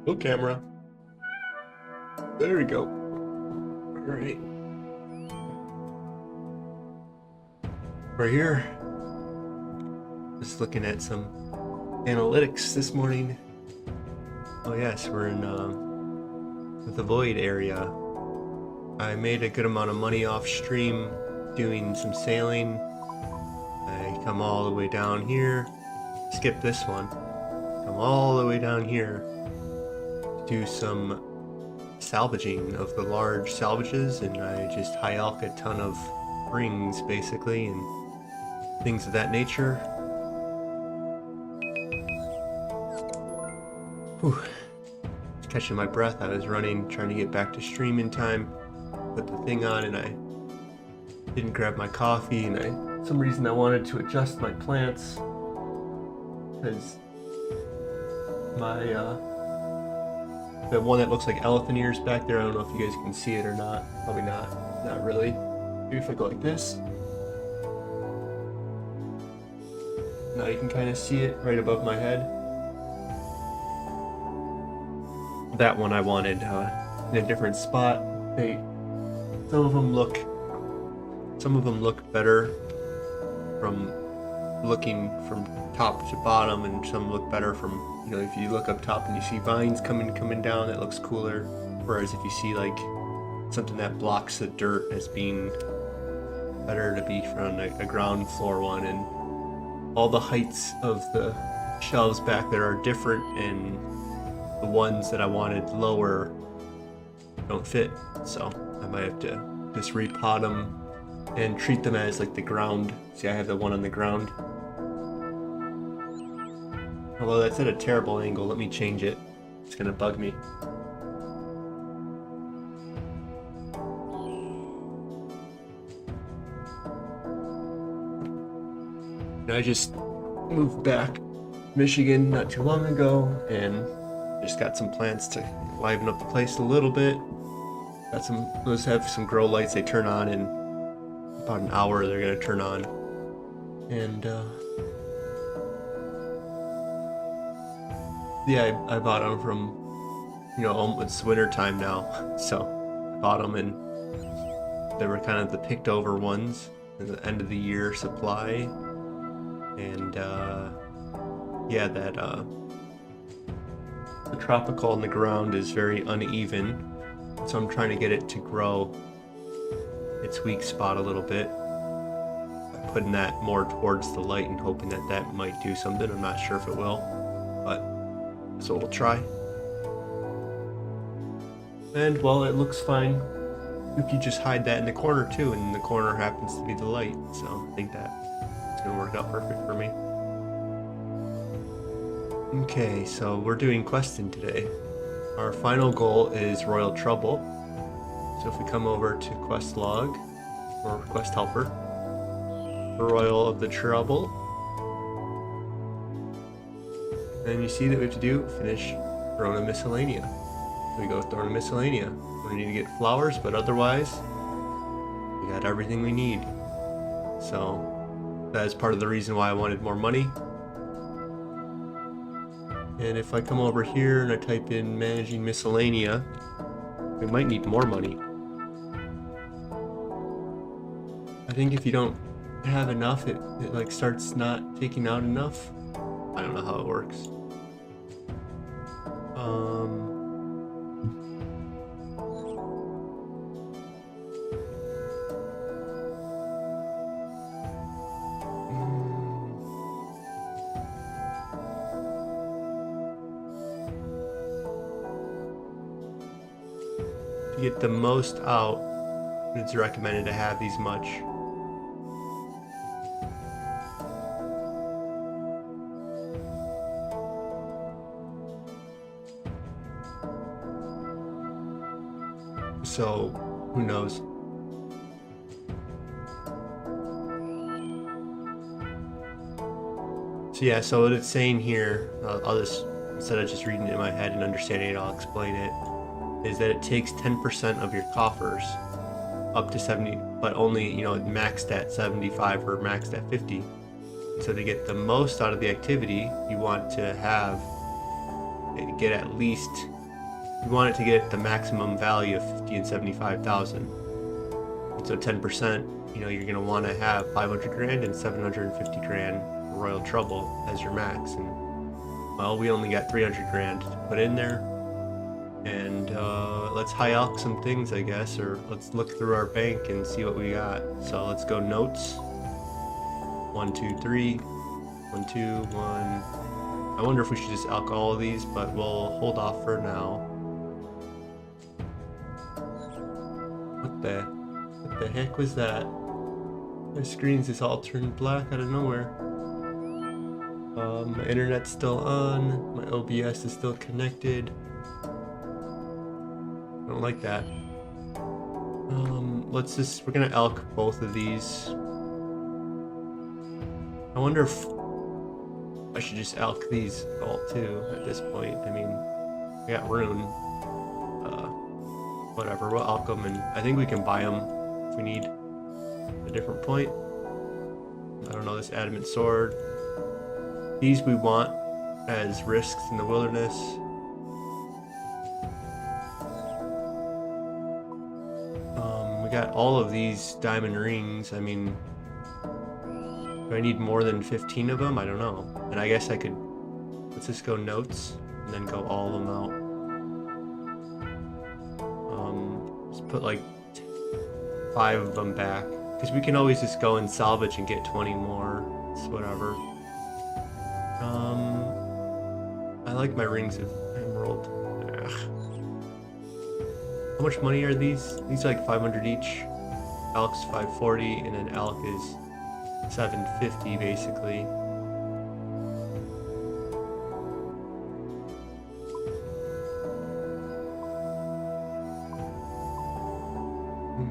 Go camera. There we go. All right. We're here. Just looking at some analytics this morning. Oh yes, we're in the void area. I made a good amount of money off stream doing some sailing. I come all the way down here. Skip this one. Come all the way down here. Do some salvaging of the large salvages, and I just high elk a ton of rings basically and things of that nature. Whew. Just catching my breath. I was running, trying to get back to stream in time. Put the thing on and I didn't grab my coffee, and for some reason I wanted to adjust my plants because my the one that looks like elephant ears back there, I don't know if you guys can see it or not. Probably not really. Maybe if I go like this. Now you can kind of see it right above my head. That one I wanted in a different spot. Some of them look better from looking from top to bottom, and some look better from, you know, if you look up top and you see vines coming down, that looks cooler. Whereas if you see like something that blocks the dirt as being better to be from a ground floor one, and all the heights of the shelves back there are different, and the ones that I wanted lower don't fit, so I might have to just repot them and treat them as like the ground. See, I have the one on the ground. Although that's at a terrible angle, let me change it. It's gonna bug me. And I just moved back to Michigan not too long ago, and just got some plants to liven up the place a little bit. Those have some grow lights. They turn on in about an hour. They're gonna turn on, and yeah, I bought them from, you know, it's winter time now, so I bought them, and they were kind of the picked over ones in the end of the year supply, and yeah, that the tropical in the ground is very uneven. So I'm trying to get it to grow its weak spot a little bit by putting that more towards the light and hoping that that might do something. I'm not sure if it will, but so we'll try. And well, it looks fine if you just hide that in the corner too, and the corner happens to be the light. So I think that it's gonna work out perfect for me. Okay, so we're doing questing today. Our final goal is Royal Trouble. So if we come over to quest log or quest helper, Royal of the Trouble, and you see that we have to do finish Throne of Miscellanea. So we go Throne of Miscellanea. We need to get flowers, but otherwise we got everything we need. So that is part of the reason why I wanted more money. And if I come over here and I type in managing miscellanea, we might need more money. I think if you don't have enough, it like starts not taking out enough. I don't know how it works. To get the most out, it's recommended to have these much. So, who knows? So yeah, so what it's saying here, I'll just, instead of just reading it in my head and understanding it, I'll explain it, is that it takes 10% of your coffers up to 70, but only, you know, maxed at 75 or maxed at 50. So to get the most out of the activity, you want to have, get at least we want it to get the maximum value of 50 and 75,000. So 10%, you know, you're gonna want to have 500 grand and 750 grand Royal Trouble as your max. And well, we only got 300 grand to put in there. And let's high elk some things, I guess, or let's look through our bank and see what we got. So let's go notes. 1, 2, 3. 1, 2, 1. I wonder if we should just elk all of these, but we'll hold off for now. What the heck was that? My screen's just all turned black out of nowhere. My internet's still on. My OBS is still connected. I don't like that. We're gonna elk both of these. I wonder if I should just elk these all too at this point. I mean, we got rune. Whatever, we'll elk them, and I think we can buy them if we need a different point. I don't know, this adamant sword. These we want as risks in the wilderness. We got all of these diamond rings. I mean, do I need more than 15 of them? I don't know. And I guess I could, let's just go notes and then go all of them out. Let's put like 5 of them back, because we can always just go and salvage and get 20 more. It's whatever. I like my rings of emerald. Ugh. How much money are these? These are like 500 each. Elk's 540, and then elk is 750 basically.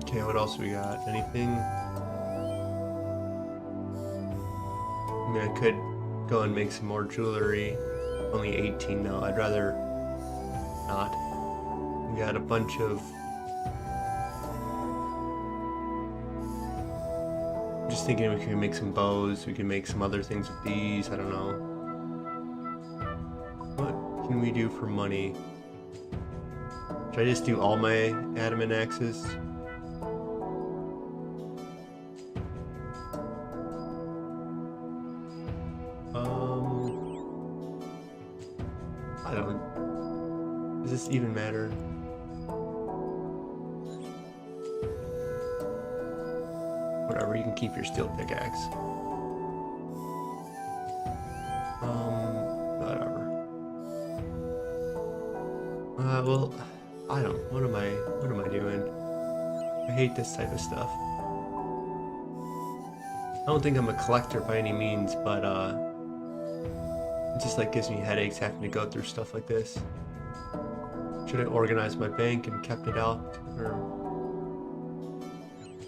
Okay, what else we got? Anything? I mean, I could go and make some more jewelry. Only 18 though. I'd rather not. We got a bunch of... I'm just thinking we can make some bows. We can make some other things with these. I don't know. What can we do for money? Should I just do all my adamant axes? I don't... Does this even matter? Whatever, you can keep your steel pickaxe. Whatever. Well, I don't... What am I doing? I hate this type of stuff. I don't think I'm a collector by any means, but it just like gives me headaches having to go through stuff like this. Should I organize my bank and kept it out? Or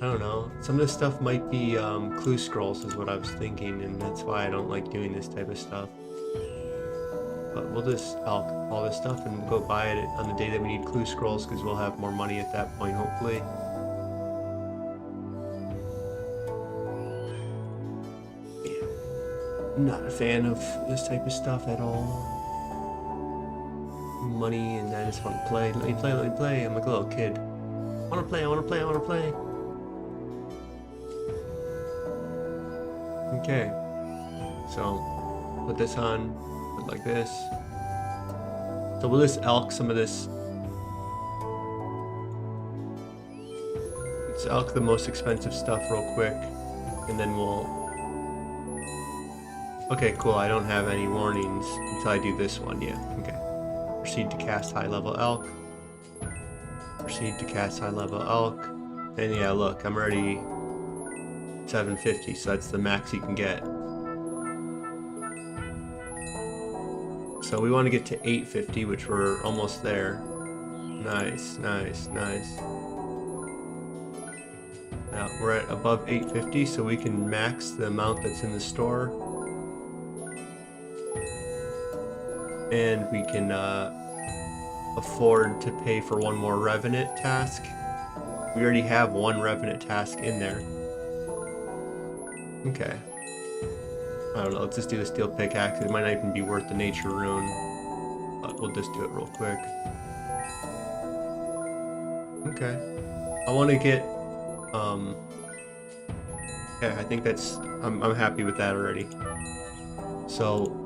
I don't know. Some of this stuff might be clue scrolls is what I was thinking, and that's why I don't like doing this type of stuff. But we'll just elk all this stuff and we'll go buy it on the day that we need clue scrolls, because we'll have more money at that point, hopefully. I'm not a fan of this type of stuff at all. Money, and I just want to play. Let me play, let me play. I'm like a little kid. I want to play, I want to play, I want to play. Okay. So, put this on. Put it like this. So we'll just elk some of this. Let's elk the most expensive stuff real quick. And then we'll... Okay, cool. I don't have any warnings until I do this one. Yeah, okay. Proceed to cast high level elk. Proceed to cast high level elk. And yeah, look, I'm already 750, so that's the max you can get. So we want to get to 850, which we're almost there. Nice, nice, nice. Now we're at above 850, so we can max the amount that's in the store. And we can afford to pay for one more Revenant task. We already have one Revenant task in there. Okay. I don't know, let's just do the steel pickaxe. It might not even be worth the nature rune. But we'll just do it real quick. Okay. I want to get, okay, I think that's, I'm happy with that already. So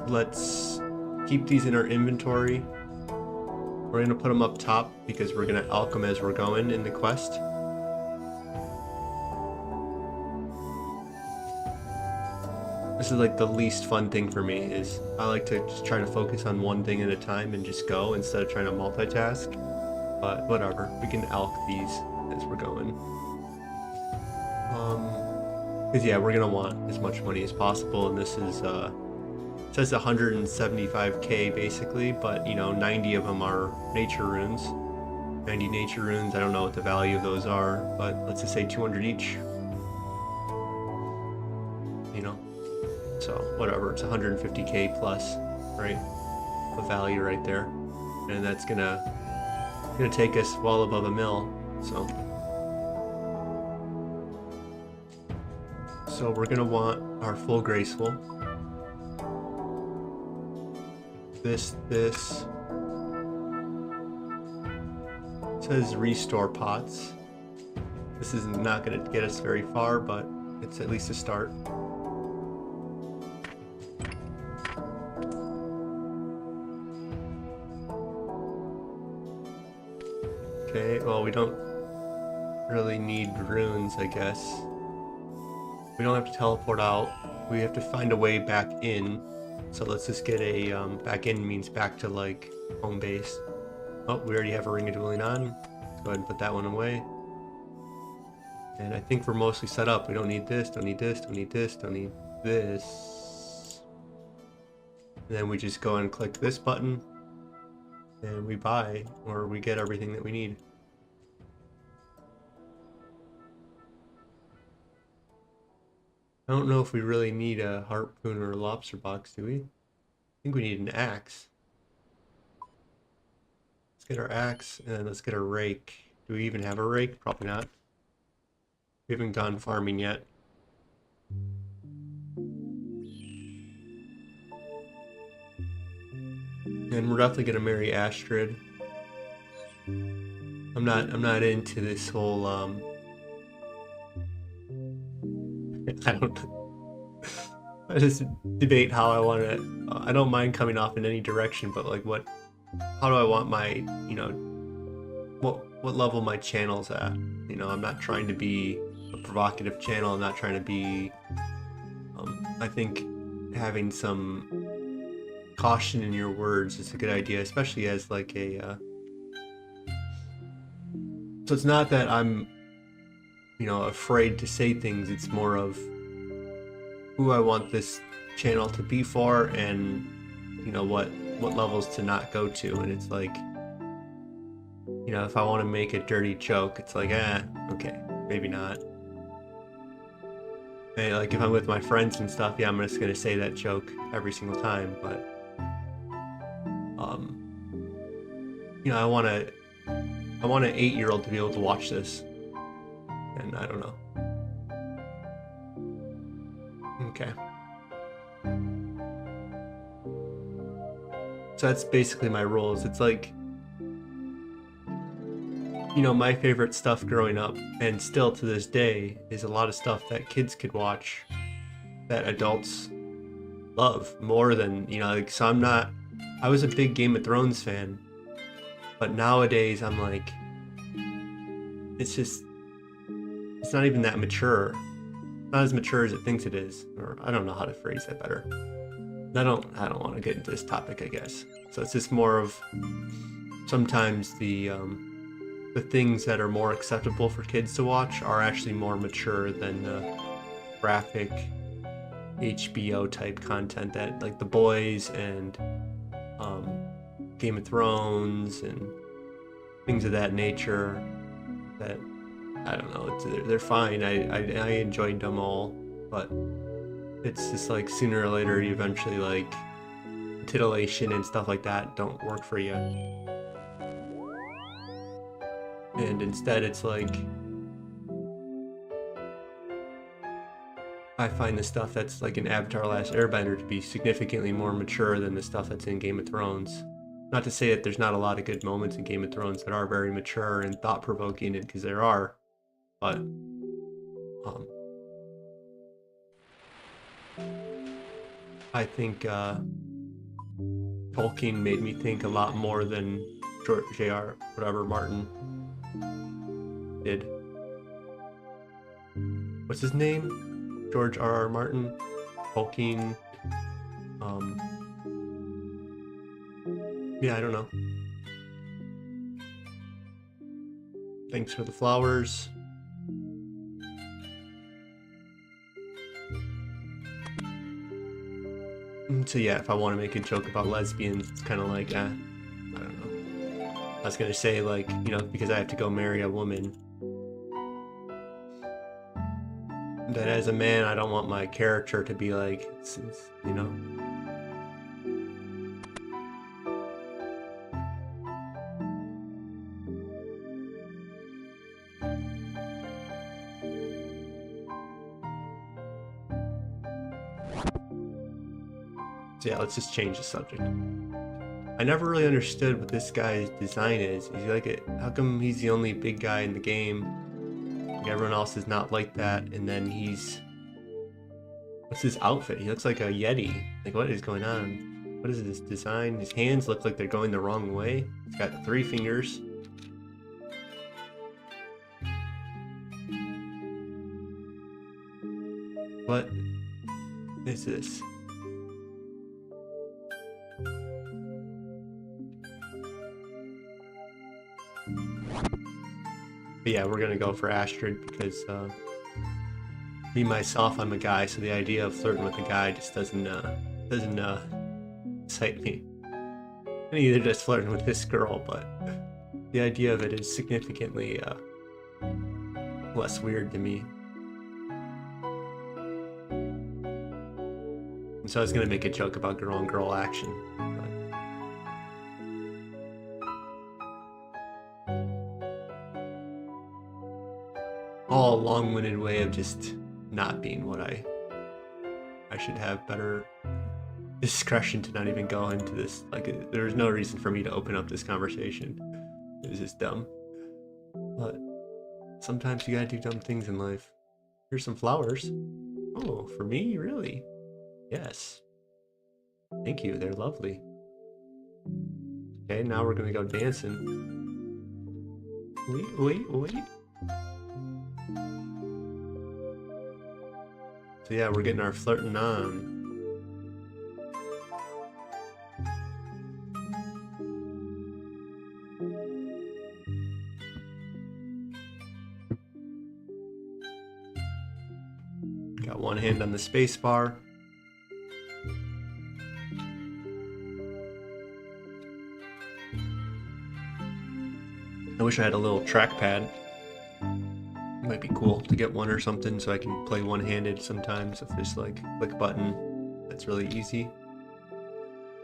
let's keep these in our inventory. We're gonna put them up top because we're gonna alch them as we're going in the quest. This is like the least fun thing for me, is I like to just try to focus on one thing at a time and just go instead of trying to multitask. But whatever, we can alch these as we're going. Because yeah, we're gonna want as much money as possible, and this is it says 175k basically, but you know, 90 of them are nature runes. 90 nature runes, I don't know what the value of those are, but let's just say 200 each. You know, so whatever, it's 150k plus, right? A value right there, and that's gonna take us well above a mil. So we're gonna want our full graceful. This says restore pots. This is not gonna get us very far, but it's at least a start. Okay, well, we don't really need runes, I guess. We don't have to teleport out. We have to find a way back in. So let's just get a, back in means back to, like, home base. Oh, we already have a Ring of Dueling on. Let's go ahead and put that one away. And I think we're mostly set up. We don't need this, don't need this, don't need this, don't need this. And then we just go and click this button. And we buy, or we get everything that we need. I don't know if we really need a harpoon or a lobster box, do we? I think we need an axe. Let's get our axe, and let's get a rake. Do we even have a rake? Probably not. We haven't gone farming yet. And we're definitely gonna marry Astrid. I'm not into this whole I just debate how I want to. I don't mind coming off in any direction, but like how do I want my, you know, what level my channel's at? You know, I'm not trying to be a provocative channel. I'm not trying to be. I think having some caution in your words is a good idea, especially as like a. So it's not that I'm, you know, afraid to say things. It's more of who I want this channel to be for, and you know what levels to not go to. And it's like, you know, if I want to make a dirty joke, it's like, okay, maybe not. And like if I'm with my friends and stuff, yeah, I'm just gonna say that joke every single time. But you know, I want an 8-year-old to be able to watch this, and I don't know. Okay. So that's basically my rules. It's like, you know, my favorite stuff growing up, and still to this day, is a lot of stuff that kids could watch that adults love more than, you know, like, so I was a big Game of Thrones fan, but nowadays I'm like, it's not even that mature. Not as mature as it thinks it is, or I don't know how to phrase that better. I don't want to get into this topic, I guess. So it's just more of sometimes the things that are more acceptable for kids to watch are actually more mature than the graphic HBO type content that, like, The Boys and Game of Thrones and things of that nature. That, I don't know, they're fine. I enjoyed them all, but it's just like sooner or later, you eventually, like, titillation and stuff like that don't work for you. And instead, it's like, I find the stuff that's like in Avatar: Last Airbender to be significantly more mature than the stuff that's in Game of Thrones. Not to say that there's not a lot of good moments in Game of Thrones that are very mature and thought-provoking, because there are, but I think Tolkien made me think a lot more than George J.R. whatever Martin did. What's his name? George R.R. Martin? Tolkien? Yeah, I don't know. Thanks for the flowers. So yeah, if I want to make a joke about lesbians, it's kind of like, I don't know. I was gonna say, like, you know, because I have to go marry a woman, that as a man, I don't want my character to be like, you know. So yeah, let's just change the subject. I never really understood what this guy's design is. Is he like it? How come he's the only big guy in the game? Like everyone else is not like that, and then he's... What's his outfit? He looks like a Yeti. Like, what is going on? What is this design? His hands look like they're going the wrong way. He's got 3 fingers. What is this? But yeah, we're gonna go for Astrid because me myself, I'm a guy, so the idea of flirting with a guy just doesn't excite me. And either just flirting with this girl, but the idea of it is significantly less weird to me. And so I was gonna make a joke about girl-on-girl action. All a long-winded way of just not being what I should have better discretion to not even go into this. Like, there's no reason for me to open up this conversation. It was just dumb. But sometimes you gotta do dumb things in life. Here's some flowers. Oh, for me? Really? Yes. Thank you, they're lovely. Okay, now we're gonna go dancing. Wait. So yeah, we're getting our flirting on. Got one hand on the space bar. I wish I had a little trackpad. Might be cool to get one or something so I can play one-handed sometimes if there's like click button. That's really easy.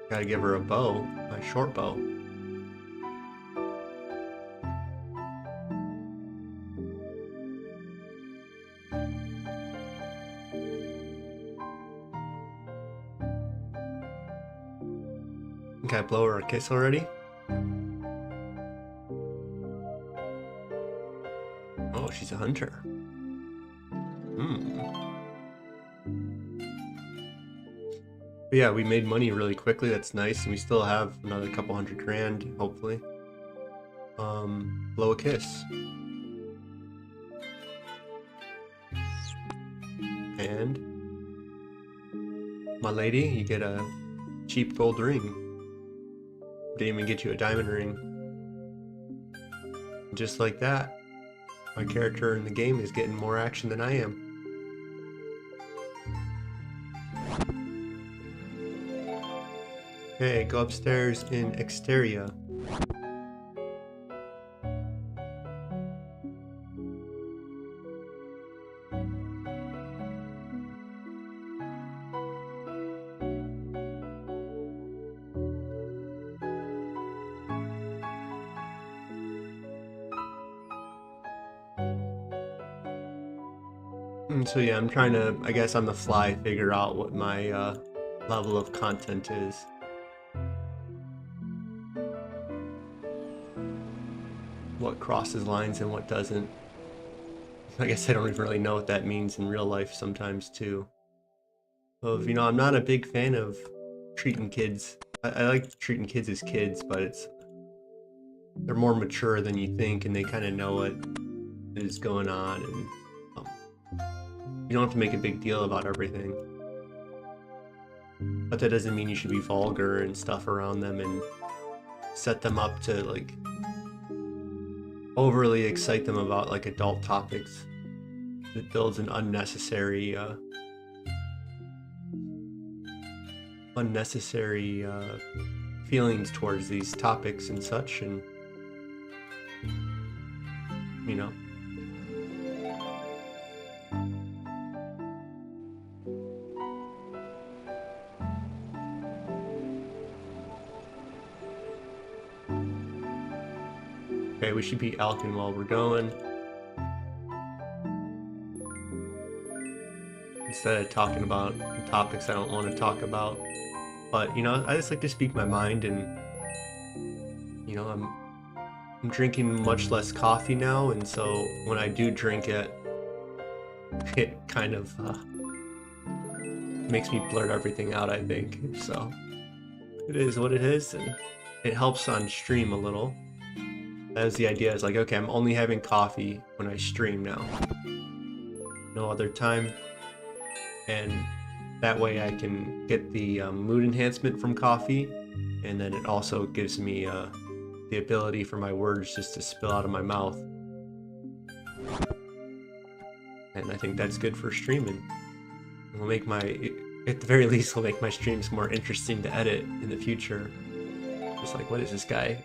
Gotta give her a bow, my short bow. Can I blow her a kiss already? Oh, she's a hunter. But yeah, we made money really quickly. That's nice, and we still have another couple $100 grand, hopefully. Blow a kiss. And my lady, you get a cheap gold ring. Didn't even get you a diamond ring. Just like that, my character in the game is getting more action than I am. Okay, go upstairs in Exteria. So yeah, I'm trying to, I guess on the fly, figure out what my level of content is. what crosses lines and what doesn't. I guess I don't even really know what that means in real life sometimes too. Of, you know, I'm not a big fan of treating kids. I like treating kids as kids, but they're more mature than you think, and they kind of know what is going on, and you don't have to make a big deal about everything. But that doesn't mean you should be vulgar and stuff around them and set them up to like overly excite them about like adult topics. It builds an unnecessary feelings towards these topics and such, and you know. Okay, we should be alking while we're going, instead of talking about topics I don't want to talk about. But you know, I just like to speak my mind, and you know, I'm drinking much less coffee now, and so when I do drink it, it kind of makes me blurt everything out, I think. So it is what it is, and it helps on stream a little. That was the idea. It's like, okay, I'm only having coffee when I stream now, no other time, and that way I can get the mood enhancement from coffee, and then it also gives me the ability for my words just to spill out of my mouth. And I think that's good for streaming. It'll make at the very least, will make my streams more interesting to edit in the future. Just like, what is this guy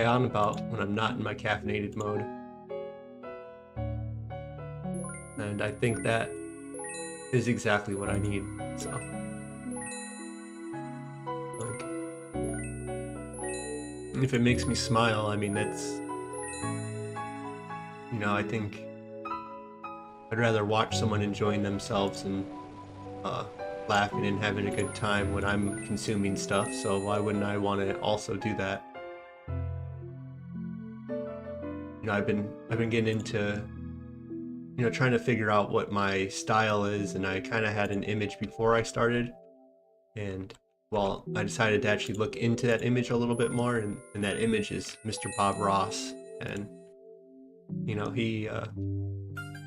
on about when I'm not in my caffeinated mode? And I think that is exactly what I need. So, like, if it makes me smile, I mean, that's, you know, I think I'd rather watch someone enjoying themselves and laughing and having a good time when I'm consuming stuff, so why wouldn't I want to also do that? You know, I've been getting into, you know, trying to figure out what my style is, and I kind of had an image before I started, and well, I decided to actually look into that image a little bit more, and that image is Mr. Bob Ross. And you know, he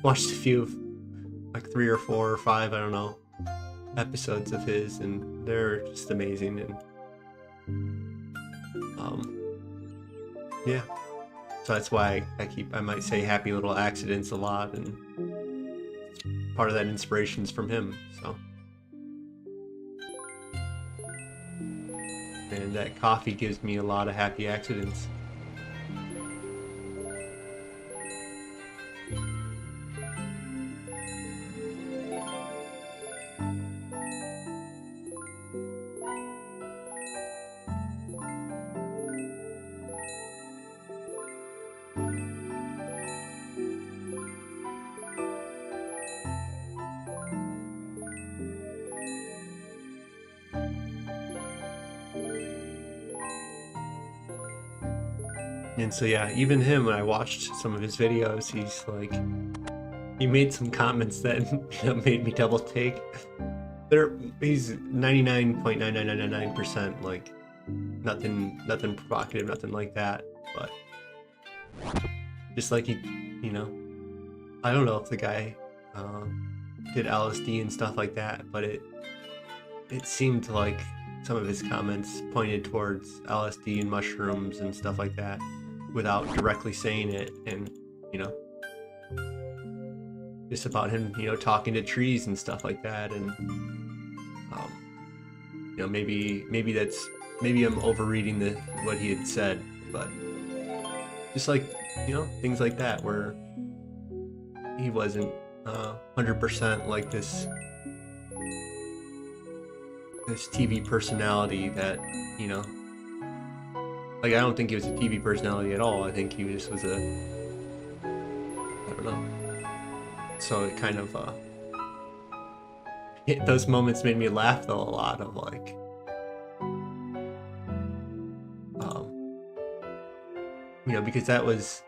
watched a few, like 3 or 4 or 5, I don't know, episodes of his, and they're just amazing. And yeah, so that's why I might say happy little accidents a lot, and part of that inspiration's from him. So, and that coffee gives me a lot of happy accidents. And so yeah, even him, when I watched some of his videos, he's like, he made some comments that made me double take. He's 99.99999% like nothing provocative, nothing like that. But just like he, you know, I don't know if the guy did LSD and stuff like that, but it seemed like some of his comments pointed towards LSD and mushrooms and stuff like that, without directly saying it. And you know, just about him, you know, talking to trees and stuff like that. And you know, maybe I'm overreading what he had said, but just like, you know, things like that where he wasn't 100% like this TV personality that, you know, like, I don't think he was a TV personality at all. I think he just was I don't know. So it kind of those moments made me laugh though a lot, of like you know, because that was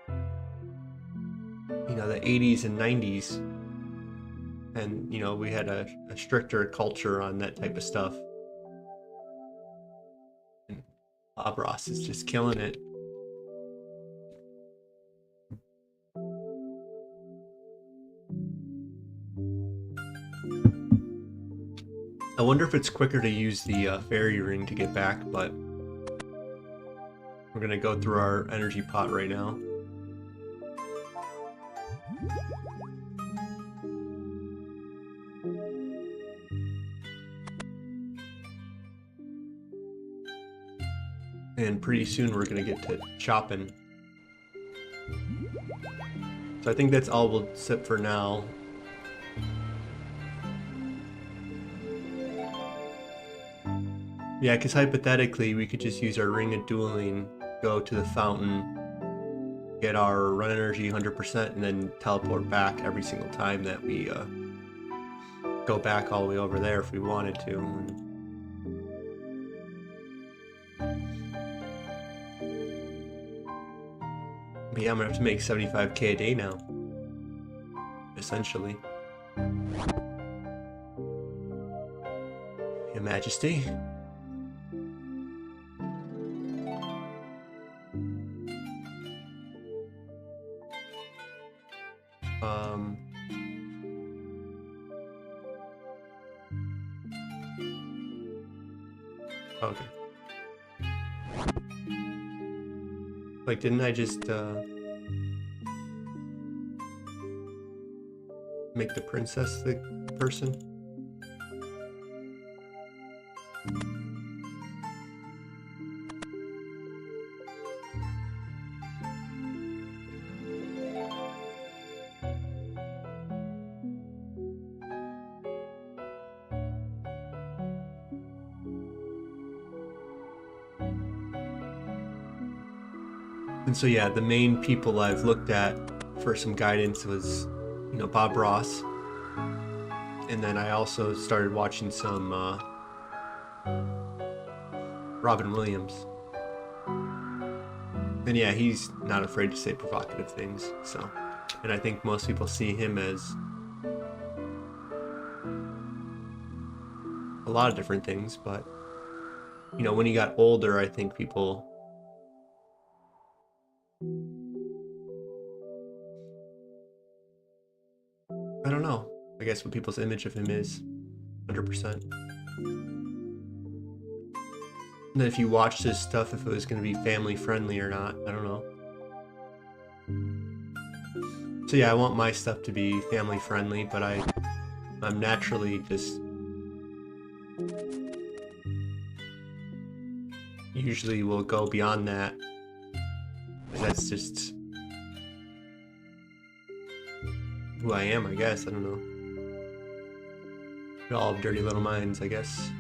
you know, the 80s and 90s, and you know, we had a stricter culture on that type of stuff. And Bob Ross is just killing it. I wonder if it's quicker to use the fairy ring to get back, but we're gonna go through our energy pot right now. And pretty soon we're gonna get to chopping. So I think that's all we'll set for now. Yeah, because hypothetically we could just use our ring of dueling, go to the fountain, get our run energy 100%, and then teleport back every single time that we go back all the way over there if we wanted to. But yeah, I'm gonna have to make 75k a day now, essentially. Your Majesty. Okay. Like, didn't I just make the princess the person? And so yeah, the main people I've looked at for some guidance was, you know, Bob Ross. And then I also started watching some Robin Williams. And yeah, he's not afraid to say provocative things, so. And I think most people see him as a lot of different things, but, you know, when he got older, I think people I don't know. I guess what people's image of him is 100%. And then if you watched his stuff, if it was going to be family friendly or not, I don't know. So yeah, I want my stuff to be family friendly, but I'm naturally just usually will go beyond that. That's just who I am, I guess. I don't know. We all have dirty little minds, I guess.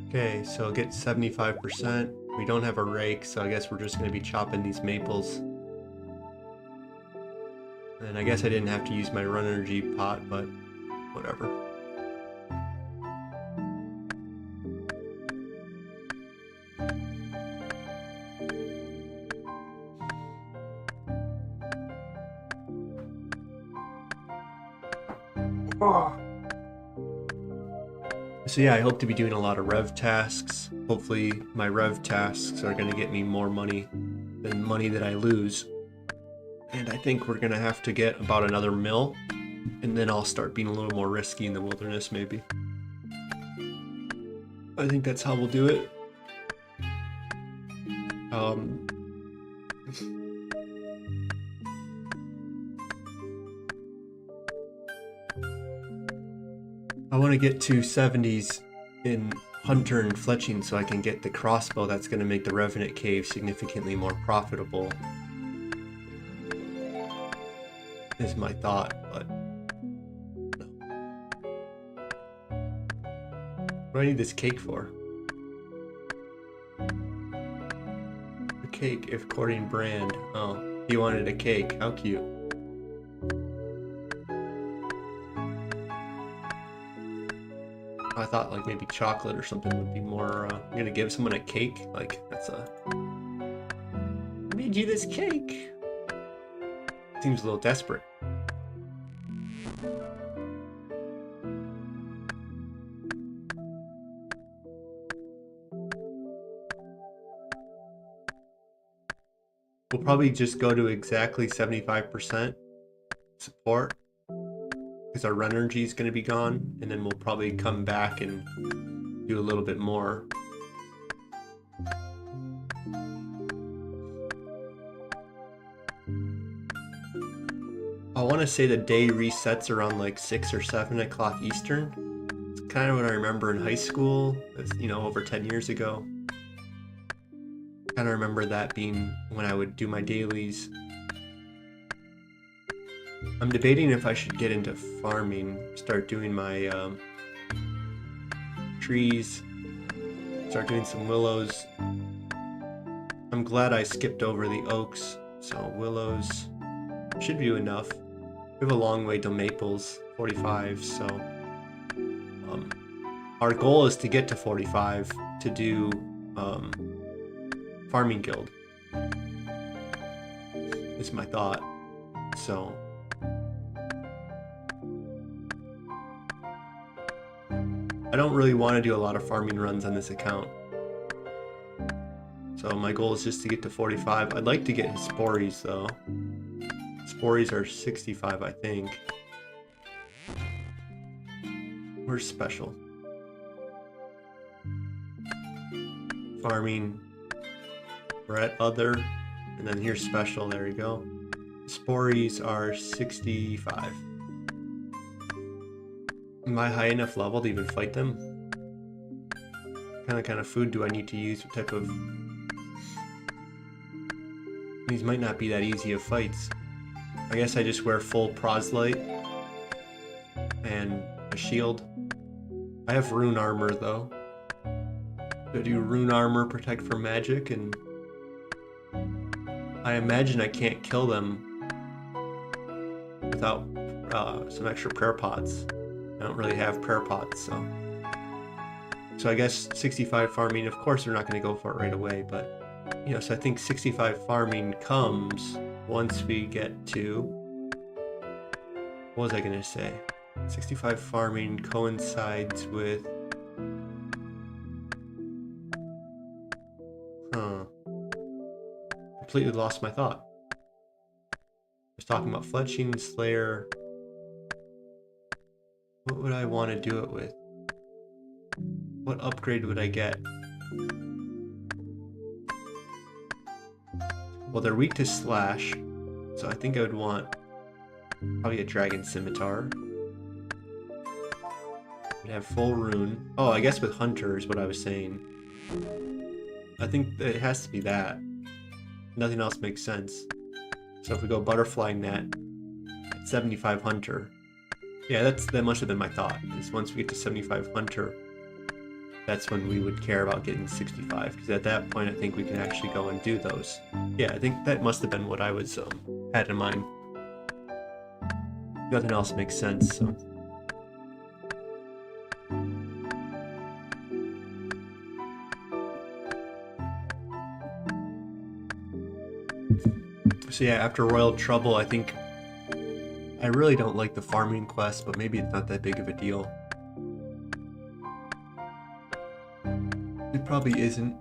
Okay, so get 75%. We don't have a rake, so I guess we're just going to be chopping these maples. And I guess I didn't have to use my run energy pot, but whatever. So yeah, I hope to be doing a lot of rev tasks. Hopefully my rev tasks are going to get me more money than money that I lose. And I think we're going to have to get about another mill, and then I'll start being a little more risky in the wilderness maybe. I think that's how we'll do it. I want to get to 70s in Hunter and Fletching so I can get the crossbow that's going to make the Revenant Cave significantly more profitable. Is my thought, but no. What do I need this cake for? A cake, if courting brand. Oh, he wanted a cake. How cute. I thought like maybe chocolate or something would be more, I'm gonna give someone a cake, like that's a... Maybe made you this cake. Seems a little desperate. We'll probably just go to exactly 75% support because our run energy is going to be gone, and then we'll probably come back and do a little bit more. I want to say the day resets around like 6 or 7 o'clock Eastern. It's kind of what I remember in high school. It's, you know, over 10 years ago. Kind of remember that being when I would do my dailies. I'm debating if I should get into farming, start doing my trees, start doing some willows. I'm glad I skipped over the oaks, so willows should be enough. We have a long way to maples, 45, so our goal is to get to 45 to do farming guild. It's my thought. So I don't really want to do a lot of farming runs on this account. So my goal is just to get to 45. I'd like to get Spories though. Spories are 65, I think. Where's special? Farming. We're at other, and then here's special. There we go. Spories are 65. Am I high enough level to even fight them? What kind of food do I need to use? What type of... These might not be that easy of fights. I guess I just wear full proselyte and a shield. I have rune armor though. I do rune armor, protect from magic, and I imagine I can't kill them without some extra prayer pots. I don't really have prayer pots, so I guess 65 farming. Of course, we're not going to go for it right away, but you know, so I think 65 farming comes once we get to, what was I going to say? 65 farming coincides with, completely lost my thought. I was talking about Fletching Slayer. What would I want to do it with? What upgrade would I get? Well, they're weak to slash, so I think I would want probably a dragon scimitar. I'd have full rune. Oh, I guess with hunter is what I was saying. I think that it has to be that. Nothing else makes sense. So if we go butterfly net at 75 hunter, yeah, that must have been my thought. Is once we get to 75 hunter, that's when we would care about getting 65. Because at that point, I think we can actually go and do those. Yeah, I think that must have been what I was had in mind. Nothing else makes sense. So. So yeah, after Royal Trouble, I think I really don't like the farming quest, but maybe it's not that big of a deal. It probably isn't.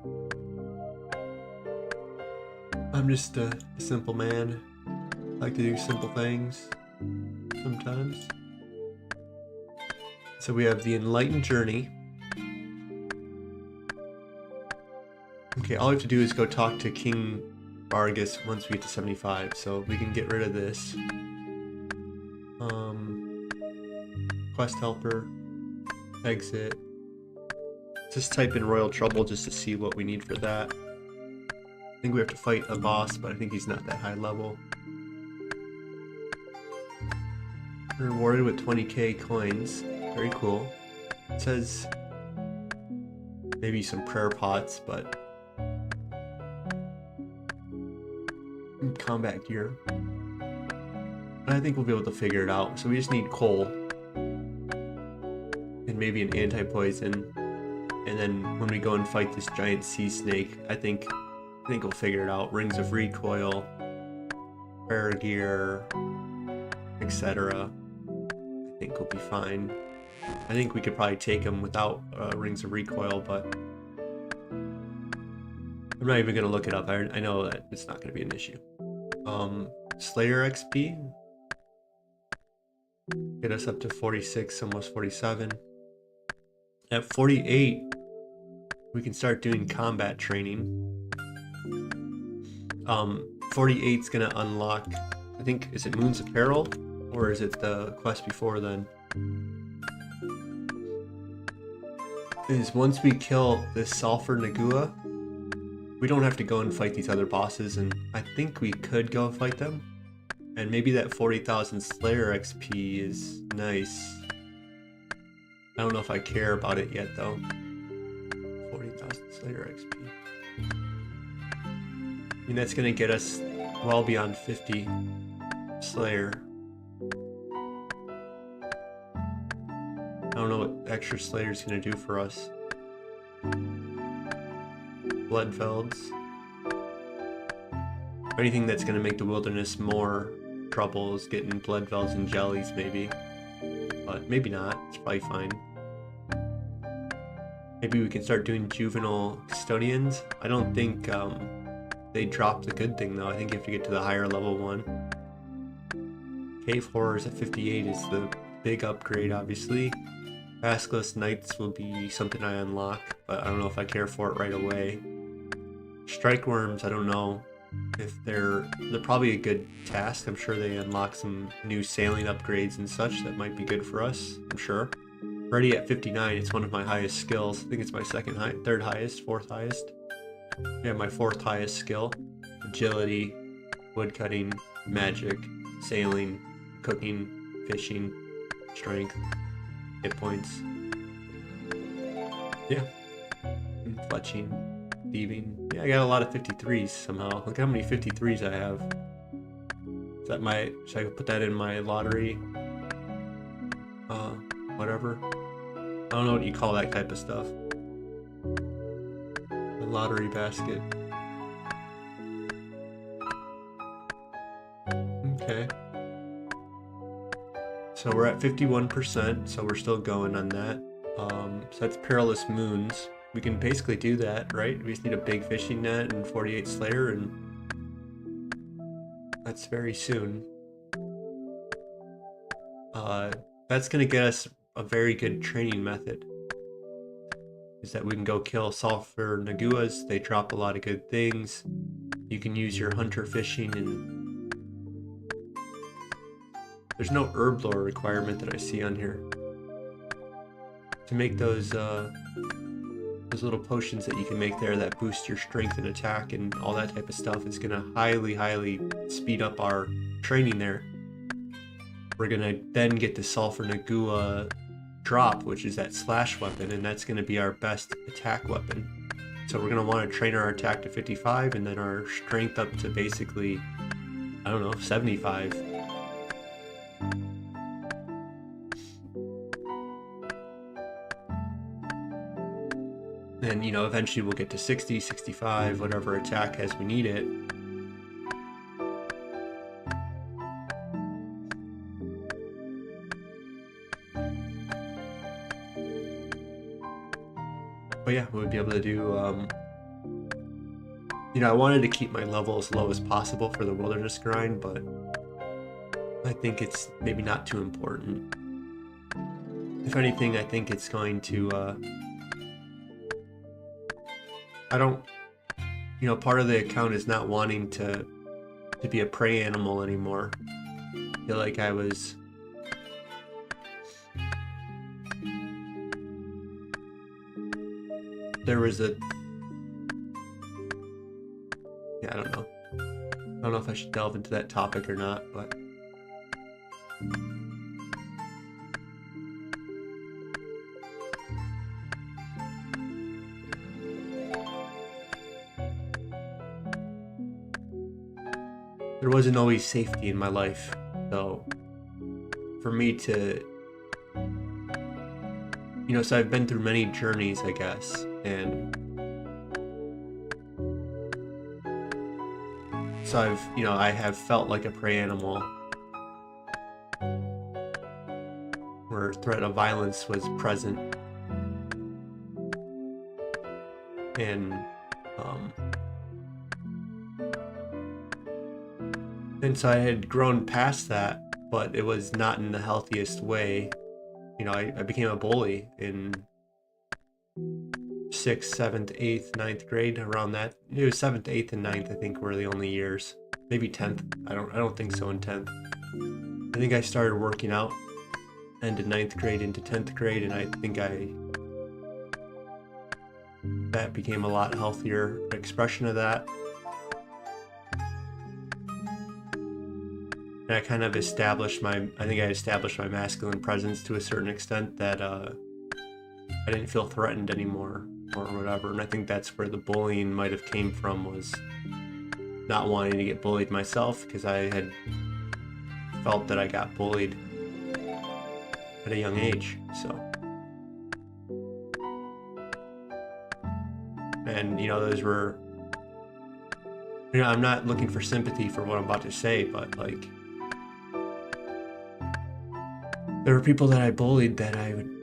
I'm just a simple man. I like to do simple things sometimes. So we have the Enlightened Journey. Okay, all we have to do is go talk to King Vargas once we get to 75, so we can get rid of this. Quest helper, exit. Just type in Royal Trouble just to see what we need for that. I think we have to fight a boss, but I think he's not that high level. Rewarded with 20k coins. Very cool. It says maybe some prayer pots, but combat gear. And I think we'll be able to figure it out. So we just need coal and maybe an anti-poison. And then when we go and fight this giant sea snake, I think I think we'll figure it out. Rings of recoil, prayer gear, etc. I think we'll be fine. I think we could probably take them without rings of recoil, but I'm not even gonna look it up. I know that it's not gonna be an issue. Slayer XP get us up to 46, almost 47. At 48, we can start doing combat training. 48 is gonna unlock, I think, is it Moon's Apparel, or is it the quest before then? Is once we kill this Sulfur Nagua, we don't have to go and fight these other bosses, and I think we could go fight them. And maybe that 40,000 Slayer XP is nice. I don't know if I care about it yet though. 40,000 Slayer XP. I mean, that's gonna get us well beyond 50 Slayer. I don't know what extra Slayer's gonna do for us. Bloodfelds. Anything that's gonna make the wilderness more trouble is getting Bloodfelds and jellies, maybe. But maybe not. It's probably fine. Maybe we can start doing juvenile custodians. I don't think they drop the good thing though. I think you have to get to the higher level one. Cave Horrors at 58 is the big upgrade, obviously. Basilisk Knights will be something I unlock, but I don't know if I care for it right away. Strike Worms, I don't know if they're probably a good task. I'm sure they unlock some new sailing upgrades and such that might be good for us, I'm sure. Already at 59, it's one of my highest skills. I think it's my third highest, fourth highest. Yeah, my fourth highest skill. Agility, woodcutting, magic, sailing, cooking, fishing, strength, hit points. Yeah. And fletching, thieving. Yeah, I got a lot of 53s somehow. Look how many 53s I have. Is that should I put that in my lottery? Whatever. I don't know what you call that type of stuff. The lottery basket. Okay. So we're at 51%, so we're still going on that. So that's Perilous Moons. We can basically do that, right? We just need a big fishing net and 48 Slayer, and that's very soon. That's gonna get us a very good training method. Is that we can go kill Sulfur Naguas. They drop a lot of good things. You can use your hunter fishing, and there's no herb lore requirement that I see on here. To make those little potions that you can make there that boost your strength and attack and all that type of stuff, is gonna highly speed up our training there. We're gonna then get the Sulfur Nagua drop, which is that slash weapon, and that's gonna be our best attack weapon. So we're gonna want to train our attack to 55 and then our strength up to basically, I don't know, 75. And, you know, eventually we'll get to 60, 65, whatever attack as we need it. But yeah, we would be able to do, you know, I wanted to keep my level as low as possible for the wilderness grind, but I think it's maybe not too important. If anything, I think it's going to, I don't, you know, part of the account is not wanting to be a prey animal anymore. I feel like I was, there was a, yeah, I don't know. I don't know if I should delve into that topic or not, but there wasn't always safety in my life, so for me to, you know, so I've been through many journeys, I guess, and So I have felt like a prey animal where threat of violence was present. And so I had grown past that, but it was not in the healthiest way. I became a bully in 6th, 7th, 8th, 9th grade, around that. It was 7th, 8th, and 9th, I think, were the only years. Maybe 10th. I don't think so in 10th. I think I started working out end of 9th grade into 10th grade, and I think that became a lot healthier expression of that. And I kind of established my masculine presence to a certain extent, that I didn't feel threatened anymore or whatever. And I think that's where the bullying might have came from, was not wanting to get bullied myself, because I had felt that I got bullied at a young age. So, and those were, I'm not looking for sympathy for what I'm about to say, but like, there were people that I bullied that I would,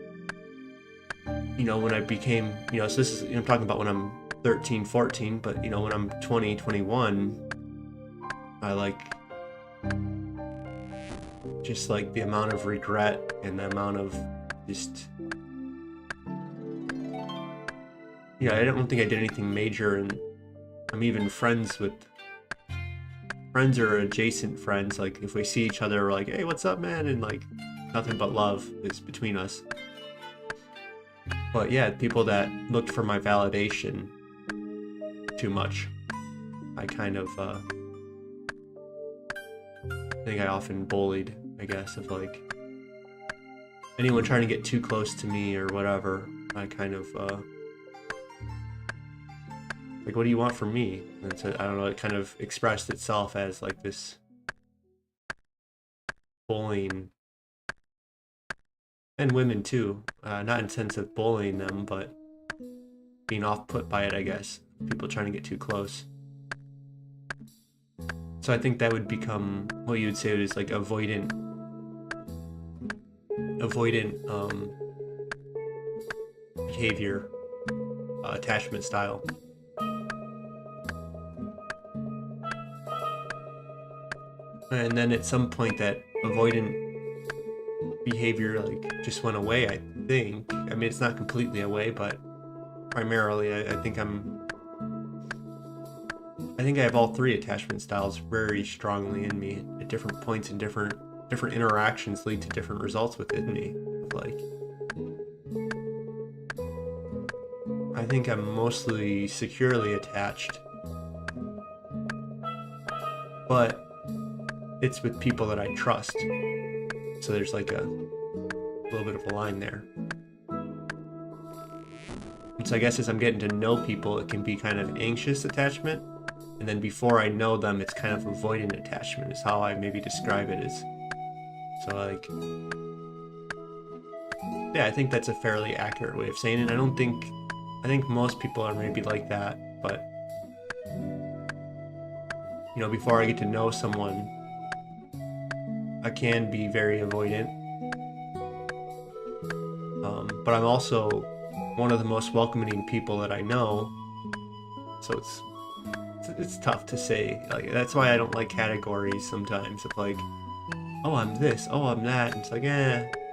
when I became, so this is, I'm talking about when I'm 13, 14, but when I'm 20, 21, I like, just like the amount of regret and the amount of just, I don't think I did anything major, and I'm even friends or adjacent friends. Like, if we see each other, we're like, hey, what's up, man? And like, nothing but love is between us. But yeah, people that looked for my validation too much, I kind of, I think I often bullied, I guess, of like, anyone trying to get too close to me or whatever. I kind of, like, what do you want from me? And so, I don't know, it kind of expressed itself as like this bullying. And women too, not in sense of bullying them, but being off-put by it, I guess. People trying to get too close. So I think that would become what you would say is like avoidant behavior, attachment style. And then at some point that avoidant behavior like just went away, I think. I mean, it's not completely away, but primarily I think I have all three attachment styles very strongly in me at different points, and different interactions lead to different results within me. Like, I think I'm mostly securely attached, but it's with people that I trust. So there's like a little bit of a line there. And so I guess as I'm getting to know people, it can be kind of anxious attachment. And then before I know them, it's kind of avoidant attachment is how I maybe describe it as. So like, yeah, I think that's a fairly accurate way of saying it. I think most people are maybe like that, but before I get to know someone, I can be very avoidant. But I'm also one of the most welcoming people that I know. So it's tough to say. Like, that's why I don't like categories sometimes of like, oh, I'm this, oh, I'm that. And it's like,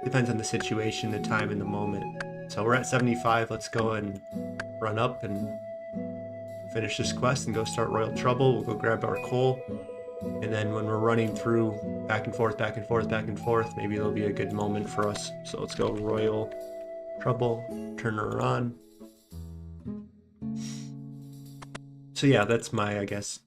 depends on the situation, the time, and the moment. So we're at 75. Let's go and run up and finish this quest and go start Royal Trouble. We'll go grab our coal. And then when we're running through back and forth, back and forth, back and forth, maybe there'll be a good moment for us. So let's go Royal Trouble, turn her on. So yeah, that's my, I guess,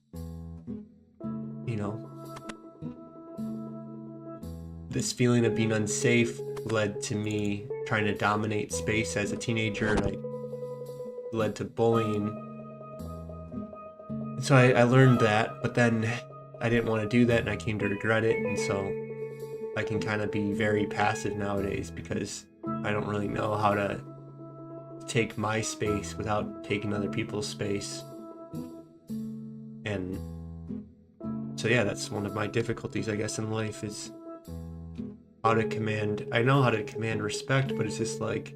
this feeling of being unsafe led to me trying to dominate space as a teenager, and I led to bullying. So I learned that, but then I didn't want to do that, and I came to regret it. And so I can kind of be very passive nowadays because I don't really know how to take my space without taking other people's space. And So yeah, that's one of my difficulties, I guess, in life is how to command. I know how to command respect, but it's just like,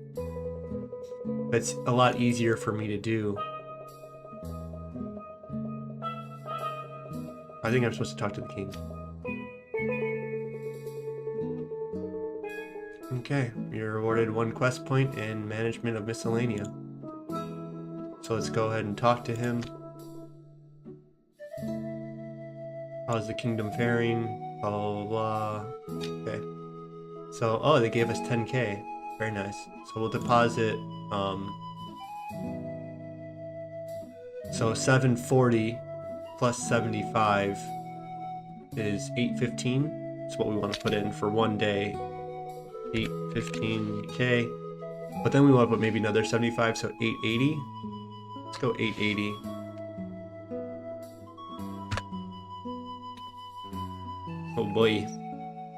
it's a lot easier for me to do. I think I'm supposed to talk to the king. Okay, you're awarded 1 quest point and management of miscellanea. So let's go ahead and talk to him. How's the kingdom faring? Blah, blah, blah. Okay. So, oh, they gave us 10k. Very nice. So we'll deposit, so 740 plus 75 is 815. That's what we want to put in for 1 day. 815k. But then we want to put maybe another 75, so 880. Let's go 880. Oh boy.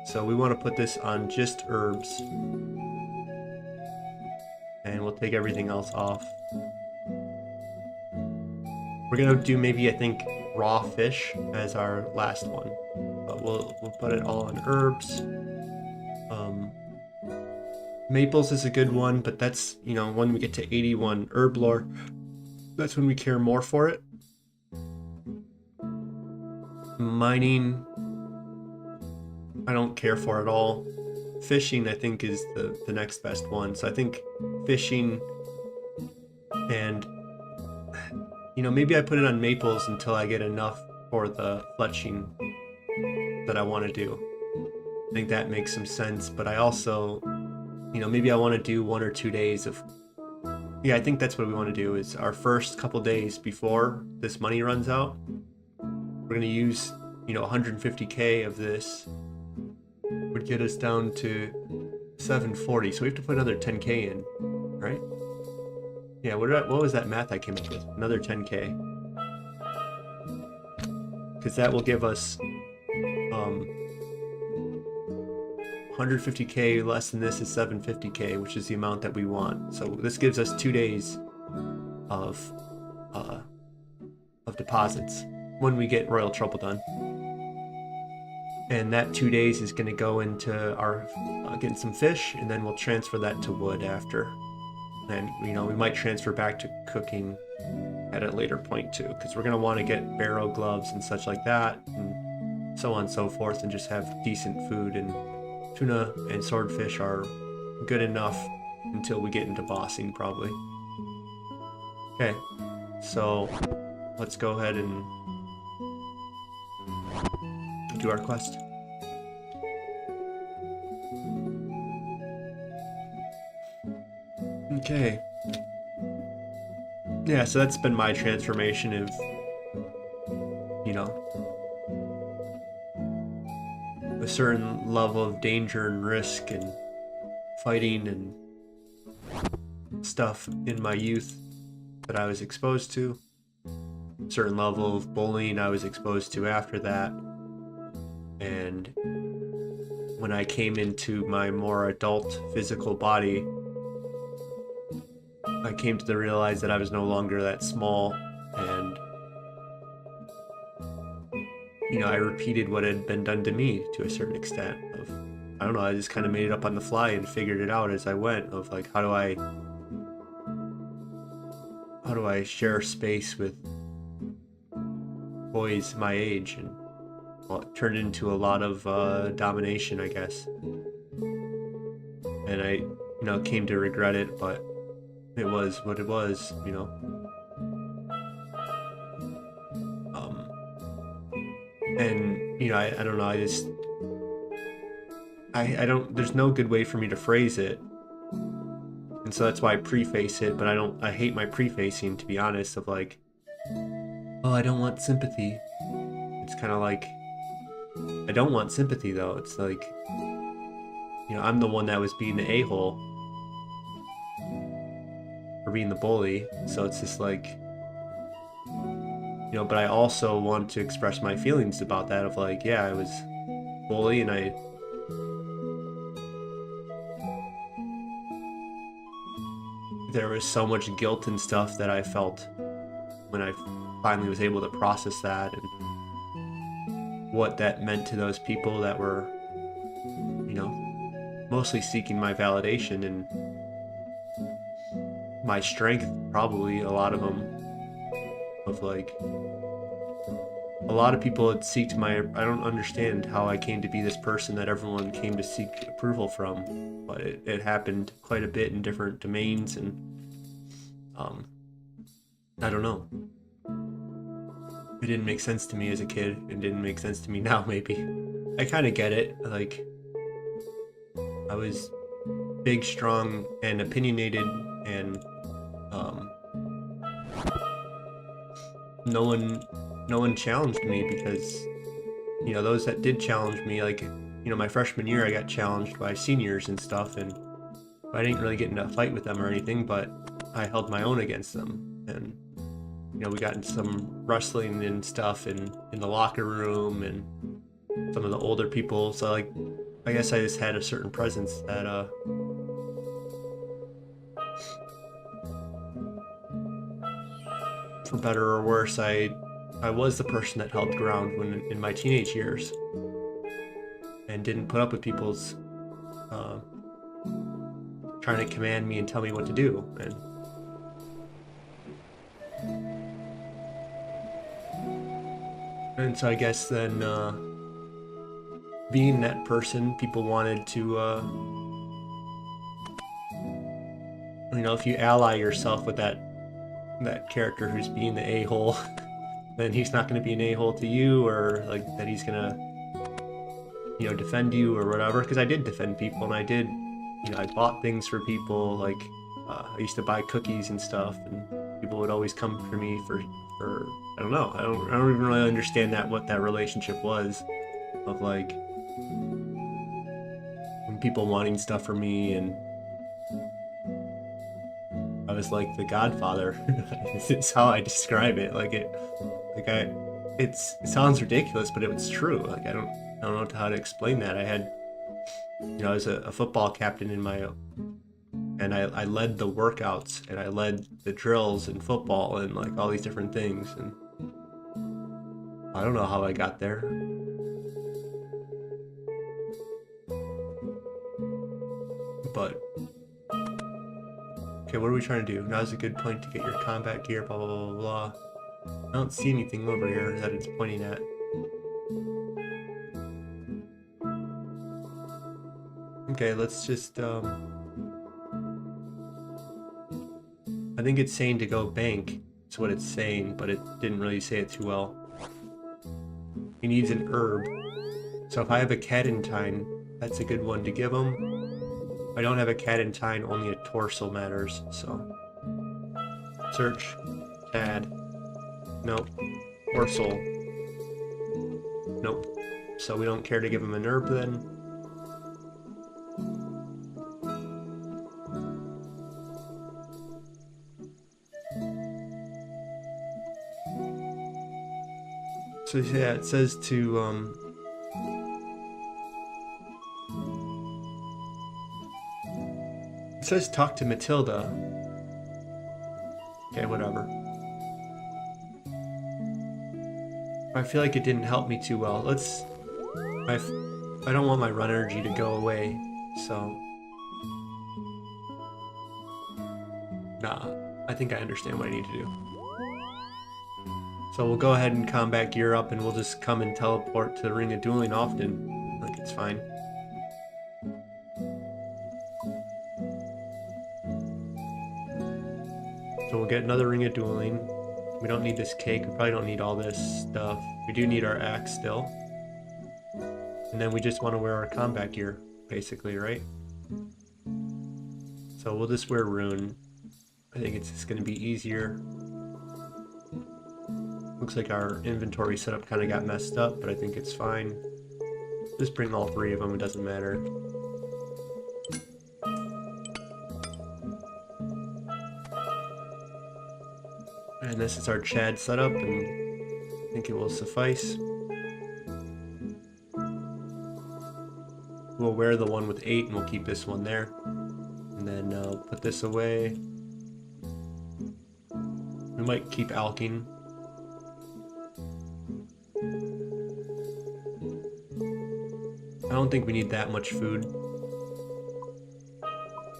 So we want to put this on just herbs. And we'll take everything else off. We're gonna do maybe, I think, raw fish as our last one. But we'll put it all on herbs. Maples is a good one, but that's, you know, when we get to 81 herb lore, that's when we care more for it. Mining, I don't care for at all. Fishing, I think, is the next best one. So I think fishing, and, you know, maybe I put it on maples until I get enough for the fletching that I want to do. I think that makes some sense, but I also, you know, maybe I want to do 1 or 2 days of, yeah, I think that's what we want to do, is our first couple days before this money runs out, we're going to use, you know, 150k of this would get us down to 740, so we have to put another 10k in, right? Yeah, what was that math I came up with? Another 10k. Because that will give us 150k less than this is 750k, which is the amount that we want. So this gives us 2 days of deposits when we get Royal Trouble done. And that 2 days is going to go into our getting some fish, and then we'll transfer that to wood after. And, you know, we might transfer back to cooking at a later point too, because we're going to want to get barrow gloves and such like that, and so on and so forth, and just have decent food. And tuna and swordfish are good enough until we get into bossing, probably. Okay, so let's go ahead and do our quest. Okay. Yeah, so that's been my transformation of, you know, a certain level of danger and risk and fighting and stuff in my youth that I was exposed to. A certain level of bullying I was exposed to after that. And when I came into my more adult physical body, I came to realize that I was no longer that small, and, you know, I repeated what had been done to me to a certain extent. Of, I don't know, I just kind of made it up on the fly and figured it out as I went, of like, how do I share space with boys my age? And, well, it turned into a lot of domination, I guess. And I, you know, came to regret it, but it was what it was, you know. And, you know, I don't know, I don't, there's no good way for me to phrase it. And so that's why I preface it, but I hate my prefacing, to be honest, of like, oh, I don't want sympathy. It's kind of like, I don't want sympathy, though. It's like, you know, I'm the one that was being the a-hole, or being the bully, so it's just like, you know, but I also want to express my feelings about that, of like, yeah, I was bully, and there was so much guilt and stuff that I felt when I finally was able to process that, and what that meant to those people that were, you know, mostly seeking my validation and my strength, probably a lot of them, of like, a lot of people had seeked my, I don't understand how I came to be this person that everyone came to seek approval from, but it happened quite a bit in different domains, and I don't know. It didn't make sense to me as a kid. It didn't make sense to me now, maybe. I kind of get it. Like, I was big, strong, and opinionated, and no one challenged me because, you know, those that did challenge me, like, you know, my freshman year I got challenged by seniors and stuff, and I didn't really get into a fight with them or anything, but I held my own against them, and you know, we got into some wrestling and stuff in the locker room, and some of the older people, so like, I guess I just had a certain presence that for better or worse, I was the person that held ground when in my teenage years, and didn't put up with people's trying to command me and tell me what to do. And so I guess then, being that person, people wanted to, you know, if you ally yourself with that character who's being the a-hole, then he's not going to be an a-hole to you, or like that he's going to, you know, defend you or whatever. Because I did defend people, and I did, you know, I bought things for people. Like, I used to buy cookies and stuff, and people would always come for me for I don't know. I don't even really understand what that relationship was, of like when people wanting stuff from me, and I was like the Godfather. It's how I describe it. Like it sounds ridiculous, but it was true. Like I don't know how to explain that. I had, you know, I was a football captain and I led the workouts, and I led the drills in football, and like all these different things, and I don't know how I got there. But okay, what are we trying to do? Now's a good point to get your combat gear, blah blah blah blah. I don't see anything over here that it's pointing at. Okay, let's just I think it's saying to go bank. That's what it's saying, but it didn't really say it too well. He needs an herb. So if I have a cadentine, that's a good one to give him. If I don't have a cadentine, only a torso matters, so. Search. Add. Nope. Torso. Nope. So we don't care to give him an herb then. So yeah, it says to it says talk to Matilda. Okay, whatever. I feel like it didn't help me too well. I don't want my run energy to go away, so nah, I think I understand what I need to do. So we'll go ahead and combat gear up, and we'll just come and teleport to the Ring of Dueling often. Like, it's fine. So we'll get another Ring of Dueling. We don't need this cake. We probably don't need all this stuff. We do need our axe still. And then we just want to wear our combat gear, basically, right? So we'll just wear Rune. I think it's just going to be easier. Looks like our inventory setup kind of got messed up, but I think it's fine. Just bring all three of them, it doesn't matter. And this is our Chad setup, and I think it will suffice. We'll wear the one with 8, and we'll keep this one there. And then put this away. We might keep alking. don't think we need that much food.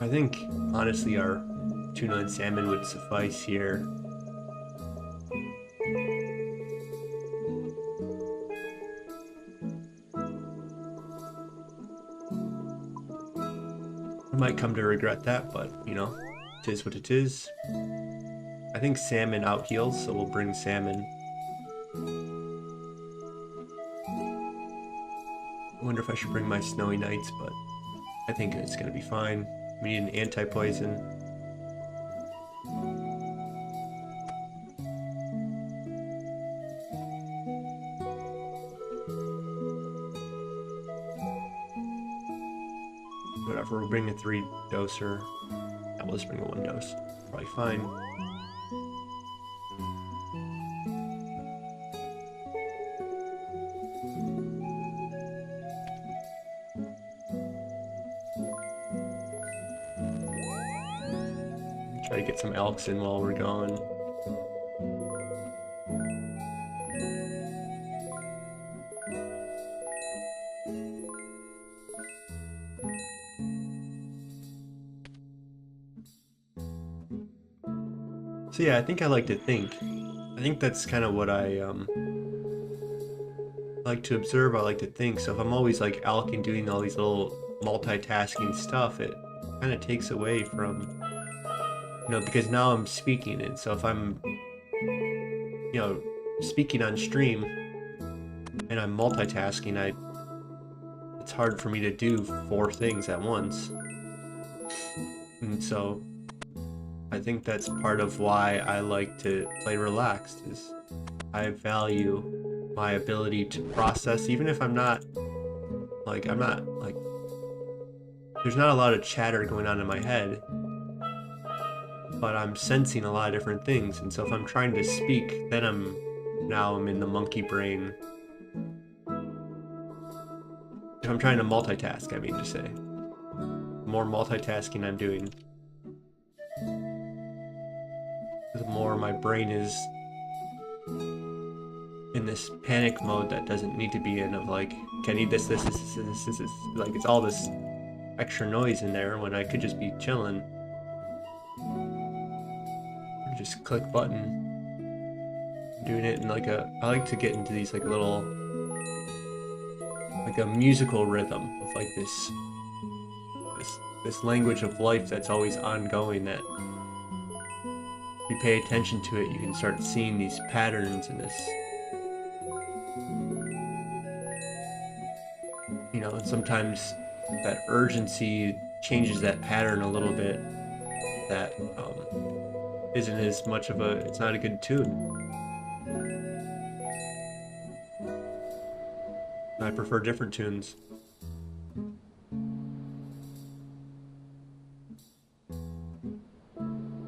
I think, honestly, our tuna and salmon would suffice here. I might come to regret that, but, you know, it is what it is. I think salmon out heals, so we'll bring salmon. I wonder if I should bring my snowy nights, but I think it's gonna be fine. We need an anti-poison. Whatever, we'll bring a 3-doser. I will just bring a 1-dose. Probably fine. Try to get some elks in while we're gone. So yeah, I think I like to think. I think that's kind of what I like to observe, I like to think. So if I'm always like alking doing all these little multitasking stuff, it kind of takes away from, you know, because now I'm speaking, and so if I'm, you know, speaking on stream and I'm multitasking, it's hard for me to do 4 things at once. And so I think that's part of why I like to play relaxed, is I value my ability to process, even if I'm not like, there's not a lot of chatter going on in my head, but I'm sensing a lot of different things. And so if I'm trying to speak, then I'm in the monkey brain. If I'm trying to multitask, I mean to say, the more multitasking I'm doing, the more my brain is in this panic mode that doesn't need to be in, of like, okay, I need this, like, it's all this extra noise in there when I could just be chilling. Just click button, doing it in like I like to get into these like little, like a musical rhythm of like this language of life that's always ongoing, that if you pay attention to it, you can start seeing these patterns in this, you know, and sometimes that urgency changes that pattern a little bit, that isn't as much of a, it's not a good tune. I prefer different tunes.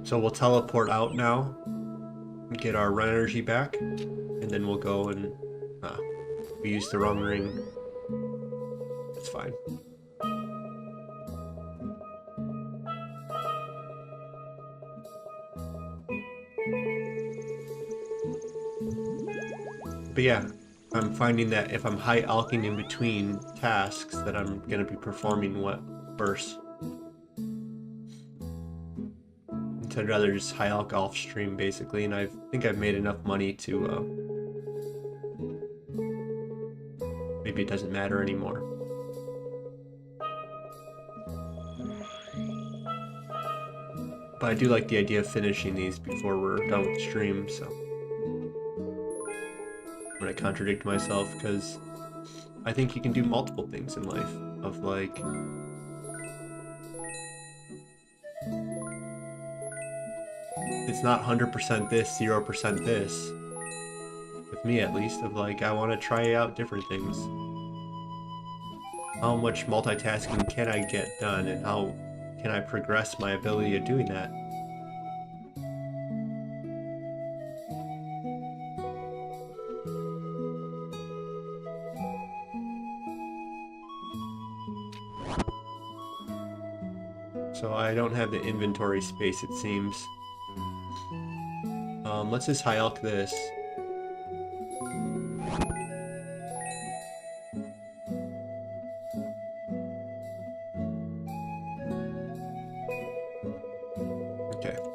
So we'll teleport out now, get our run energy back, and then we'll go and we used the wrong ring. It's fine. But yeah, I'm finding that if I'm high alking in between tasks, that I'm gonna be performing worse. So I'd rather just high alk off stream, basically, and I think I've made enough money to maybe it doesn't matter anymore. But I do like the idea of finishing these before we're done with stream, so I'm gonna contradict myself, because I think you can do multiple things in life, of like, it's not 100% this, 0% this, with me at least, of like, I want to try out different things. How much multitasking can I get done, and how can I progress my ability of doing that? So I don't have the inventory space, it seems. Let's just high elk this.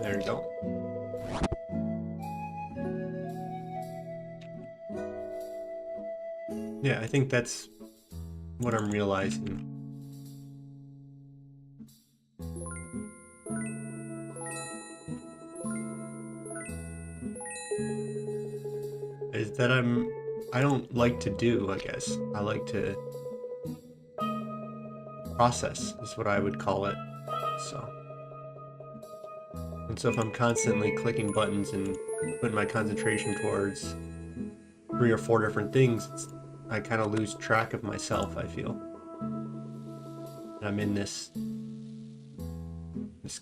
There you go. Yeah, I think that's what I'm realizing. Is that I don't like to do, I guess. I like to process, is what I would call it. And so if I'm constantly clicking buttons and putting my concentration towards 3 or 4 different things, I kind of lose track of myself, I feel. And I'm in this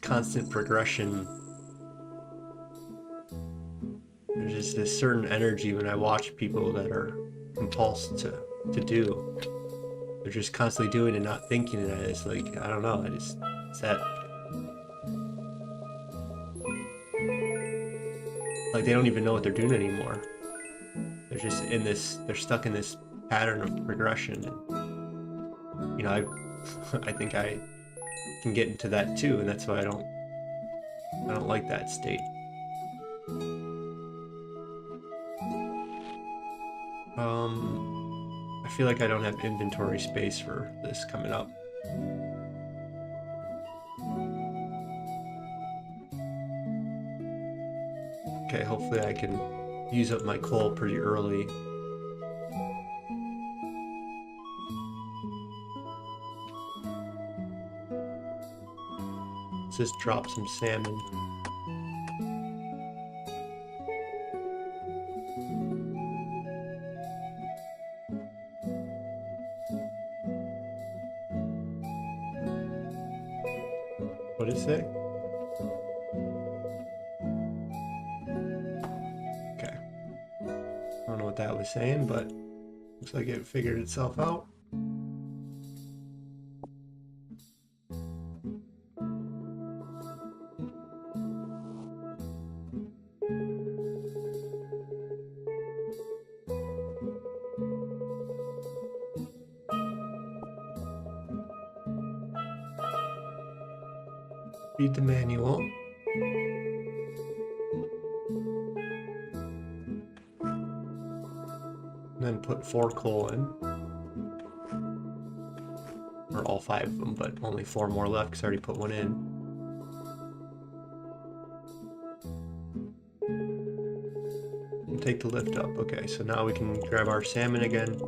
constant progression. There's just this certain energy when I watch people that are compulsed to do. They're just constantly doing and not thinking, and it's like, I don't know, it's that, like, they don't even know what they're doing anymore. They're just in this, they're stuck in this pattern of progression. And, you know, I think I can get into that too, and that's why I don't like that state. I feel like I don't have inventory space for this coming up. Okay, hopefully I can use up my coal pretty early. Let's just drop some salmon. What did it say? Okay. I don't know what that was saying, but looks like it figured itself out. Read the manual. And then put 4 coal in. Or all 5 of them, but only 4 more left because I already put 1 in. And take the lift up. Okay, so now we can grab our salmon again.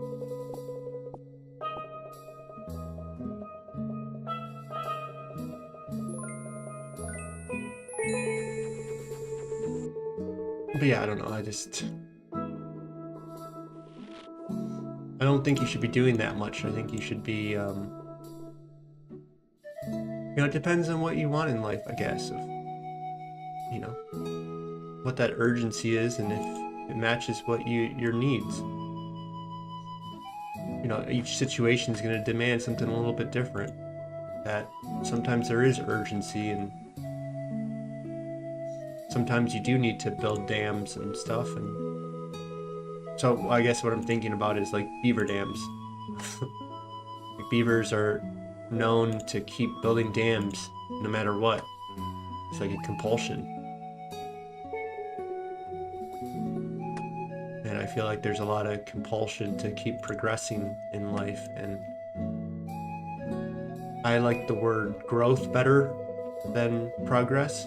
But yeah, I don't know, I don't think you should be doing that much. I think you should be, you know, it depends on what you want in life, I guess, of, you know, what that urgency is and if it matches what your needs. You know, each situation is going to demand something a little bit different. That sometimes there is urgency, and sometimes you do need to build dams and stuff. And so I guess what I'm thinking about is like beaver dams. Like, beavers are known to keep building dams no matter what. It's like a compulsion. And I feel like there's a lot of compulsion to keep progressing in life, and I like the word growth better than progress,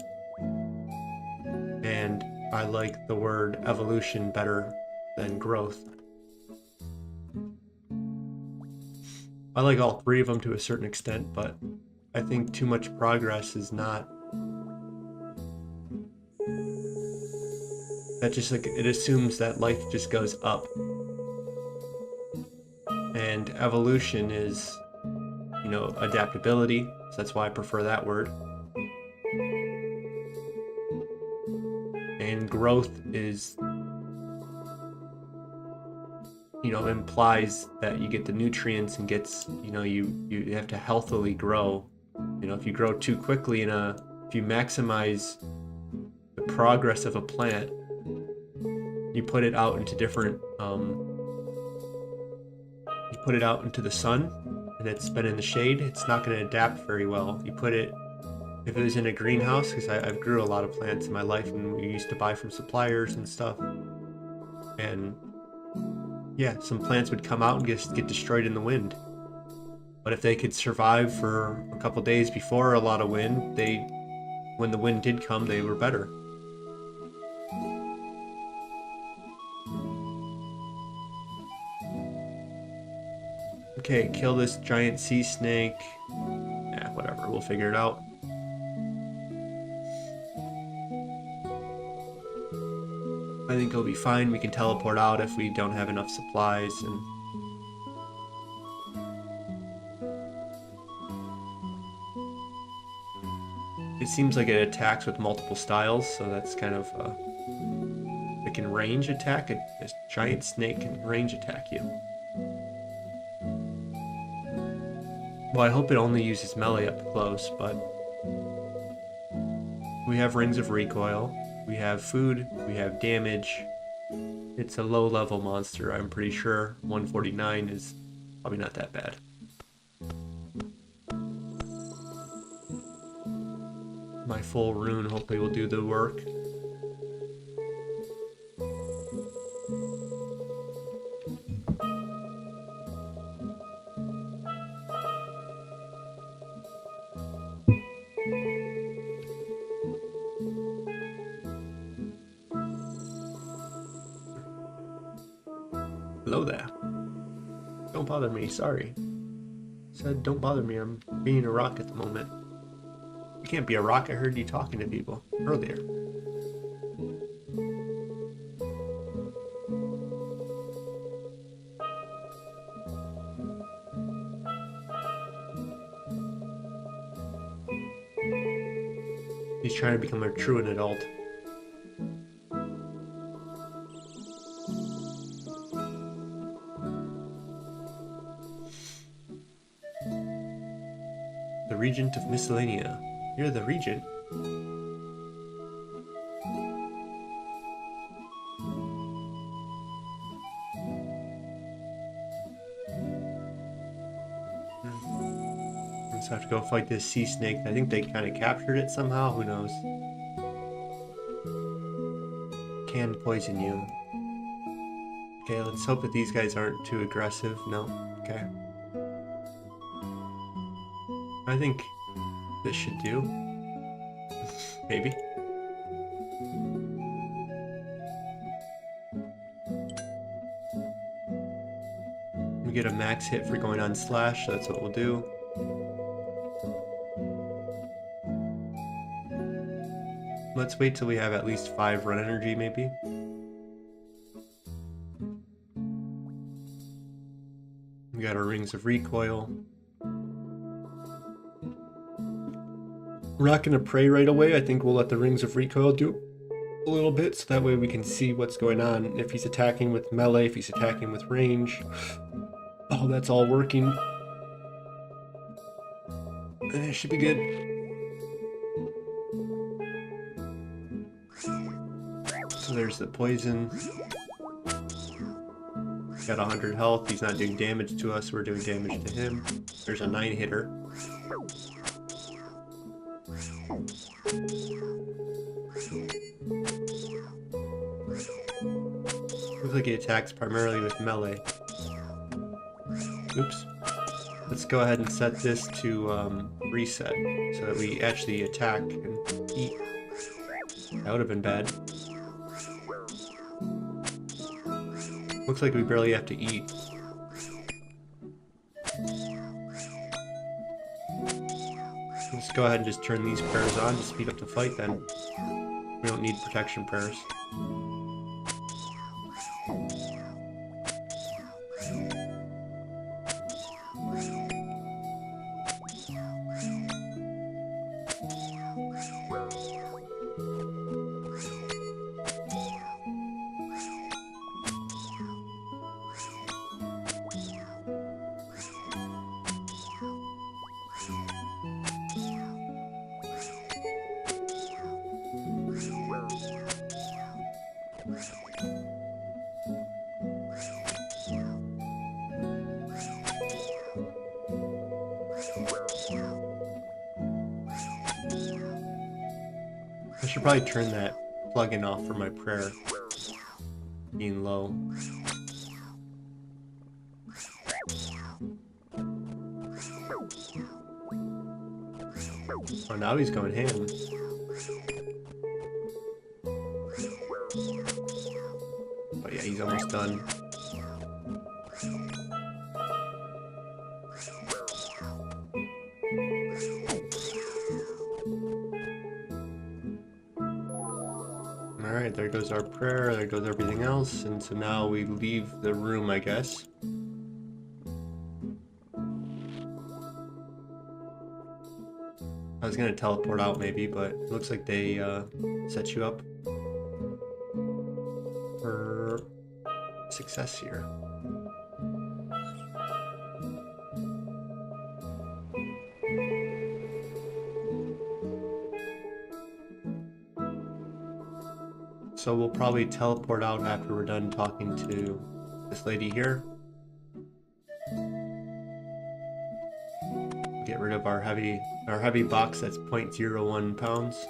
and I like the word evolution better than growth. I like all 3 of them to a certain extent, but I think too much progress is not. That just, like, it assumes that life just goes up. And evolution is, you know, adaptability, so that's why I prefer that word. And growth is, you know, implies that you get the nutrients and gets, you know, you have to healthily grow. You know, if you grow too quickly if you maximize the progress of a plant, you put it out into different, you put it out into the sun and it's been in the shade, it's not going to adapt very well. You put it If it was in a greenhouse, because I've grew a lot of plants in my life, and we used to buy from suppliers and stuff. And yeah, some plants would come out and get destroyed in the wind. But if they could survive for a couple days before a lot of wind, when the wind did come, they were better. Okay, kill this giant sea snake. Yeah, whatever, we'll figure it out. I think it'll be fine. We can teleport out if we don't have enough supplies, and it seems like it attacks with multiple styles, so that's kind of it can range attack. This giant snake can range attack you. Well, I hope it only uses melee up close, but we have rings of recoil, we have food, we have damage. It's a low-level monster, I'm pretty sure. 149 is probably not that bad. My full rune hopefully will do the work. Hello there. Don't bother me, sorry. Said don't bother me, I'm being a rock at the moment. You can't be a rock, I heard you talking to people earlier. He's trying to become a true adult. The Regent of Miscellanea. You're the Regent. Let's have to go fight this sea snake. I think they kind of captured it somehow. Who knows? Can poison you. Okay, let's hope that these guys aren't too aggressive. No. Okay. I think this should do. Maybe. We get a max hit for going on slash, so that's what we'll do. Let's wait till we have at least 5 run energy, maybe. We got our rings of recoil. We're not going to pray right away. I think we'll let the rings of recoil do a little bit, so that way we can see what's going on. If he's attacking with melee, if he's attacking with range. Oh, that's all working. It should be good. So there's the poison. Got 100 health. He's not doing damage to us. We're doing damage to him. There's a 9-hitter. Looks like he attacks primarily with melee. Oops. Let's go ahead and set this to reset so that we actually attack and eat. That would have been bad. Looks like we barely have to eat. Let's go ahead and just turn these prayers on to speed up the fight then. We don't need protection prayers. I should probably turn that plugin off for my prayer being low. Oh, now he's going ham. Oh yeah, he's almost done. Alright, there goes our prayer, there goes everything else, and so now we leave the room, I guess. I was gonna teleport out maybe, but it looks like they set you up for success here. So we'll probably teleport out after we're done talking to this lady here. Get rid of our heavy box that's 0.01 pounds.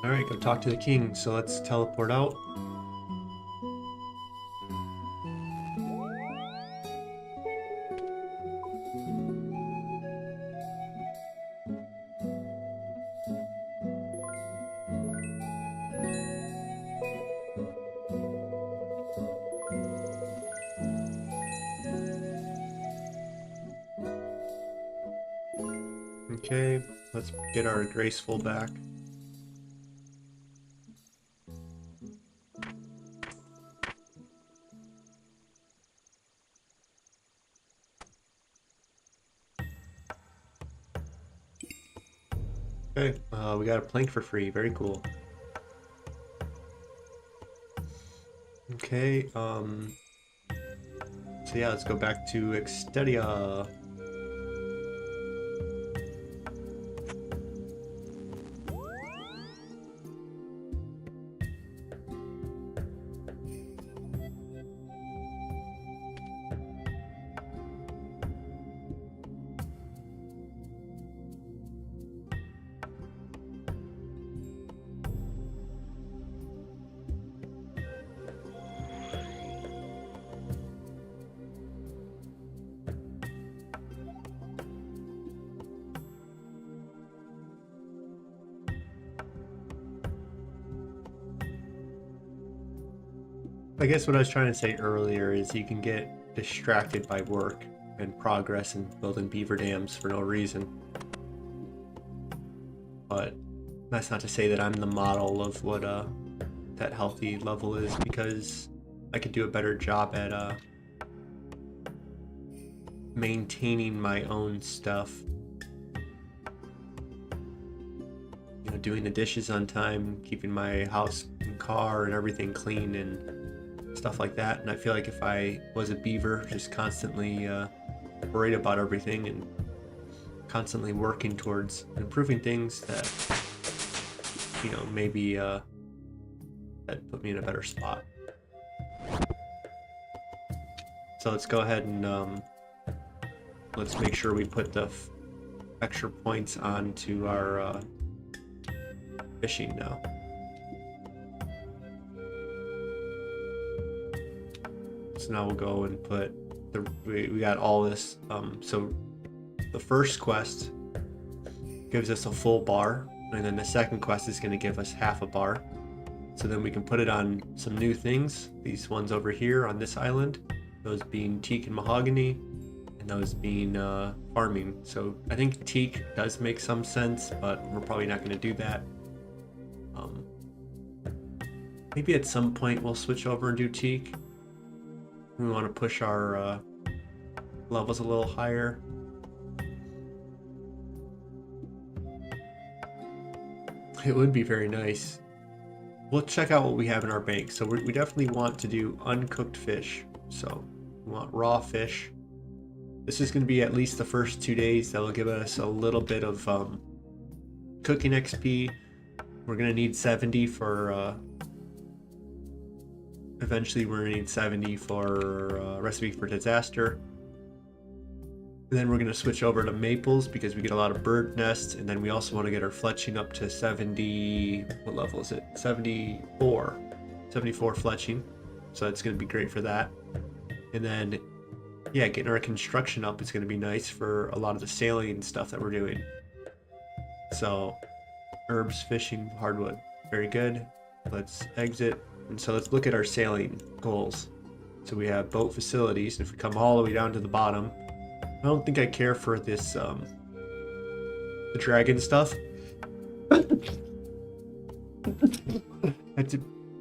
Alright, go talk to the king. So let's teleport out. Okay, let's get our graceful back. Okay, we got a plank for free. Very cool. Okay, so yeah, let's go back to Extedia. I guess what I was trying to say earlier is you can get distracted by work and progress and building beaver dams for no reason. But that's not to say that I'm the model of what that healthy level is, because I could do a better job at maintaining my own stuff. You know, doing the dishes on time, keeping my house and car and everything clean and stuff like that. And I feel like if I was a beaver, just constantly worried about everything and constantly working towards improving things, that, you know, maybe that put me in a better spot. So let's go ahead and let's make sure we put the extra points onto our fishing now. So now we'll go and put we got all this. So the first quest gives us a full bar, and then the second quest is going to give us half a bar. So then we can put it on some new things. These ones over here on this island, those being teak and mahogany, and those being farming. So I think teak does make some sense, but we're probably not going to do that. Maybe at some point we'll switch over and do teak. We want to push our levels a little higher. It would be very nice. We'll check out what we have in our bank. So we definitely want to do uncooked fish. So we want raw fish. This is going to be at least the first 2 days. That will give us a little bit of cooking XP. We're going to need 70 for eventually we're going to need 70 for Recipe for Disaster. And then we're going to switch over to maples because we get a lot of bird nests, and then we also want to get our fletching up to 70, what level is it? 74 fletching. So that's going to be great for that. And then, yeah, getting our construction up is going to be nice for a lot of the sailing stuff that we're doing. So, herbs, fishing, hardwood, very good. Let's exit. And so let's look at our sailing goals. So we have boat facilities, and if we come all the way down to the bottom, I don't think I care for this, the dragon stuff. That's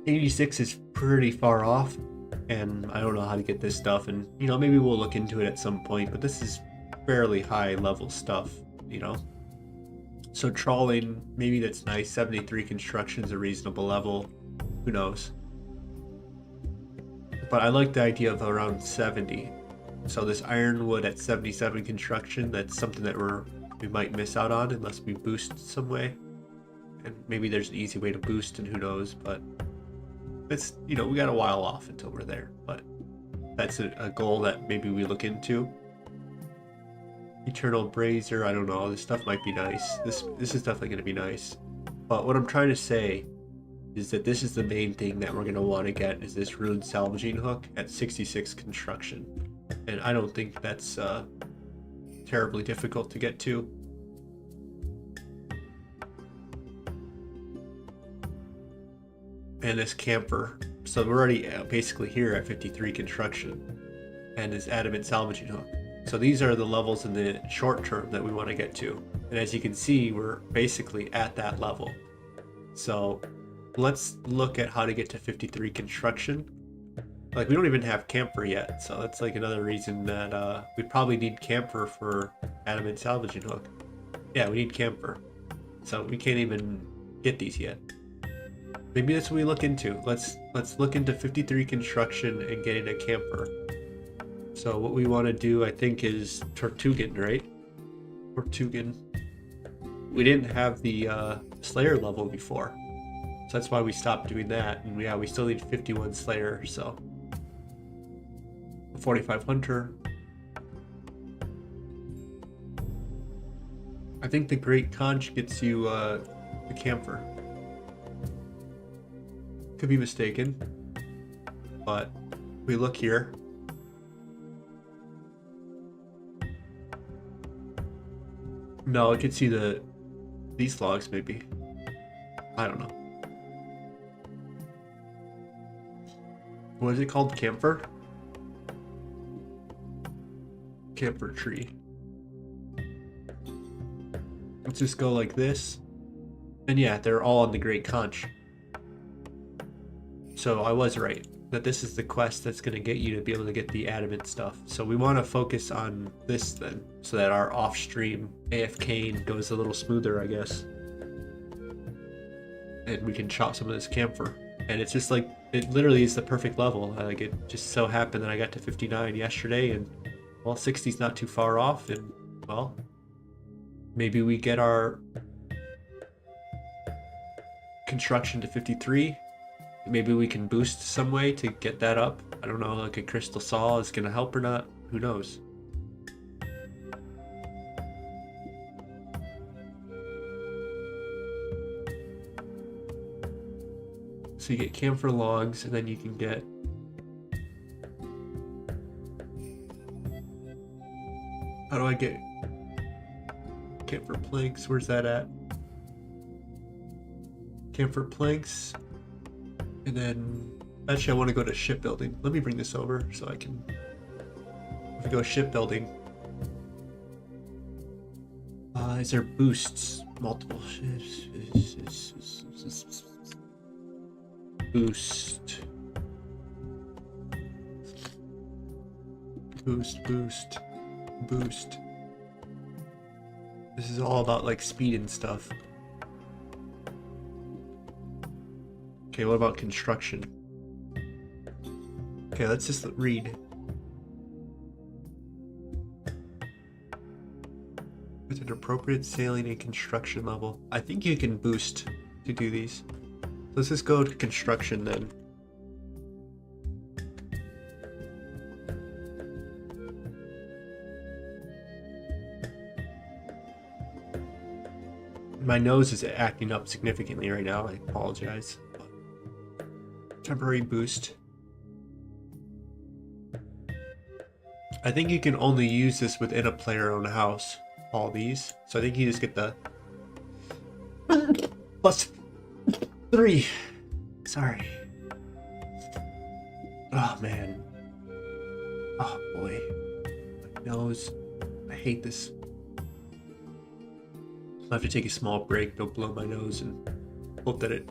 86 is pretty far off, and I don't know how to get this stuff, and, you know, maybe we'll look into it at some point, but this is fairly high level stuff, you know. So trawling, maybe that's nice. 73 construction is a reasonable level. Who knows? But I like the idea of around 70. So this ironwood at 77 construction, that's something that we might miss out on unless we boost some way. And maybe there's an easy way to boost, and who knows, but it's, you know, we got a while off until we're there, but that's a goal that maybe we look into. Eternal Brazier, I don't know, this stuff might be nice. This is definitely going to be nice. But what I'm trying to say is that this is the main thing that we're going to want to get, is this rude salvaging hook at 66 construction. And I don't think that's terribly difficult to get to. And this camper, so we're already basically here at 53 construction, and this adamant salvaging hook. So these are the levels in the short term that we want to get to. And as you can see, we're basically at that level. So let's look at how to get to 53 construction. Like, we don't even have camphor yet, so that's like another reason that we probably need camphor for adamant salvaging hook. Yeah, we need camphor. So we can't even get these yet. Maybe that's what we look into. Let's look into 53 construction and getting a camphor. So what we want to do, I think, is Tortugan, right? Tortugan. We didn't have the Slayer level before, so that's why we stopped doing that. And yeah, we still need 51 Slayer, so 45 Hunter. I think the Great Conch gets you the camphor. Could be mistaken, but we look here. No, it gets you these logs maybe. I don't know. What is it called? Camphor? Camphor tree. Let's just go like this. And yeah, they're all on the Great Conch. So I was right, that this is the quest that's going to get you to be able to get the adamant stuff. So we want to focus on this then, so that our off-stream AFKing goes a little smoother, I guess. And we can chop some of this camphor. And it's just like, it literally is the perfect level. Like, it just so happened that I got to 59 yesterday, and well, 60's not too far off, and well, maybe we get our construction to 53. Maybe we can boost some way to get that up. I don't know, like a crystal saw is going to help or not. Who knows? So you get camphor logs, and then you can get... How do I get camphor planks? Where's that at? Camphor planks. And then, actually I want to go to shipbuilding. Let me bring this over so I can, if we go shipbuilding, is there boosts? Multiple ships. Boost. Boost. This is all about like speed and stuff. Okay, what about construction? Okay, let's just read. with an appropriate sailing and construction level. I think you can boost to do these. Let's just go to construction then. My nose is acting up significantly right now. I apologize. Temporary boost. I think you can only use this within a player-owned house. All these. So I think you just get the +3. Sorry. Oh man. Oh boy. My nose. I hate this. I'll have to take a small break, don't blow my nose, and hope that it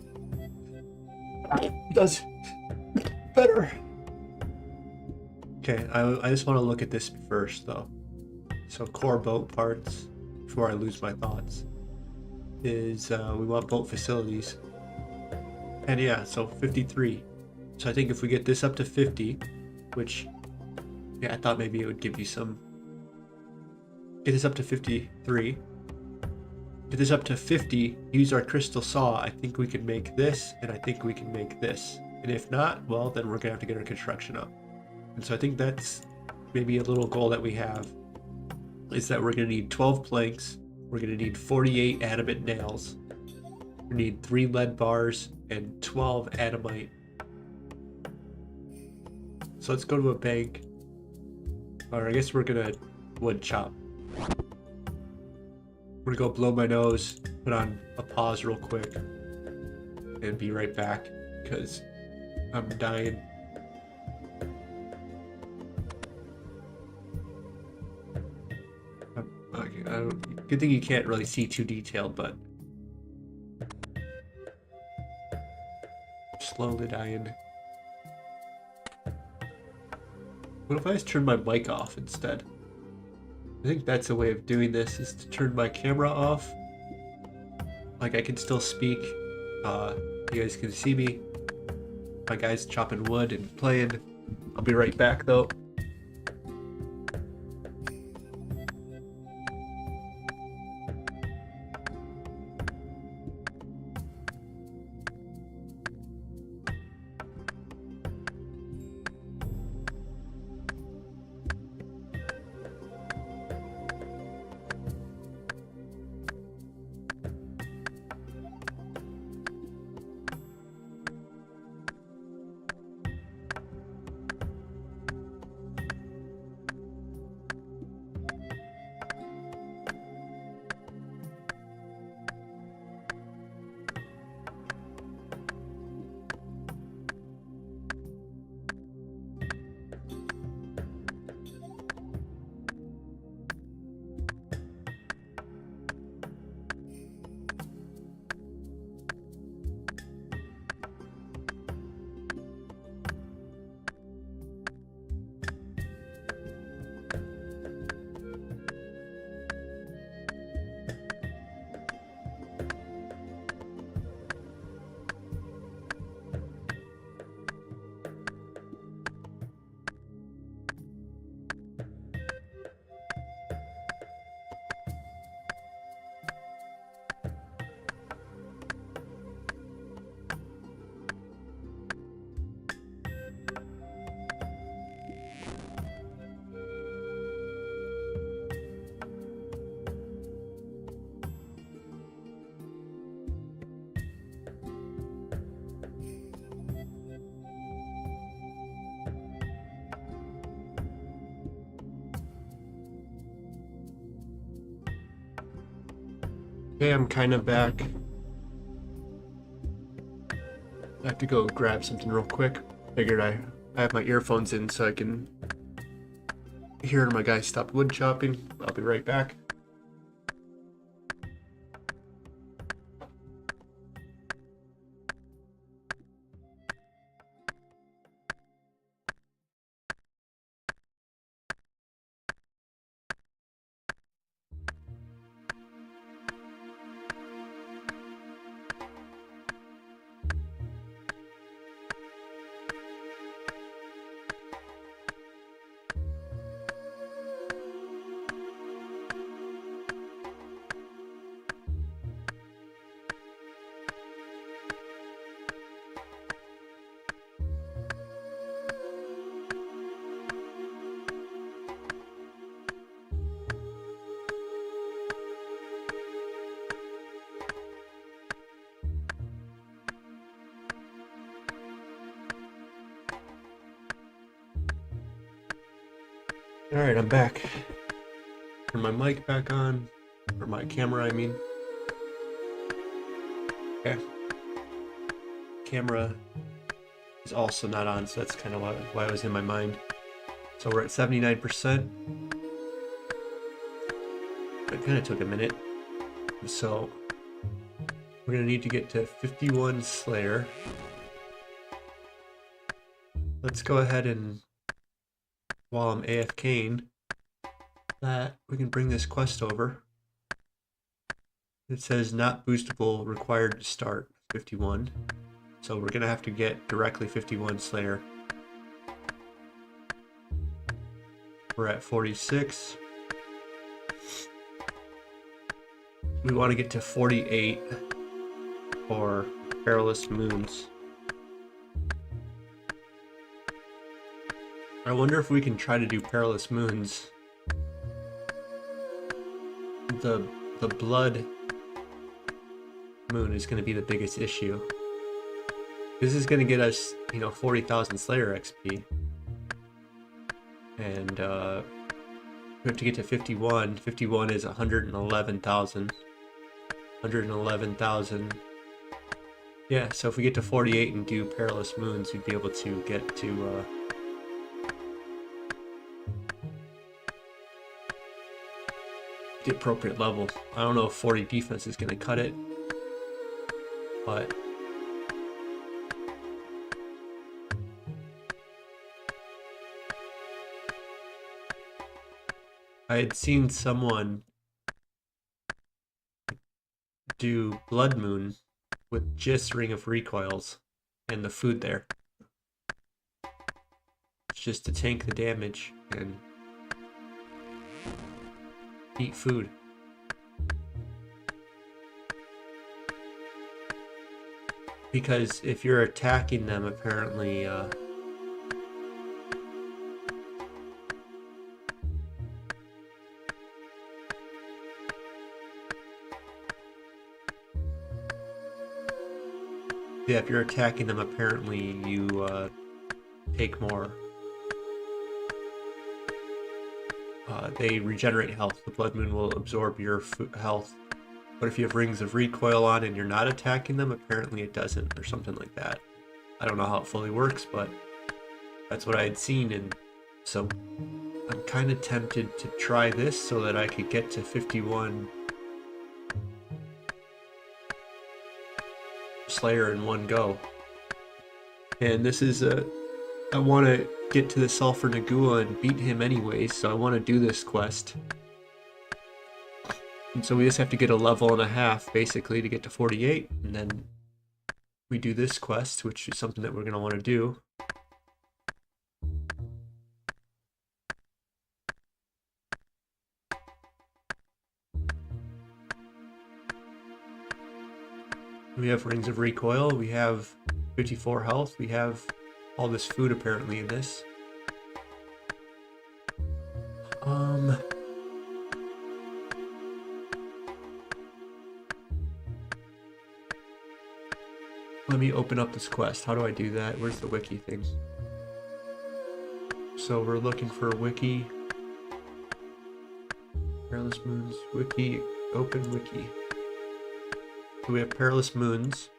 does better. Okay, I just want to look at this first though. So core boat parts, before I lose my thoughts, is we want boat facilities. And yeah, so 53. So I think if we get this up to 50, which, yeah, I thought maybe it would give you some. Get this up to 53. Get this up to 50, use our crystal saw. I think we can make this, and I think we can make this. And if not, well, then we're gonna have to get our construction up. And so I think that's maybe a little goal that we have, is that we're gonna need 12 planks, we're gonna need 48 adamant nails, we need 3 lead bars, and 12 adamite. So let's go to a bank, or I guess we're gonna wood chop. I'm gonna go blow my nose, put on a pause real quick, and be right back because I'm dying. Good thing you can't really see too detailed, but slowly dying. What if I just turn my mic off instead? I think that's a way of doing this, is to turn my camera off. Like I can still speak. You guys can see me. My guy's chopping wood and playing. I'll be right back though. Okay, I'm kind of back. I have to go grab something real quick. Figured I have my earphones in so I can hear my guy stop wood chopping. I'll be right back. Alright, I'm back. Turn my mic back on. Or my camera, I mean. Okay. Camera is also not on, so that's kind of why it was in my mind. So we're at 79%. It kind of took a minute. So we're going to need to get to 51 Slayer. Let's go ahead and, while I'm AFKing, that we can bring this quest over. It says not boostable, required to start 51. So we're going to have to get directly 51 Slayer. We're at 46. We want to get to 48 for Perilous Moons. I wonder if we can try to do Perilous Moons. The Blood Moon is going to be the biggest issue. This is going to get us, 40,000 Slayer XP. And we have to get to 51. 51 is 111,000. 111,000. Yeah, so if we get to 48 and do Perilous Moons, we'd be able to get to the appropriate level. I don't know if 40 defense is going to cut it, but I had seen someone do Blood Moon with just Ring of Recoils and the food there. It's just to tank the damage and eat food. Because if you're attacking them, apparently yeah, if you're attacking them, apparently you take more. They regenerate health. The Blood Moon will absorb your health. But if you have Rings of Recoil on and you're not attacking them, apparently it doesn't, or something like that. I don't know how it fully works, but that's what I had seen, and so I'm kind of tempted to try this so that I could get to 51 Slayer in one go. And this is I want to get to the Sulfur Nagua and beat him anyways, so I want to do this quest. And so we just have to get a level and a half, basically, to get to 48, and then we do this quest, which is something that we're going to want to do. We have Rings of Recoil, we have 54 health, we have all this food apparently in this. Let me open up this quest. How do I do that? Where's the wiki thing? So we're looking for a wiki. Perilous Moons, wiki, open wiki. So we have Perilous Moons.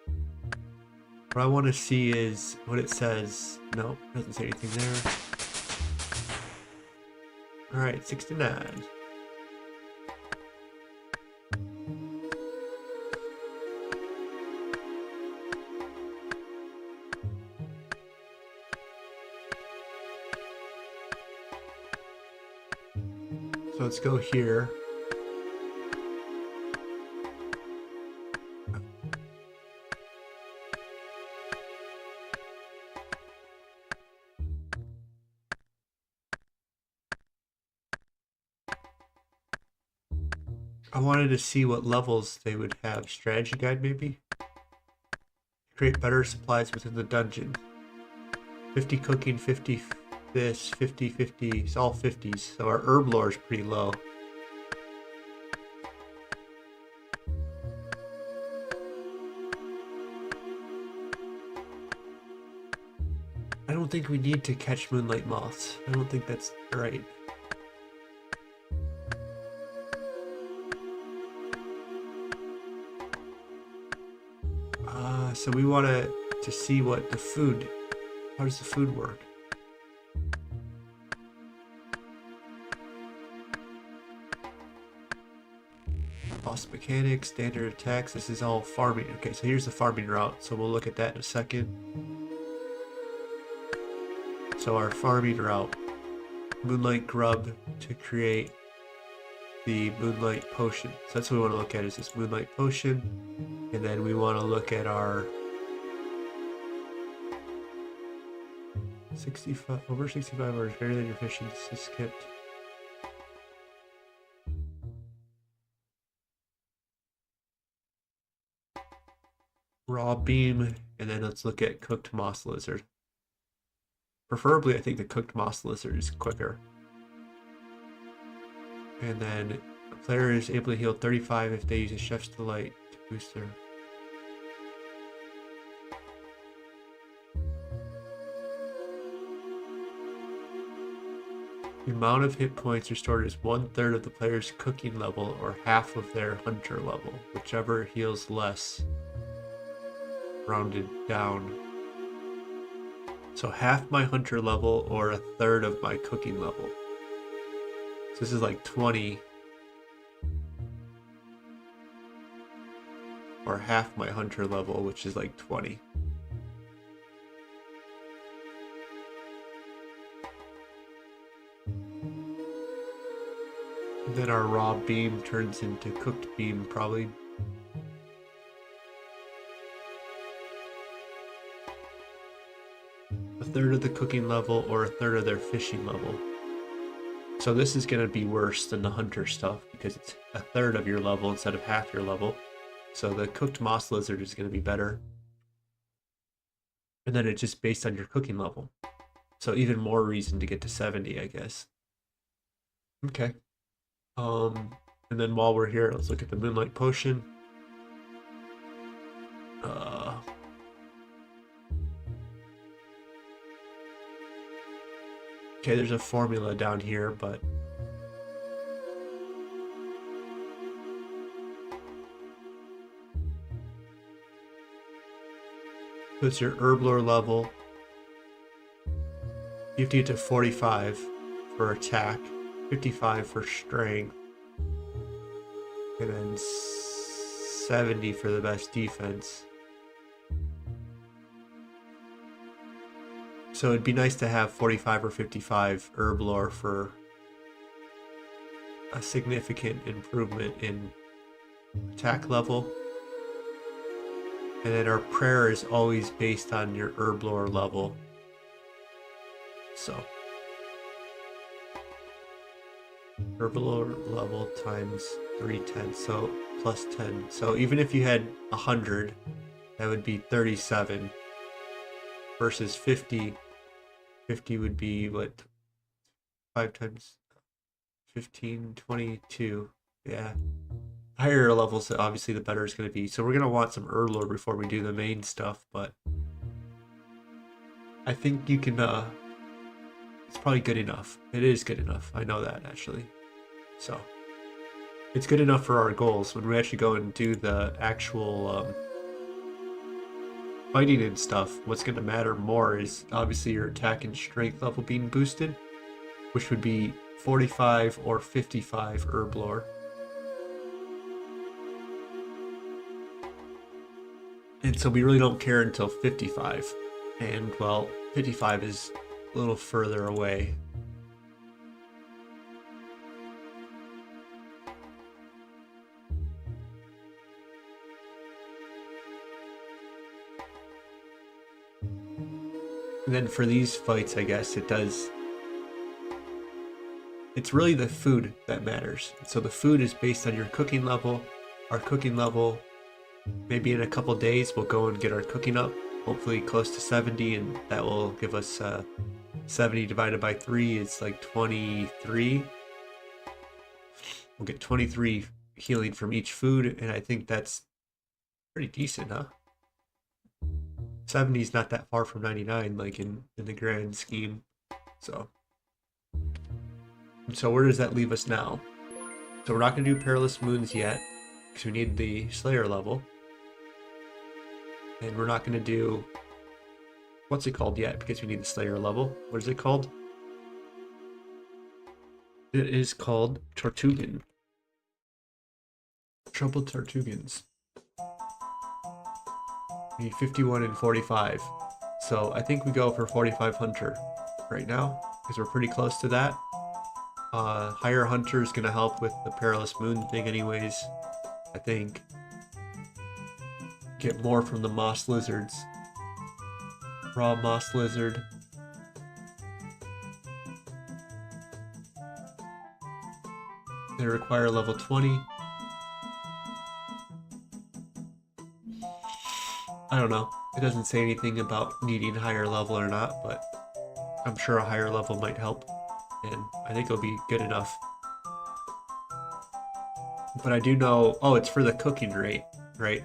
What I want to see is what it says. No, it doesn't say anything there. Alright, 69. So let's go here. I wanted to see what levels they would have. Strategy guide, maybe? Create better supplies within the dungeon. 50 cooking, 50 this, 50, 50. It's all 50s. So our herb lore is pretty low. I don't think we need to catch moonlight moths. I don't think that's right. So we want to see what the food, how does the food work? Boss mechanics, standard attacks, this is all farming. Okay, so here's the farming route, so we'll look at that in a second. So our farming route, Moonlight Grub to create the Moonlight Potion. So that's what we want to look at, is this Moonlight Potion. And then we want to look at our 65, over 65 hours greater than your fishing is skipped. Raw beam, and then let's look at cooked moss lizard. Preferably, I think the cooked moss lizard is quicker. And then a player is able to heal 35 if they use a chef's delight to boost their. The amount of hit points restored is 1/3 of the player's cooking level or half of their hunter level, whichever heals less, rounded down. So half my hunter level or 1/3 of my cooking level. So this is like 20 or half my hunter level, which is like 20. And then our raw beam turns into cooked beam, probably. A 1/3 of the cooking level or 1/3 of their fishing level. So this is going to be worse than the hunter stuff because it's 1/3 of your level instead of half your level. So the cooked moss lizard is going to be better. And then it's just based on your cooking level. So even more reason to get to 70, I guess. Okay. And then while we're here, let's look at the Moonlight Potion. Okay, there's a formula down here, but puts your herb lore level. You have to get to 45 for attack, 55 for strength, and then 70 for the best defense. So it'd be nice to have 45 or 55 herb lore for a significant improvement in attack level. And then our prayer is always based on your herb lore level. So herb lore level times 310, so plus 10. So even if you had 100, that would be 37 versus 50. 50 would be what, 5 times 15, 22. Yeah, higher levels, obviously the better it's going to be. So we're going to want some herb lore before we do the main stuff, but I think you can it's probably good enough. It is good enough, I know that actually. So it's good enough for our goals. When we actually go and do the actual fighting and stuff, what's going to matter more is obviously your attack and strength level being boosted, which would be 45 or 55 herb lore. And so we really don't care until 55. And well, 55 is a little further away. And then for these fights, I guess it's really the food that matters. So the food is based on your cooking level. Our cooking level, maybe in a couple days, we'll go and get our cooking up, hopefully close to 70, and that will give us 70 divided by 3 is like 23. We'll get 23 healing from each food, and I think that's pretty decent, huh? 70 is not that far from 99, like in the grand scheme. So where does that leave us now? So we're not going to do Perilous Moons yet, because we need the Slayer level. And we're not going to do, what's it called yet, because we need the Slayer level. What is it called? It is called Tortugan. Troubled Tortugans. We need 51 and 45. So I think we go for 45 Hunter right now, because we're pretty close to that. Higher Hunter is going to help with the Perilous Moon thing anyways, I think. Get more from the Moss Lizards. Raw Moss Lizard. They require level 20. I don't know. It doesn't say anything about needing higher level or not, but I'm sure a higher level might help. And I think it'll be good enough. But I do know, oh, it's for the cooking rate, right?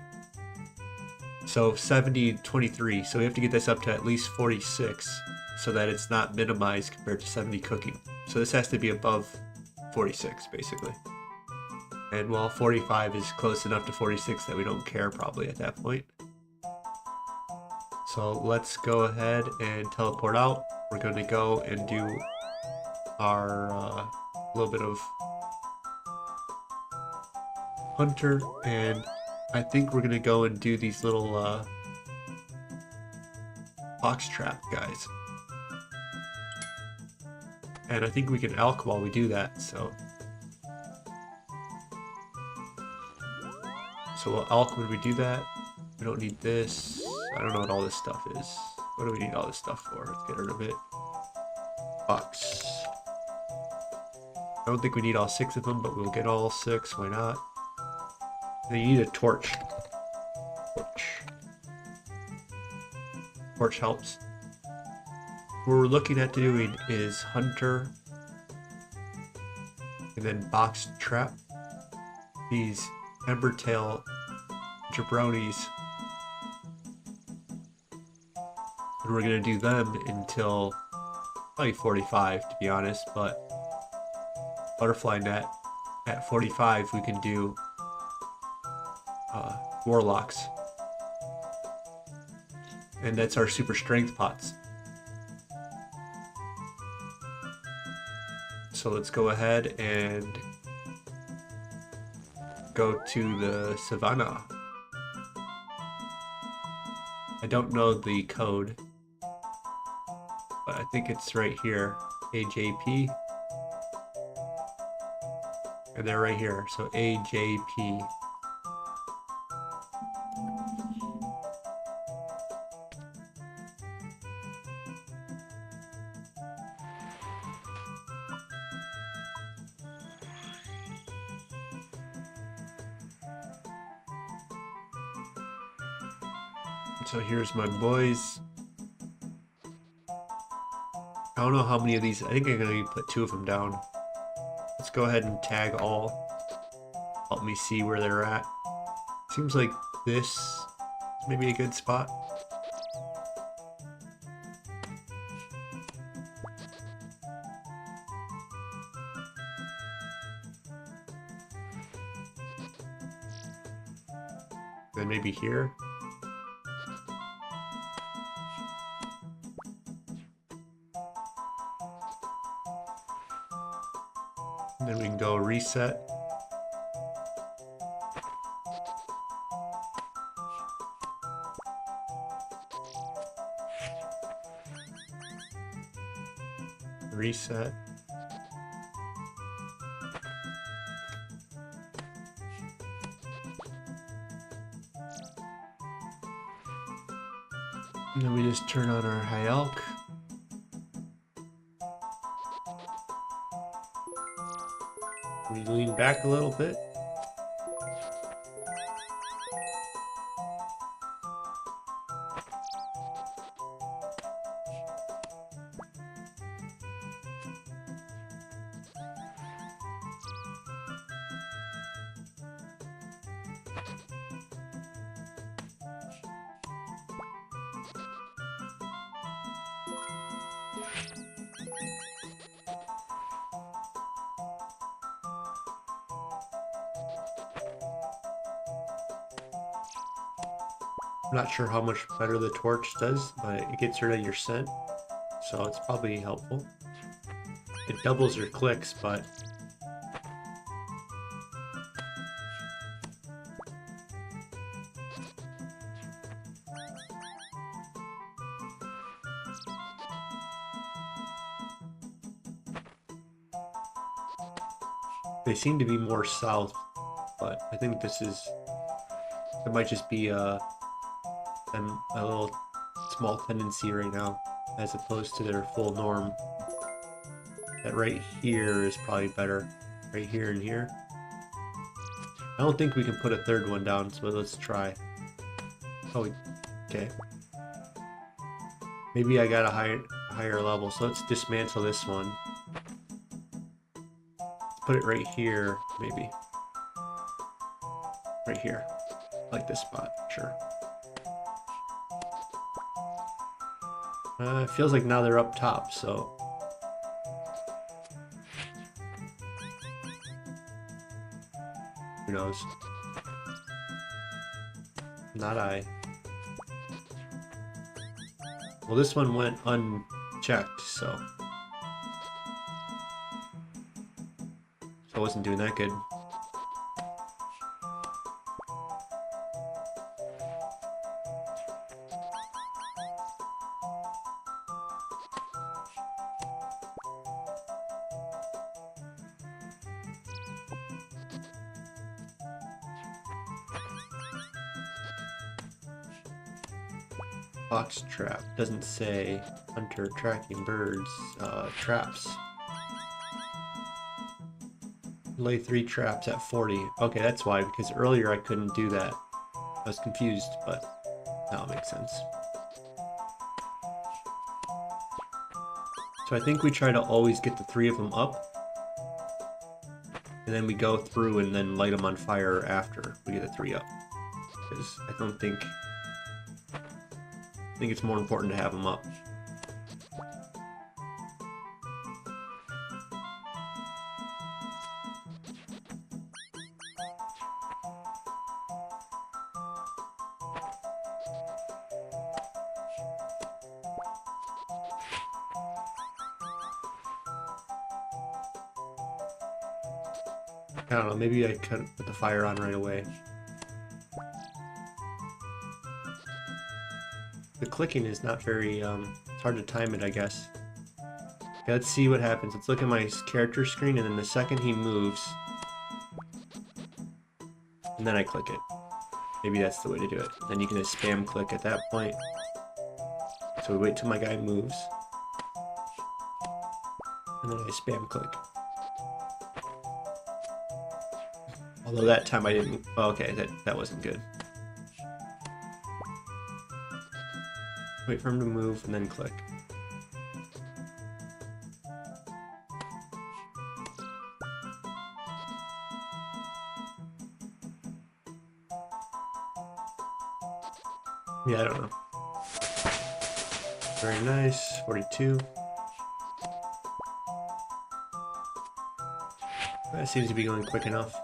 So 70, 23. So we have to get this up to at least 46 so that it's not minimized compared to 70 cooking. So this has to be above 46, basically. And while 45 is close enough to 46 that we don't care probably at that point. So let's go ahead and teleport out. We're going to go and do our little bit of Hunter, and I think we're going to go and do these little box trap guys. And I think we can elk while we do that, so we'll elk when we do that. We don't need this. I don't know what all this stuff is. What do we need all this stuff for? Let's get rid of it. Box. I don't think we need all 6 of them, but we'll get all 6. Why not? Then you need a torch. Torch helps. What we're looking at doing is Hunter and then box trap. These Embertail jabronis. And we're going to do them until probably 45 to be honest, but butterfly net at 45 we can do warlocks. And that's our super strength pots. So let's go ahead and go to the savannah. I don't know the code, but I think it's right here, AJP. And they're right here, so AJP. So here's my boys. I don't know how many of these. I think I'm going to put 2 of them down. Let's go ahead and tag all. Help me see where they're at. Seems like this is maybe a good spot. Then maybe here. And then we can go reset. Reset. And then we just turn on our high elk. We lean back a little bit. I'm not sure how much better the torch does, but it gets rid of your scent, so it's probably helpful. It doubles your clicks, but they seem to be more south, but I think this is, it might just be a little small tendency right now, as opposed to their full norm. That right here is probably better, right here and here. I don't think we can put a third one down, so let's try. Oh, okay. Maybe I got a higher level, so let's dismantle this one. Let's put it right here, maybe. Right here. Like this spot, sure. It feels like now they're up top, so... Who knows? Not I. Well, this one went unchecked, so I wasn't doing that good. Box trap doesn't say hunter tracking birds. Traps. Lay 3 traps at 40. Okay, that's why, because earlier I couldn't do that. I was confused, but now it makes sense. So I think we try to always get the 3 of them up, and then we go through and then light them on fire after we get the 3 up. Because I think it's more important to have them up. I don't know, maybe I could put the fire on right away. The clicking is not very, it's hard to time it, I guess. Okay, let's see what happens. Let's look at my character screen, and then the second he moves, and then I click it. Maybe that's the way to do it. Then you can just spam click at that point. So we wait till my guy moves, and then I spam click. Although that time I didn't... Oh, okay, that wasn't good. Wait for him to move and then click. Yeah, I don't know. Very nice. 42. That seems to be going quick enough.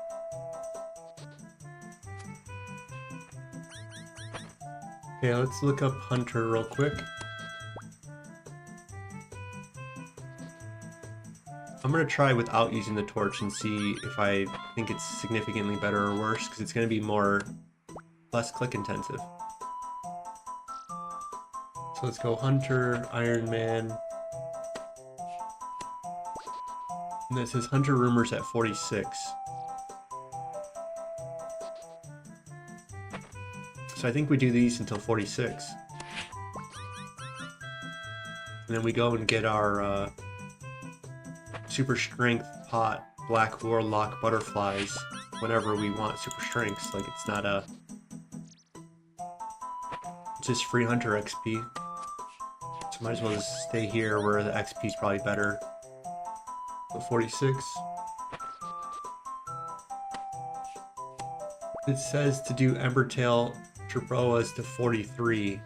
Okay, let's look up Hunter real quick. I'm gonna try without using the torch and see if I think it's significantly better or worse, because it's gonna be less click intensive. So let's go Hunter, Ironman. And this is Hunter Rumors at 46. So I think we do these until 46. And then we go and get our super strength pot black warlock butterflies whenever we want super strengths. Like, it's not it's just free hunter XP. So might as well just stay here where the XP is probably better. So 46. It says to do Embertail Jerboas to 43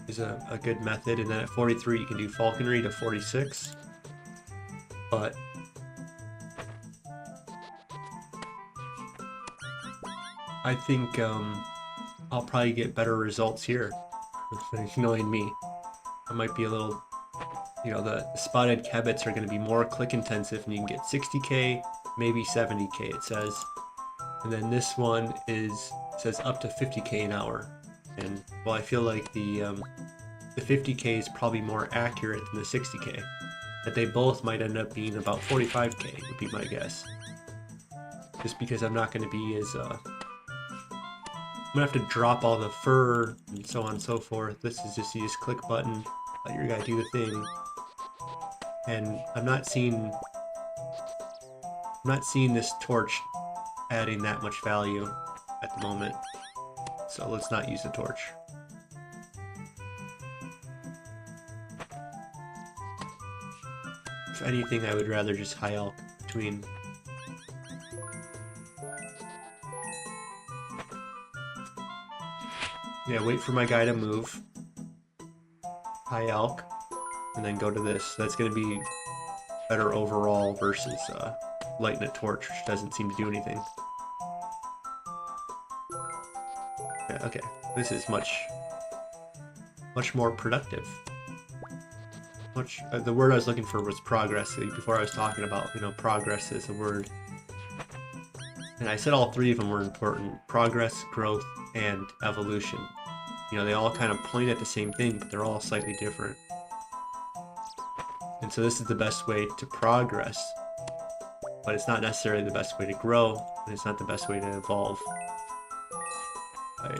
is a good method, and then at 43 you can do Falconry to 46. But I think I'll probably get better results here. Knowing me, I might be a little, you know, the spotted cabots are going to be more click intensive, and you can get 60k, maybe 70k it says. And then this one says up to 50k an hour. And well, I feel like the 50k is probably more accurate than the 60k. That they both might end up being about 45k would be my guess. Just because I'm not going to be as I'm gonna have to drop all the fur and so on and so forth. This is just, you just click button, let your guy do the thing. And I'm not seeing this torch adding that much value at the moment. So let's not use the torch. If anything, I would rather just high elk between. Yeah, wait for my guy to move. High elk, and then go to this. That's going to be better overall versus lighting a torch, which doesn't seem to do anything. Yeah, okay. This is much more productive. The word I was looking for was progress. Before I was talking about, you know, progress is a word. And I said all three of them were important. Progress, growth, and evolution. You know, they all kind of point at the same thing, but they're all slightly different. And so this is the best way to progress, but it's not necessarily the best way to grow, and it's not the best way to evolve. By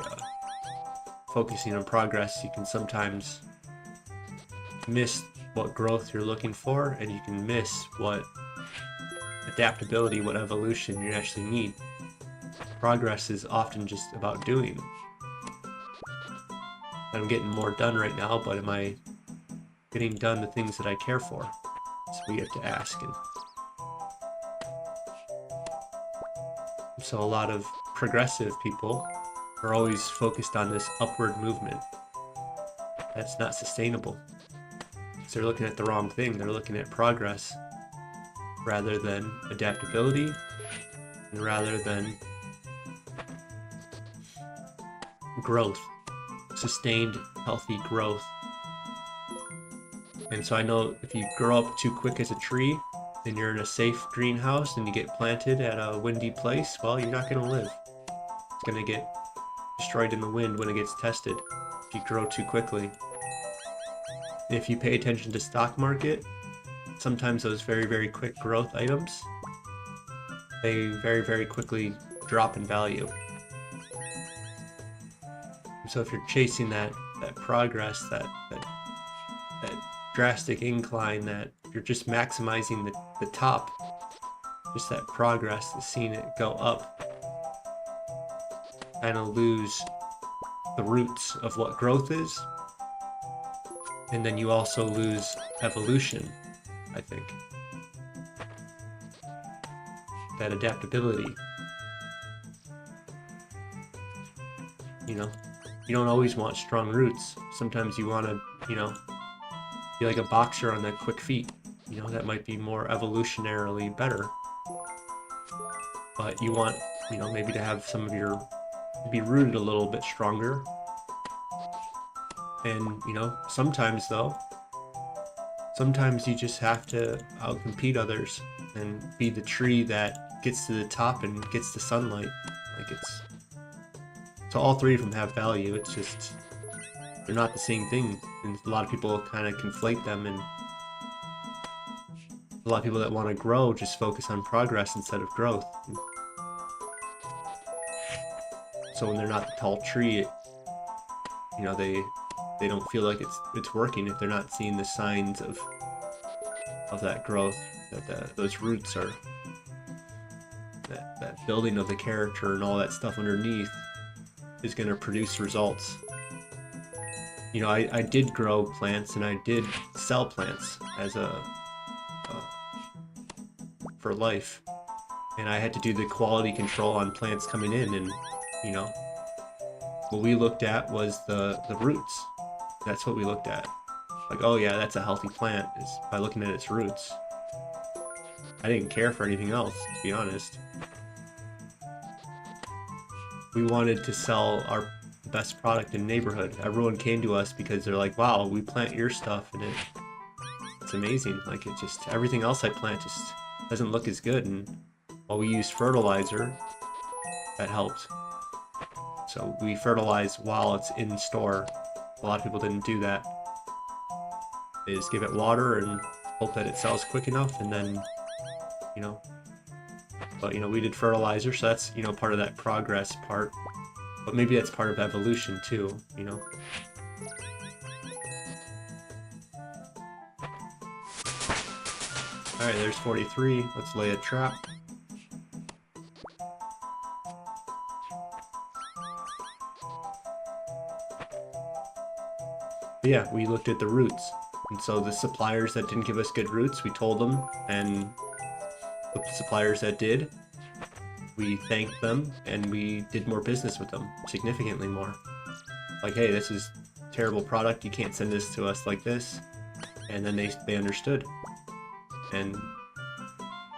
focusing on progress, you can sometimes miss what growth you're looking for, and you can miss what adaptability, what evolution you actually need. Progress is often just about doing. I'm getting more done right now, but am I getting done the things that I care for? So we have to ask. And so a lot of progressive people are always focused on this upward movement. That's not sustainable. So they're looking at the wrong thing. They're looking at progress rather than adaptability, and rather than growth, sustained, healthy growth. And so I know if you grow up too quick as a tree, and you're in a safe greenhouse and you get planted at a windy place, well, you're not going to live. It's going to get destroyed in the wind when it gets tested if you grow too quickly. If you pay attention to stock market, sometimes those very, very quick growth items, they very, very quickly drop in value. So if you're chasing that progress, that drastic incline, that you're just maximizing the top, just that progress, seeing it go up, kind of lose the roots of what growth is. And then you also lose evolution, I think. That adaptability. You know, you don't always want strong roots. Sometimes you want to, you know, be like a boxer on the quick feet. You know, that might be more evolutionarily better. But you want, you know, maybe to have some of your, be rooted a little bit stronger. And, you know, sometimes though, sometimes you just have to outcompete others and be the tree that gets to the top and gets the sunlight. Like it's, so all three of them have value. It's just, they're not the same thing. And a lot of people kind of conflate them, and a lot of people that want to grow just focus on progress instead of growth. So when they're not the tall tree, you know, they don't feel like it's working if they're not seeing the signs of that growth, that those roots are, that building of the character and all that stuff underneath is going to produce results. You know, I did grow plants and I did sell plants as for life, and I had to do the quality control on plants coming in, and you know, what we looked at was the roots. That's what we looked at. Like, oh yeah, that's a healthy plant, is by looking at its roots. I didn't care for anything else, to be honest. We wanted to sell the best product in the neighborhood. Everyone came to us because they're like, wow, we plant your stuff and it's amazing. Like, it just, everything else I plant just doesn't look as good. And while we used fertilizer, that helped. So we fertilize while it's in store. A lot of people didn't do that. They just give it water and hope that it sells quick enough, and then, you know, but, you know, we did fertilizer, so that's, you know, part of that progress part. But maybe that's part of evolution too, you know. Alright, there's 43. Let's lay a trap. But yeah, we looked at the roots. And so the suppliers that didn't give us good roots, we told them, and the suppliers that did, we thanked them, and we did more business with them, significantly more. Like, hey, this is a terrible product, you can't send this to us like this. And then they understood. And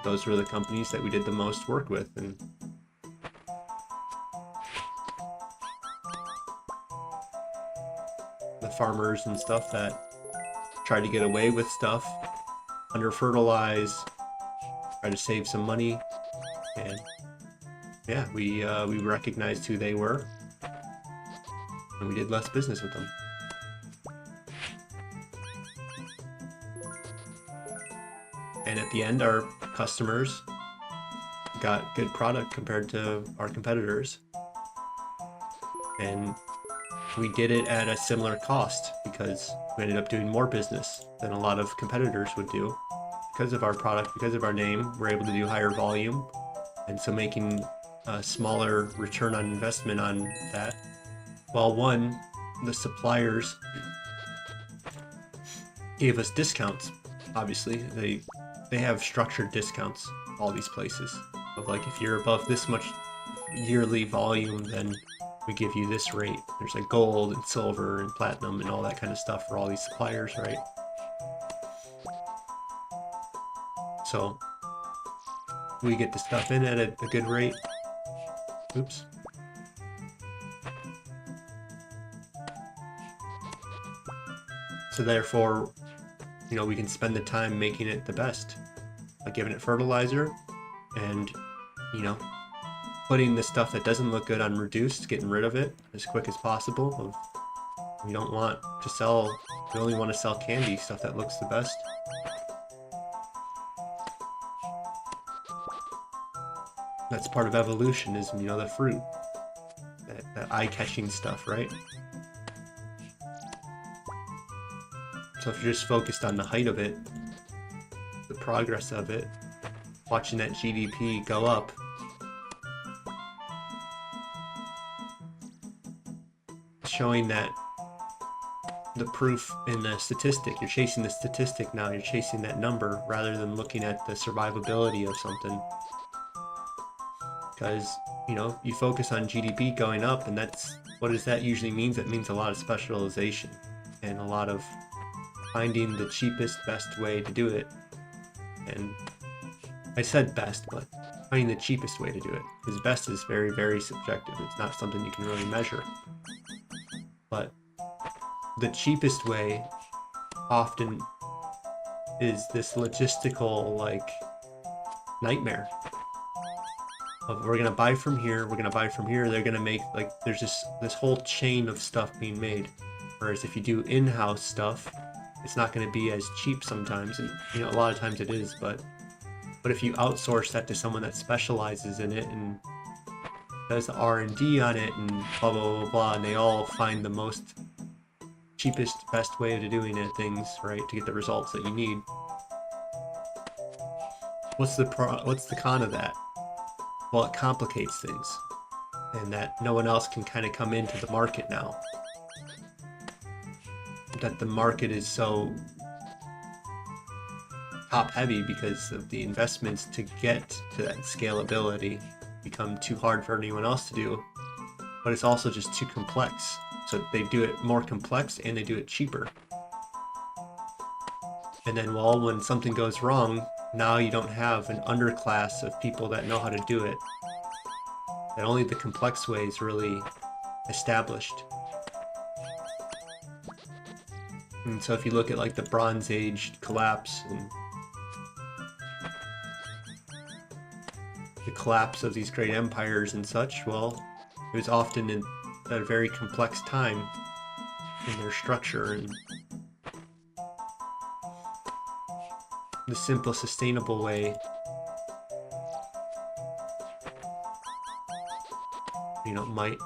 those were the companies that we did the most work with. And the farmers and stuff that tried to get away with stuff, under fertilize, try to save some money, and yeah, we recognized who they were, and we did less business with them. And at the end, our customers got good product compared to our competitors, and we did it at a similar cost because we ended up doing more business than a lot of competitors would do. Because of our product, because of our name, we're able to do higher volume, and so making a smaller return on investment on that. Well, one, the suppliers gave us discounts. Obviously, they have structured discounts, all these places, of like, if you're above this much yearly volume, then we give you this rate. There's like gold and silver and platinum and all that kind of stuff for all these suppliers, right? So we get the stuff in at a good rate. Oops. So therefore, you know, we can spend the time making it the best, like giving it fertilizer and, you know, putting the stuff that doesn't look good on reduced, getting rid of it as quick as possible. We don't want to sell, we only want to sell candy, stuff that looks the best. That's part of evolution, is, you know, the fruit, that eye-catching stuff, right? So if you're just focused on the height of it, the progress of it, watching that GDP go up, showing that the proof in the statistic, you're chasing the statistic now, you're chasing that number rather than looking at the survivability of something. Because, you know, you focus on GDP going up, and that's, what does that usually mean? That means a lot of specialization and a lot of finding the cheapest, best way to do it. And I said best, but finding the cheapest way to do it, because best is very, very subjective. It's not something you can really measure. But the cheapest way often is this logistical, like, nightmare of, we're gonna buy from here, we're gonna buy from here, they're gonna make, like, there's just this whole chain of stuff being made. Whereas if you do in-house stuff, it's not gonna be as cheap sometimes, and, you know, a lot of times it is, but if you outsource that to someone that specializes in it and does the R&D on it and blah, blah, blah, blah, and they all find the most cheapest, best way of doing it, things, right, to get the results that you need. What's the con of that? Well, it complicates things, and that no one else can kind of come into the market now. That the market is so top heavy because of the investments to get to that scalability become too hard for anyone else to do, but it's also just too complex. So they do it more complex and they do it cheaper. And then, well, when something goes wrong, now you don't have an underclass of people that know how to do it. And only the complex ways really established. And so if you look at like the Bronze Age collapse and the collapse of these great empires and such, well, it was often in a very complex time in their structure, and the simple, sustainable way, you know, might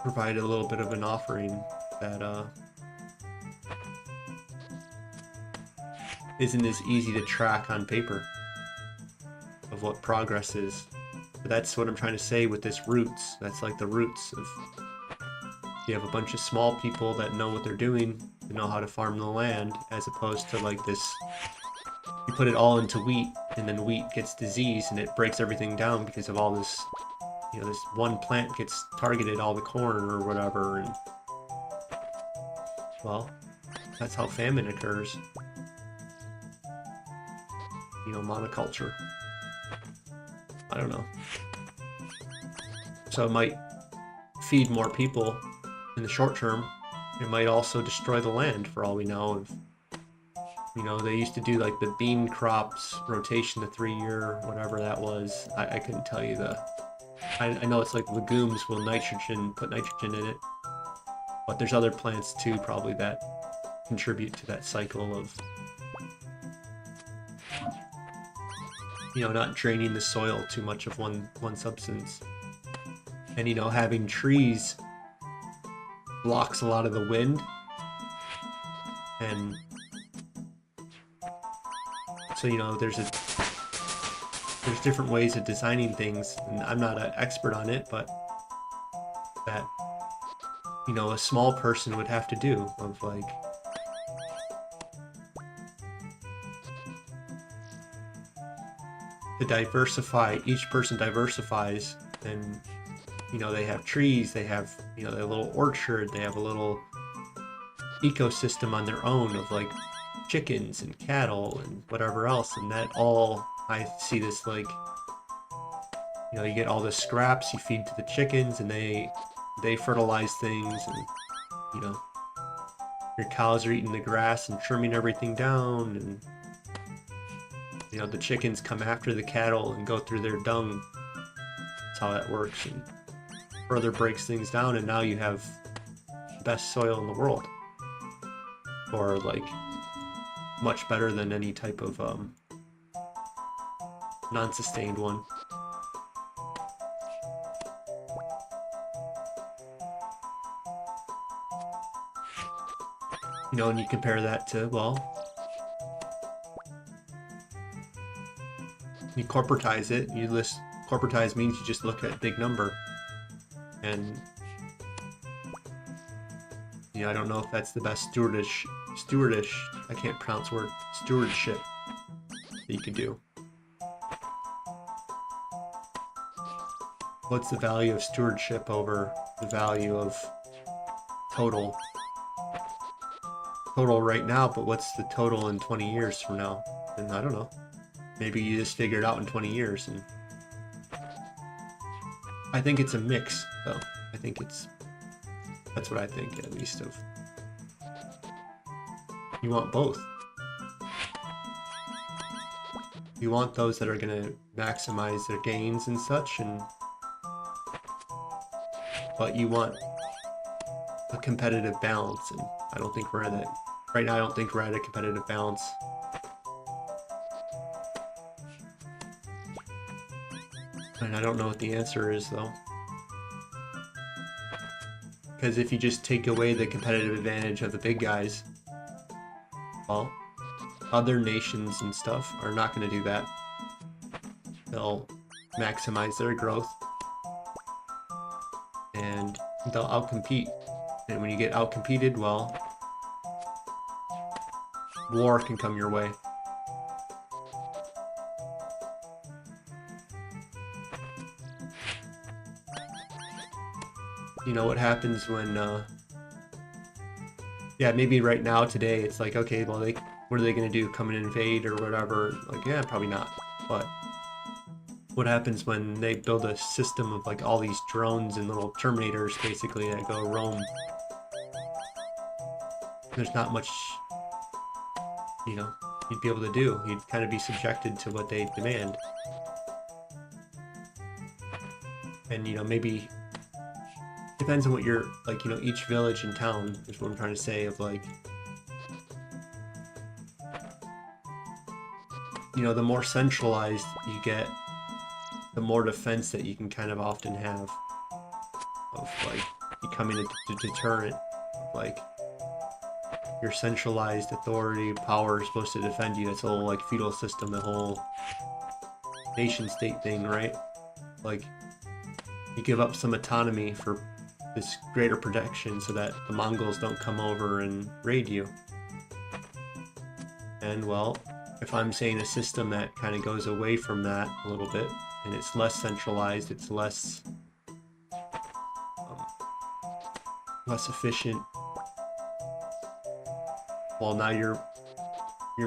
provide a little bit of an offering that isn't as easy to track on paper of what progress is. But that's what I'm trying to say with this roots. That's like the roots of, you have a bunch of small people that know what they're doing, that know how to farm the land, as opposed to like this, you put it all into wheat, and then wheat gets diseased and it breaks everything down because of all this, you know, this one plant gets targeted, all the corn or whatever, and well, that's how famine occurs. You know, monoculture. I don't know. So it might feed more people in the short term. It might also destroy the land, for all we know. You know, they used to do like the bean crops rotation, the 3-year, whatever that was. I couldn't tell you the... I know it's like legumes will put nitrogen in it. But there's other plants too, probably, that contribute to that cycle of, you know, not draining the soil too much of one substance. And, you know, having trees blocks a lot of the wind. And so, you know, there's different ways of designing things, and I'm not an expert on it, but that, you know, a small person would have to do, of like, to diversify. Each person diversifies, and, you know, they have trees, they have, you know, their little orchard, they have a little ecosystem on their own of like chickens and cattle and whatever else, and that all, I see this like, you know, you get all the scraps you feed to the chickens, and they fertilize things, and, you know, your cows are eating the grass and trimming everything down, and, you know, the chickens come after the cattle and go through their dung. That's how that works, and further breaks things down, and now you have the best soil in the world, or like much better than any type of non-sustained one. You know, and you compare that to, well, you corporatize it. Corporatize means you just look at a big number. And, you know, I don't know if that's the best stewardship, I can't pronounce the word, stewardship that you can do. What's the value of stewardship over the value of total right now, but what's the total in 20 years from now? And I don't know. Maybe you just figure it out in 20 years. And I think it's a mix, though. I think that's what I think, at least, of, you want both. You want those that are going to maximize their gains and such, but you want a competitive balance, and I don't think we're at it. Right now, I don't think we're at a competitive balance. And I don't know what the answer is, though. Because if you just take away the competitive advantage of the big guys, well, other nations and stuff are not going to do that. They'll maximize their growth, and they'll outcompete. And when you get outcompeted, well, war can come your way. You know what happens when, yeah, maybe right now, today, it's like, okay, well, what are they going to do? Come and invade or whatever? Like, yeah, probably not. But what happens when they build a system of like all these drones and little Terminators basically that go roam. There's not much, you know, you'd be able to do. You'd kind of be subjected to what they demand. And, you know, maybe depends on what you're, like, you know, each village and town is what I'm trying to say, of like, you know, the more centralized you get, the more defense that you can kind of often have of like becoming a deterrent of like your centralized authority power is supposed to defend you. It's a whole like feudal system, the whole nation state thing, right? Like you give up some autonomy for this greater protection so that the Mongols don't come over and raid you. And well, if I'm saying a system that kind of goes away from that a little bit, and it's less centralized, it's less efficient. Well, now you're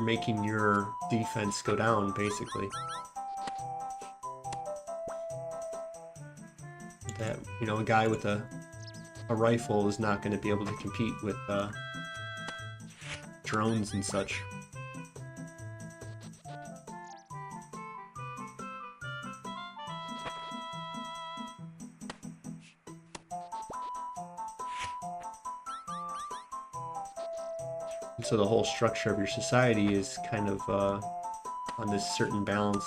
making your defense go down, basically. That, you know, a guy with a rifle is not going to be able to compete with drones and such. So the whole structure of your society is kind of on this certain balance.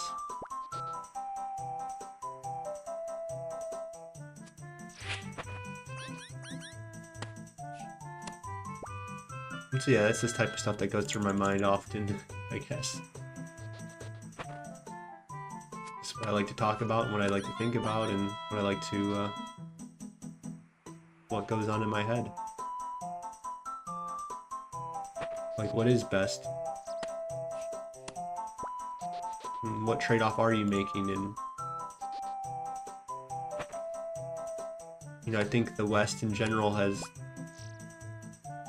And so yeah, that's this type of stuff that goes through my mind often, I guess. It's what I like to talk about, and what I like to think about, and what I like to, what goes on in my head. Like, what is best? And what trade-off are you making? And, you know, I think the West in general has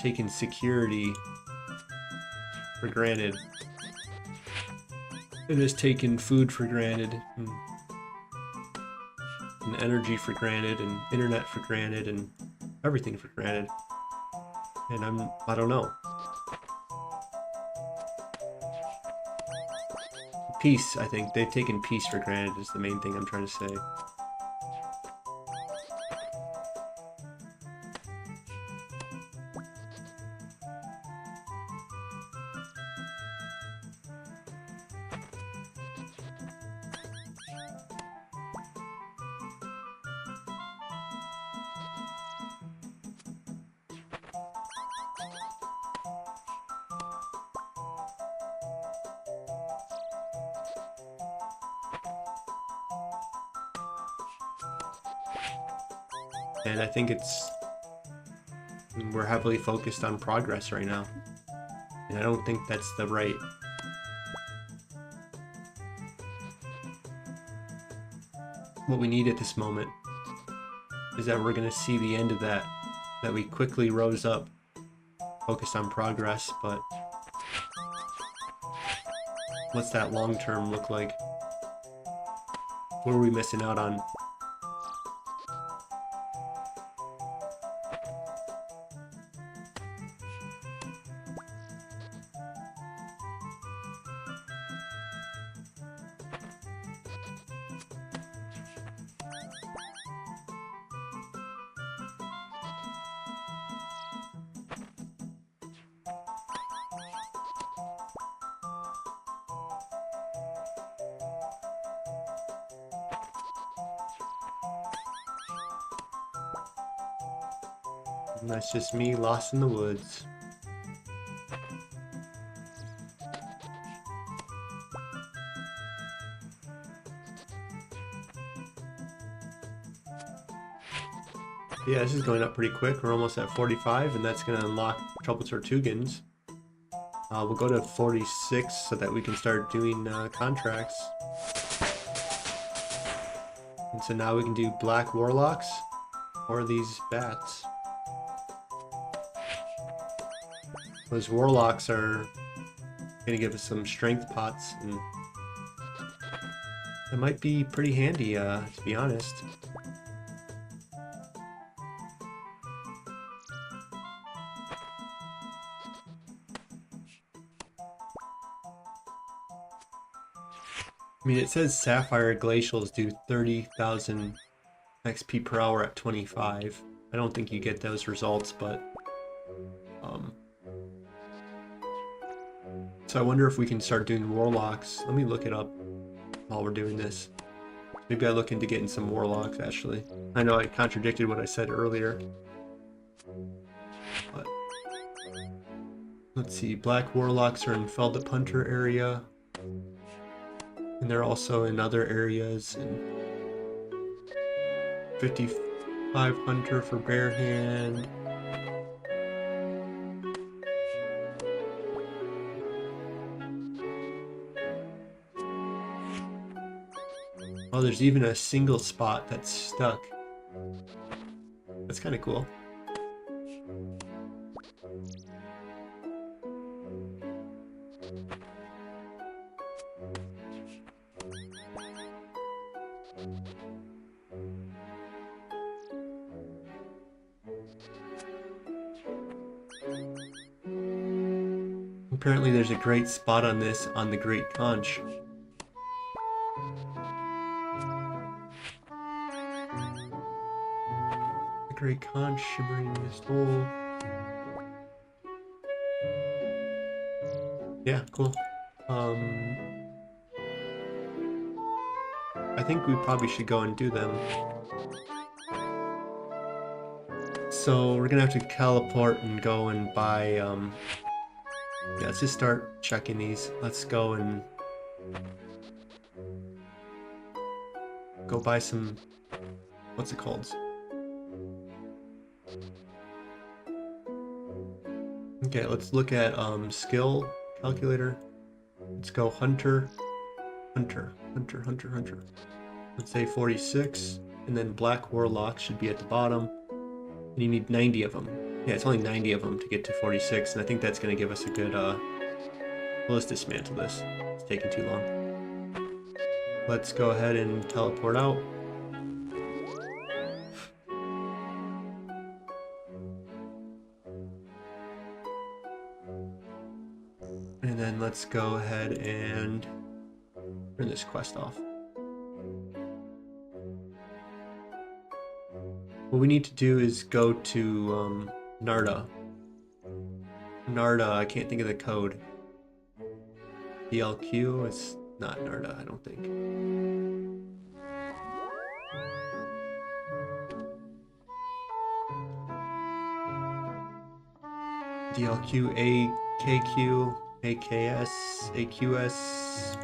taken security for granted. It has taken food for granted, and energy for granted, and internet for granted, and everything for granted. And I don't know. Peace, I think. They've taken peace for granted is the main thing I'm trying to say. And I think we're heavily focused on progress right now. And I don't think that's the right. What we need at this moment is that we're going to see the end of that we quickly rose up, focused on progress, but what's that long term look like? What are we missing out on? And that's just me lost in the woods. Yeah, this is going up pretty quick. We're almost at 45, and that's going to unlock Trouble Tortugans. We'll go to 46 so that we can start doing contracts. And so now we can do Black Warlocks or these bats. Those Warlocks are going to give us some strength pots, and It might be pretty handy, to be honest. I mean, it says Sapphire Glacials do 30,000 XP per hour at 25. I don't think you get those results, but... So I wonder if we can start doing Warlocks. Let me look it up while we're doing this. Maybe I look into getting some Warlocks, actually. I know I contradicted what I said earlier. But... Let's see, Black Warlocks are in Feldip Hunter area. And they're also in other areas. And 55 Hunter for Bare Hand. Oh, there's even a single spot that's stuck. That's kind of cool. Apparently there's a great spot on this on the Great Conch. The Great Conch shimmering mistol. Yeah, cool. I think we probably should go and do them. So we're gonna have to teleport and go and buy, yeah, let's just start checking these. Let's go and go buy some, what's it called? Okay, let's look at skill calculator. Let's go hunter. Let's say 46, and then Black Warlock should be at the bottom. And you need 90 of them. Yeah, it's only 90 of them to get to 46, and I think that's going to give us a good, well, let's dismantle this. It's taking too long. Let's go ahead and teleport out. And then let's go ahead and turn this quest off. What we need to do is go to Narda. Narda, I can't think of the code. DLQ, it's not Narda, I don't think. DLQ, AKQ, AKS, AQS.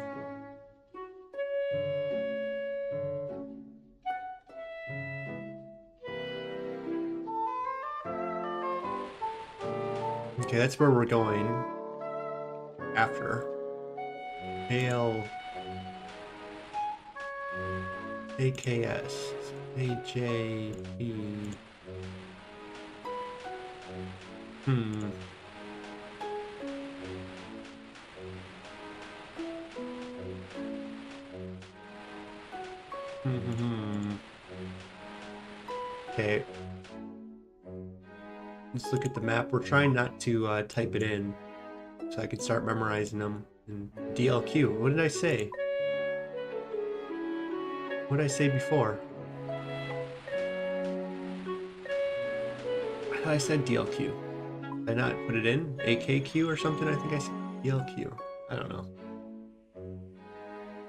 Okay, that's where we're going after. AL, AKS, AJP. Okay. Let's look at the map. We're trying not to type it in so I can start memorizing them. And DLQ, what did I say? What did I say before? I said DLQ. Did I not put it in? AKQ or something? I think I said DLQ. I don't know.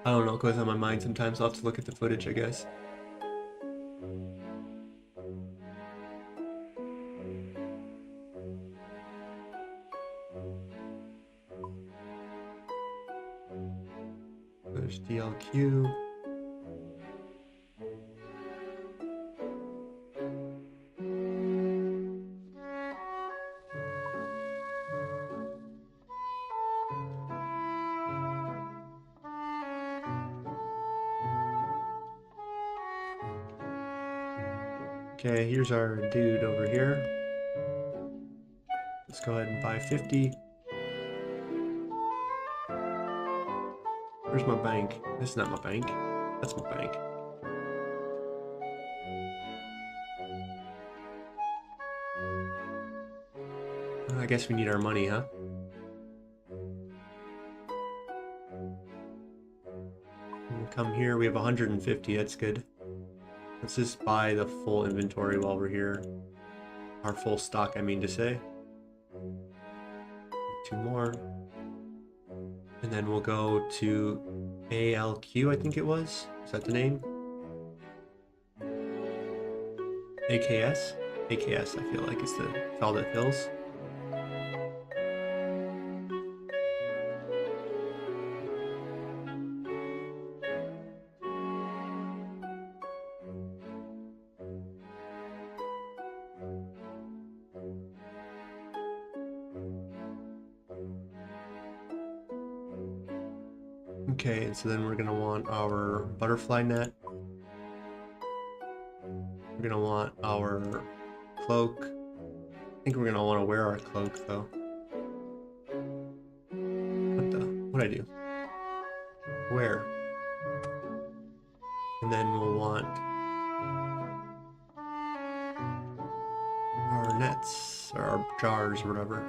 I don't know, it goes on my mind sometimes. I'll have to look at the footage, I guess. There's DLQ. Okay, here's our dude over here. Let's go ahead and buy 50. Where's my bank? This is not my bank. That's my bank. I guess we need our money, huh? We'll come here, we have 150, that's good. Let's just buy the full inventory while we're here. Our full stock, I mean to say. 2 more. And then we'll go to ALQ, I think it was. Is that the name? AKS? AKS, I feel like it's the Faldet Hills. Okay, and so then we're gonna want our butterfly net. We're gonna want our cloak. I think we're gonna want to wear our cloak though. What'd I do? Wear. And then we'll want our nets, or our jars, or whatever.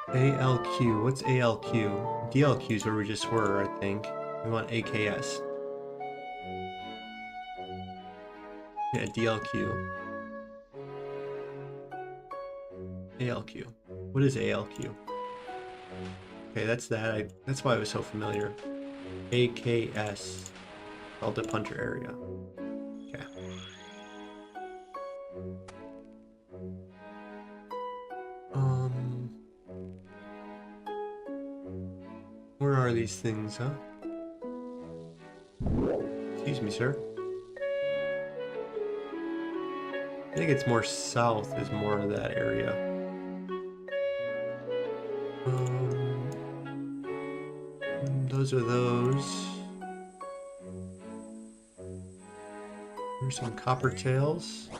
ALQ, what's ALQ? DLQ is where we just were, I think. We want AKS. Yeah, DLQ. ALQ. What is ALQ? Okay, that's that. That's why I was so familiar. AKS. Delta Puncher Area. Okay. Where are these things, huh? Excuse me, sir. I think it's more south is more of that area. Those are those. There's some copper tails.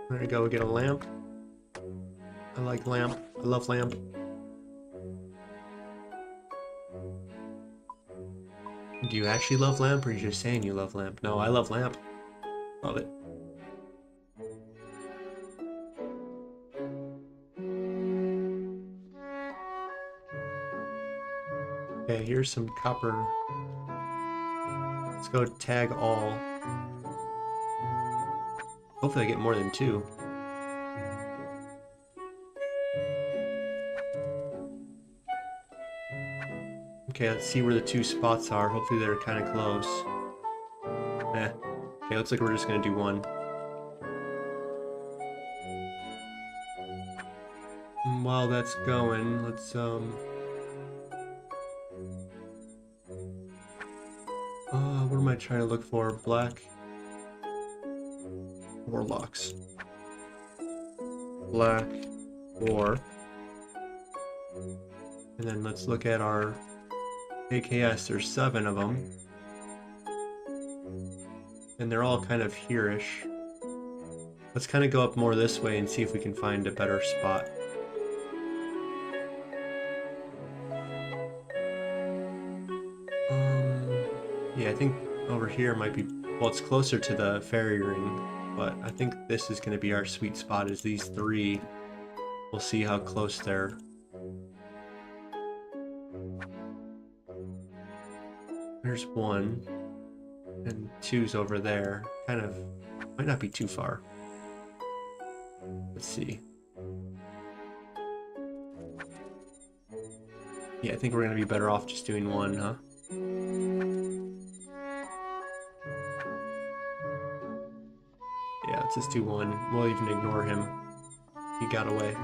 There we go, we get a lamp. I like lamp. I love lamp. Do you actually love lamp, or are you just saying you love lamp? No, I love lamp. Love it. Okay, here's some copper. Let's go tag all. Hopefully I get more than 2. Okay, let's see where the 2 spots are. Hopefully they're kind of close. Okay, looks like we're just gonna do 1. And while that's going, let's what am I trying to look for? Black warlocks. Black war. And then let's look at our AKS. There's 7 of them. And they're all kind of here-ish. Let's kind of go up more this way and see if we can find a better spot. Yeah, I think over here might be, well, it's closer to the fairy ring, but I think this is going to be our sweet spot, is these 3. We'll see how close they're. There's 1, and 2's over there. Kind of, might not be too far. Let's see. Yeah, I think we're going to be better off just doing 1, huh? Yeah, let's just do 1. We'll even ignore him. He got away.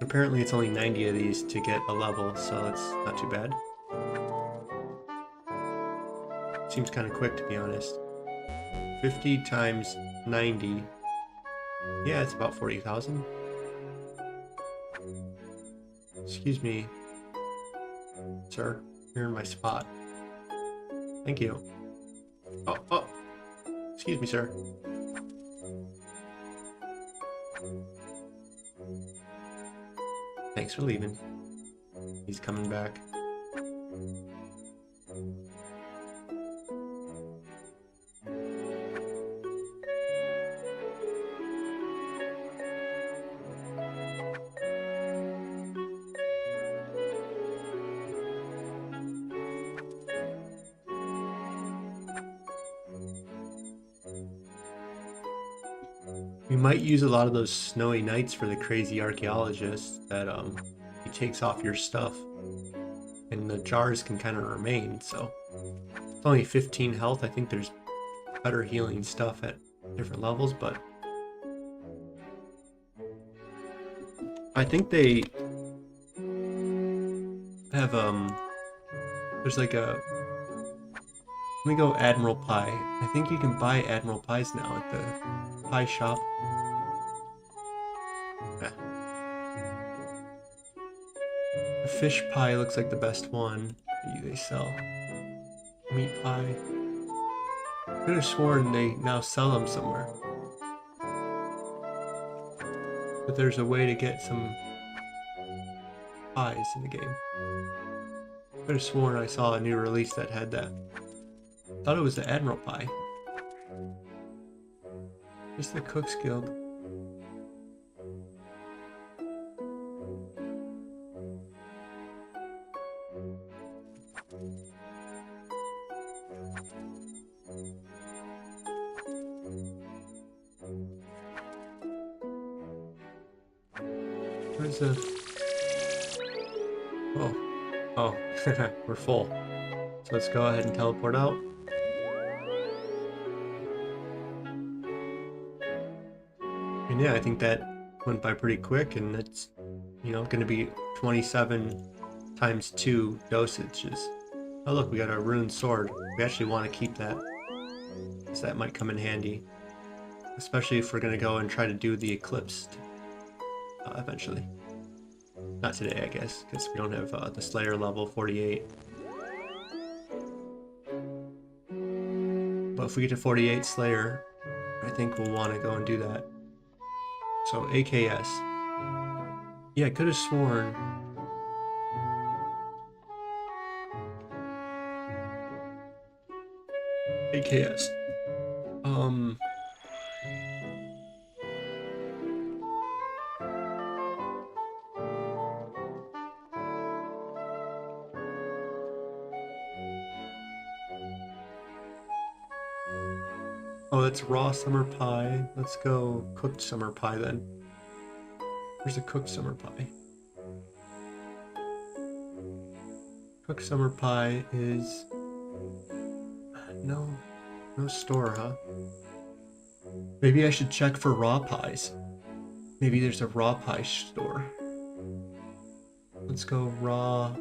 Apparently it's only 90 of these to get a level, so it's not too bad. Seems kind of quick, to be honest. 50 times 90. Yeah, it's about 40,000. Excuse me, sir. You're in my spot. Thank you. Oh. Excuse me, sir. Thanks for leaving. He's coming back. We might use a lot of those snowy nights for the crazy archaeologist that he takes off your stuff and the jars can kind of remain. So it's only 15 health. I think there's better healing stuff at different levels, but I think they have there's like a, let me go Admiral Pie. I think you can buy Admiral Pies now at the pie shop. The fish pie looks like the best one they sell. Meat pie. I could have sworn they now sell them somewhere. But there's a way to get some pies in the game. I could have sworn I saw a new release that had that. Thought it was the Admiral Pie. Just the Cook's Guild. Where's the... Oh, we're full. So let's go ahead and teleport out. And yeah, I think that went by pretty quick, and it's, you know, going to be 27 times 2 dosages. Oh look, we got a rune sword. We actually want to keep that, because that might come in handy. Especially if we're going to go and try to do the eclipse eventually. Not today, I guess, because we don't have the Slayer level 48. But if we get to 48 Slayer, I think we'll want to go and do that. So AKS. Yeah, I could have sworn. AKS. Oh, that's raw summer pie. Let's go cooked summer pie then. Where's a cooked summer pie? Cooked summer pie is... No store, huh? Maybe I should check for raw pies. Maybe there's a raw pie store. Let's go raw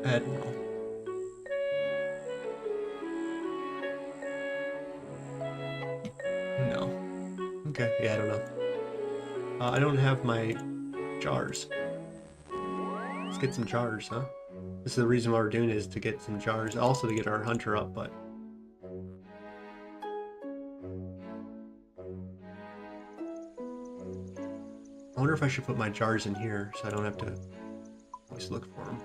Admiral. No. Okay, yeah, I don't know. I don't have my jars. Let's get some jars, huh? This is the reason why we're doing it, is to get some jars. Also to get our hunter up, but... I wonder if I should put my jars in here so I don't have to always look for them.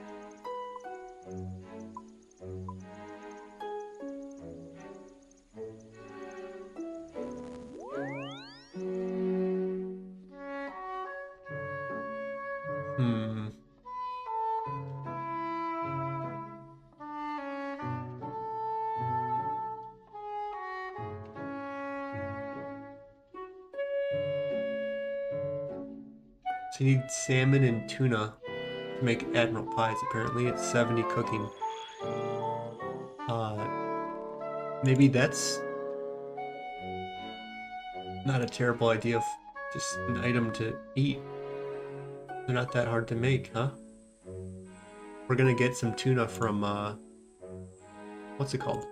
So you need salmon and tuna to make Admiral pies. Apparently it's 70 cooking. Maybe that's not a terrible idea of just an item to eat. They're not that hard to make, huh? We're gonna get some tuna from, what's it called?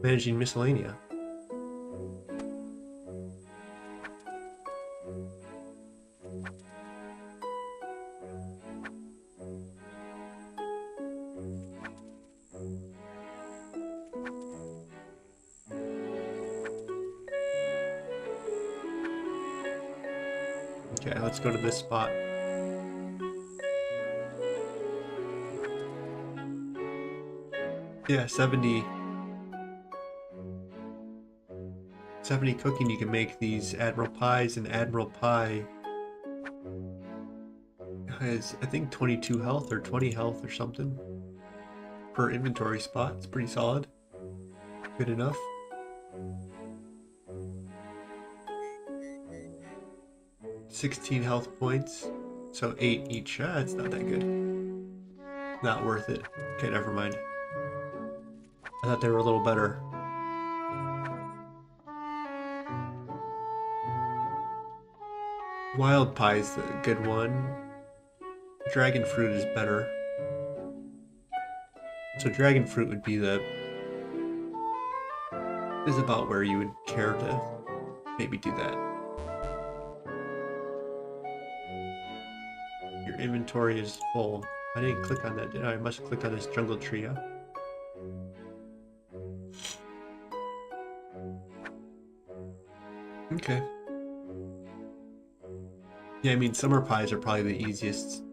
Managing Miscellanea. Okay, let's go to this spot. Yeah, 70 cooking, you can make these Admiral Pies, and Admiral Pie has, I think, 22 health or 20 health or something per inventory spot. It's pretty solid. Good enough. $16 health points, so 8 each. It's not that good. Not worth it. Okay, never mind. I thought they were a little better. Wild Pie's the good one. Dragon Fruit is better. So Dragon Fruit would be is about where you would care to maybe do that. Your inventory is full. I didn't click on that, did I? I must have clicked on this jungle tree, huh? Okay. Yeah, I mean, summer pies are probably the easiest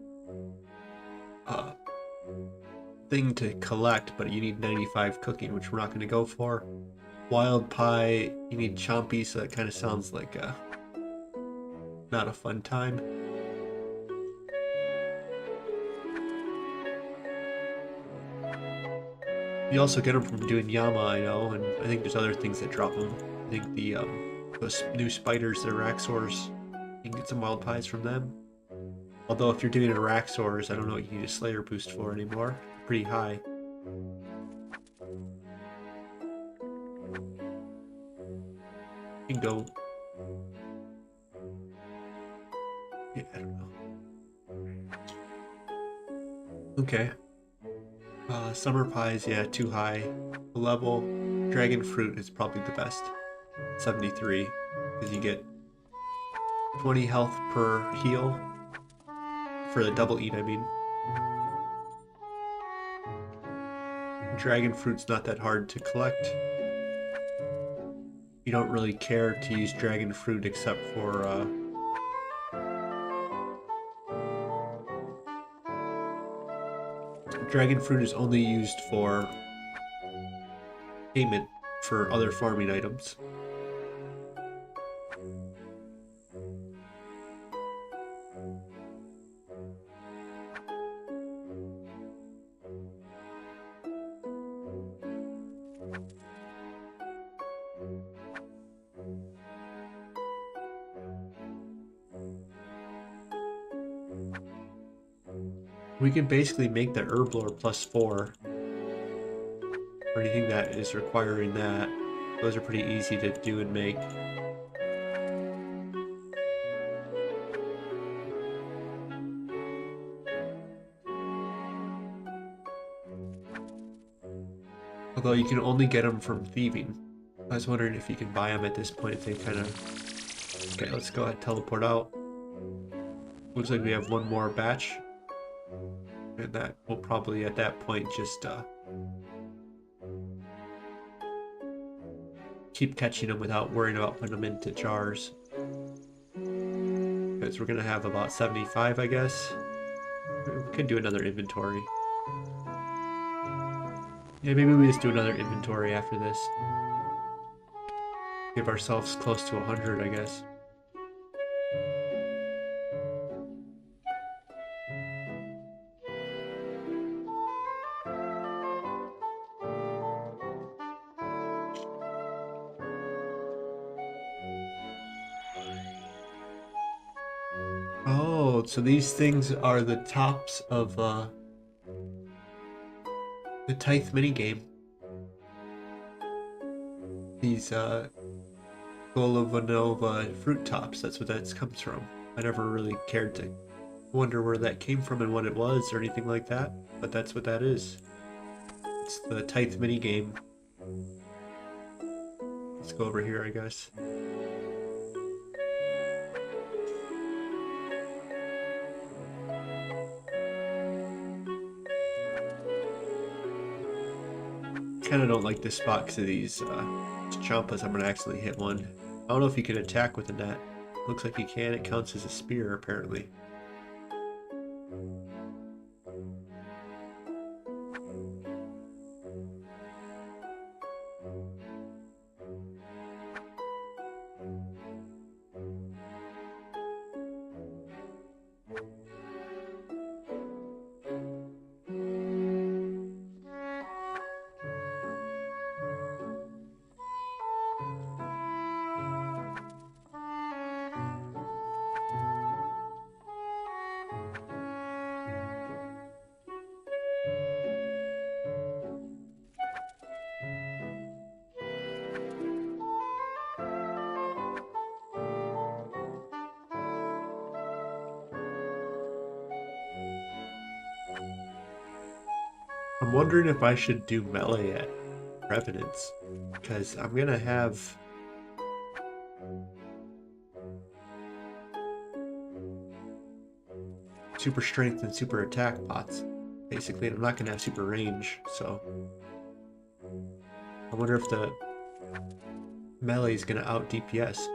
thing to collect, but you need 95 cooking, which we're not going to go for. Wild pie, you need chompy, so that kind of sounds like not a fun time. You also get them from doing Yama, I know, and I think there's other things that drop them. I think the those new spiders, the Raxors, you can get some wild pies from them. Although if you're doing a Raxors, I don't know what you need a Slayer boost for anymore. Pretty high. You can go... Yeah, I don't know. Okay. Summer pies, yeah, too high. Level. Dragon fruit is probably the best. 73, because you get 20 health per heal. For the double eat, I mean. Dragon fruit's not that hard to collect. You don't really care to use dragon fruit except for dragon fruit is only used for payment for other farming items. We can basically make the herblore +4 or anything that is requiring that. Those are pretty easy to do and make. Although you can only get them from thieving. I was wondering if you can buy them at this point if they kind of... Okay, let's go ahead and teleport out. Looks like we have one more batch. And that will probably at that point just keep catching them without worrying about putting them into jars. Because we're gonna have about 75, I guess. We can do another inventory. Yeah, maybe we just do another inventory after this. Give ourselves close to 100, I guess. Oh, so these things are the tops of the Tithe minigame. These Golavanova fruit tops, that's what that comes from. I never really cared to wonder where that came from and what it was or anything like that, but that's what that is. It's the Tithe minigame. Let's go over here, I guess. Kind of don't like this spot because of these champas. I'm gonna accidentally hit one. I don't know if you can attack with a net. Looks like you can. It counts as a spear, apparently. I'm wondering if I should do melee at Revenants, because I'm gonna have super strength and super attack pots. Basically, I'm not gonna have super range, so I wonder if the melee is gonna out DPS.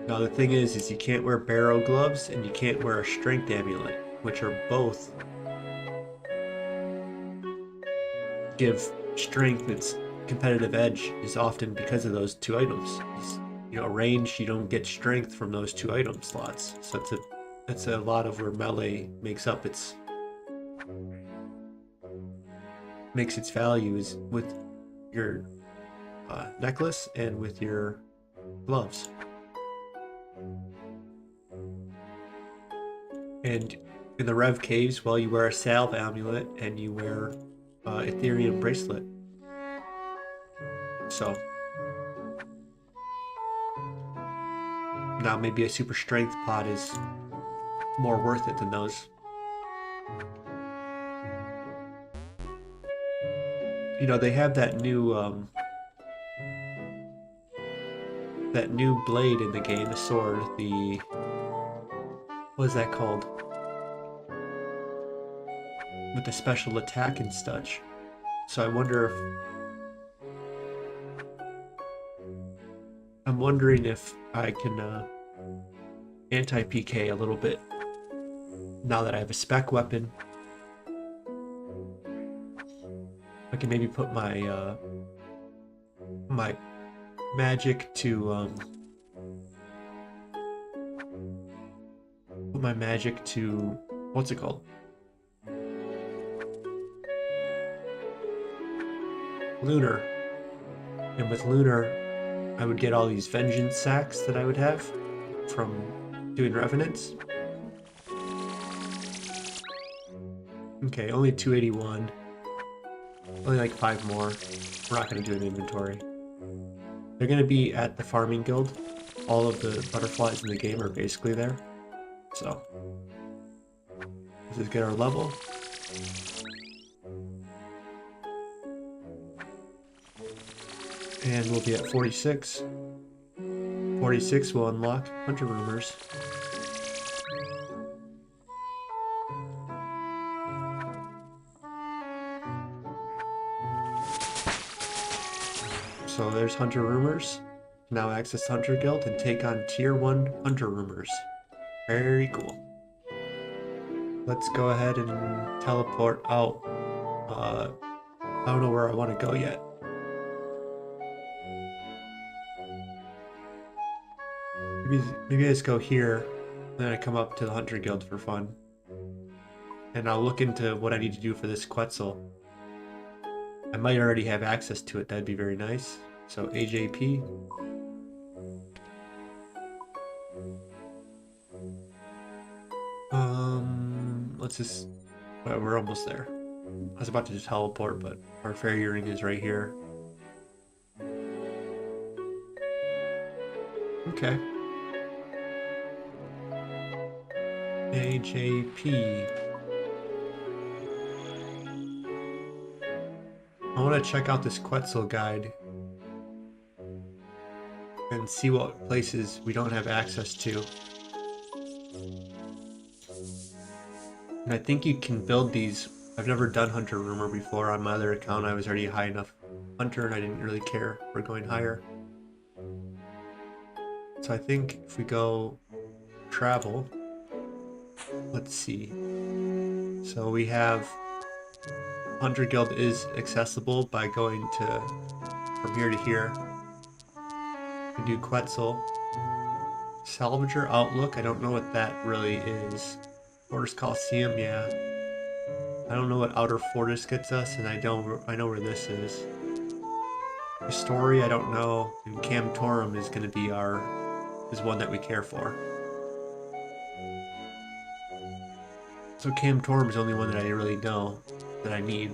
Now the thing is you can't wear barrow gloves and you can't wear a strength amulet, which are both give strength its competitive edge is often because of those two items. You know, range, you don't get strength from those two item slots. So that's a lot of where melee makes its value is with your necklace and with your gloves. And in the Rev Caves, well, you wear a salve amulet and you wear Ethereum bracelet. So now maybe a super strength pot is more worth it than those. You know, they have that new blade in the game, the sword, the what is that called? With the special attack and such. So I'm wondering if I can anti-PK a little bit now that I have a spec weapon. I can maybe put my my magic to what's it called? Lunar. And with Lunar, I would get all these vengeance sacks that I would have from doing Revenants. Okay, only 281. Only like 5 more. We're not going to do an inventory. They're going to be at the farming guild. All of the butterflies in the game are basically there. So, let's just get our level. And we'll be at 46. 46 will unlock Hunter Rumors. So there's Hunter Rumors. Now access Hunter Guild and take on Tier 1 Hunter Rumors. Very cool. Let's go ahead and teleport out. I don't know where I want to go yet. Maybe I just go here, then I come up to the Hunter Guild for fun. And I'll look into what I need to do for this Quetzal. I might already have access to it, that'd be very nice. So AJP. Let's just... Well, we're almost there. I was about to just teleport, but our fairy ring is right here. Okay. AJP. I want to check out this Quetzal guide and see what places we don't have access to. And I think you can build these. I've never done Hunter Rumor before on my other account. I was already high enough hunter and I didn't really care for going higher. So I think if we go travel, let's see. So we have Hunter Guild is accessible by going to from here to here. We do Quetzal. Salvager Outlook, I don't know what that really is. Fortress Coliseum, yeah. I don't know what Outer Fortress gets us, and I know where this is. Story, I don't know, and Camtorum is going to be is one that we care for. So Camtorum is the only one that I really know that I need.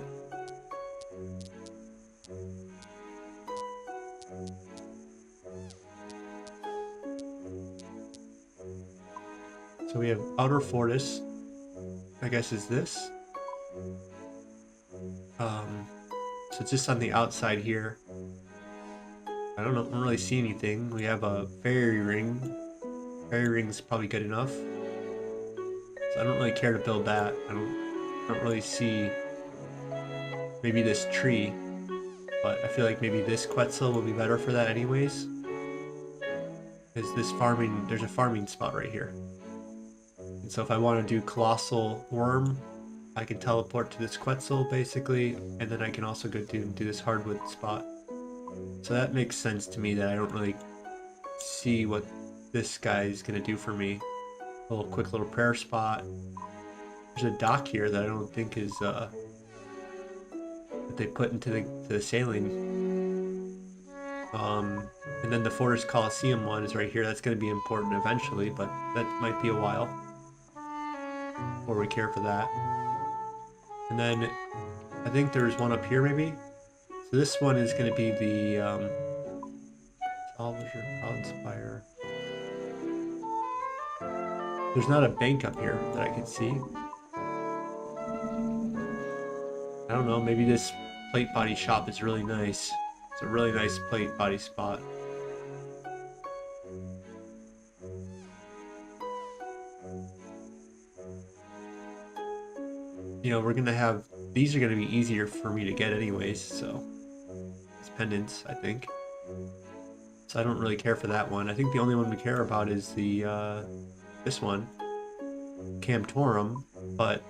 So we have Outer Fortress, I guess is this. So it's just on the outside here. I don't really see anything. We have a fairy ring. Fairy ring's probably good enough. So I don't really care to build that. I don't really see maybe this tree, but I feel like maybe this Quetzal will be better for that anyways. Because there's a farming spot right here. And so if I want to do Colossal Worm, I can teleport to this Quetzal basically, and then I can also go do this hardwood spot. So that makes sense to me that I don't really see what this guy is going to do for me. A quick little prayer spot. There's a dock here that I don't think is that they put into the sailing. And then the Fortress Coliseum one is right here. That's going to be important eventually, but that might be a while before we care for that. And then I think there's one up here maybe. So this one is going to be the Salvager Proud Spire. There's not a bank up here that I can see. I don't know, maybe this plate body shop is really nice. It's a really nice plate body spot. You know, we're gonna have, these are gonna be easier for me to get anyways, so. It's pendants, I think. So I don't really care for that one. I think the only one we care about is the, this one. Camtorum, but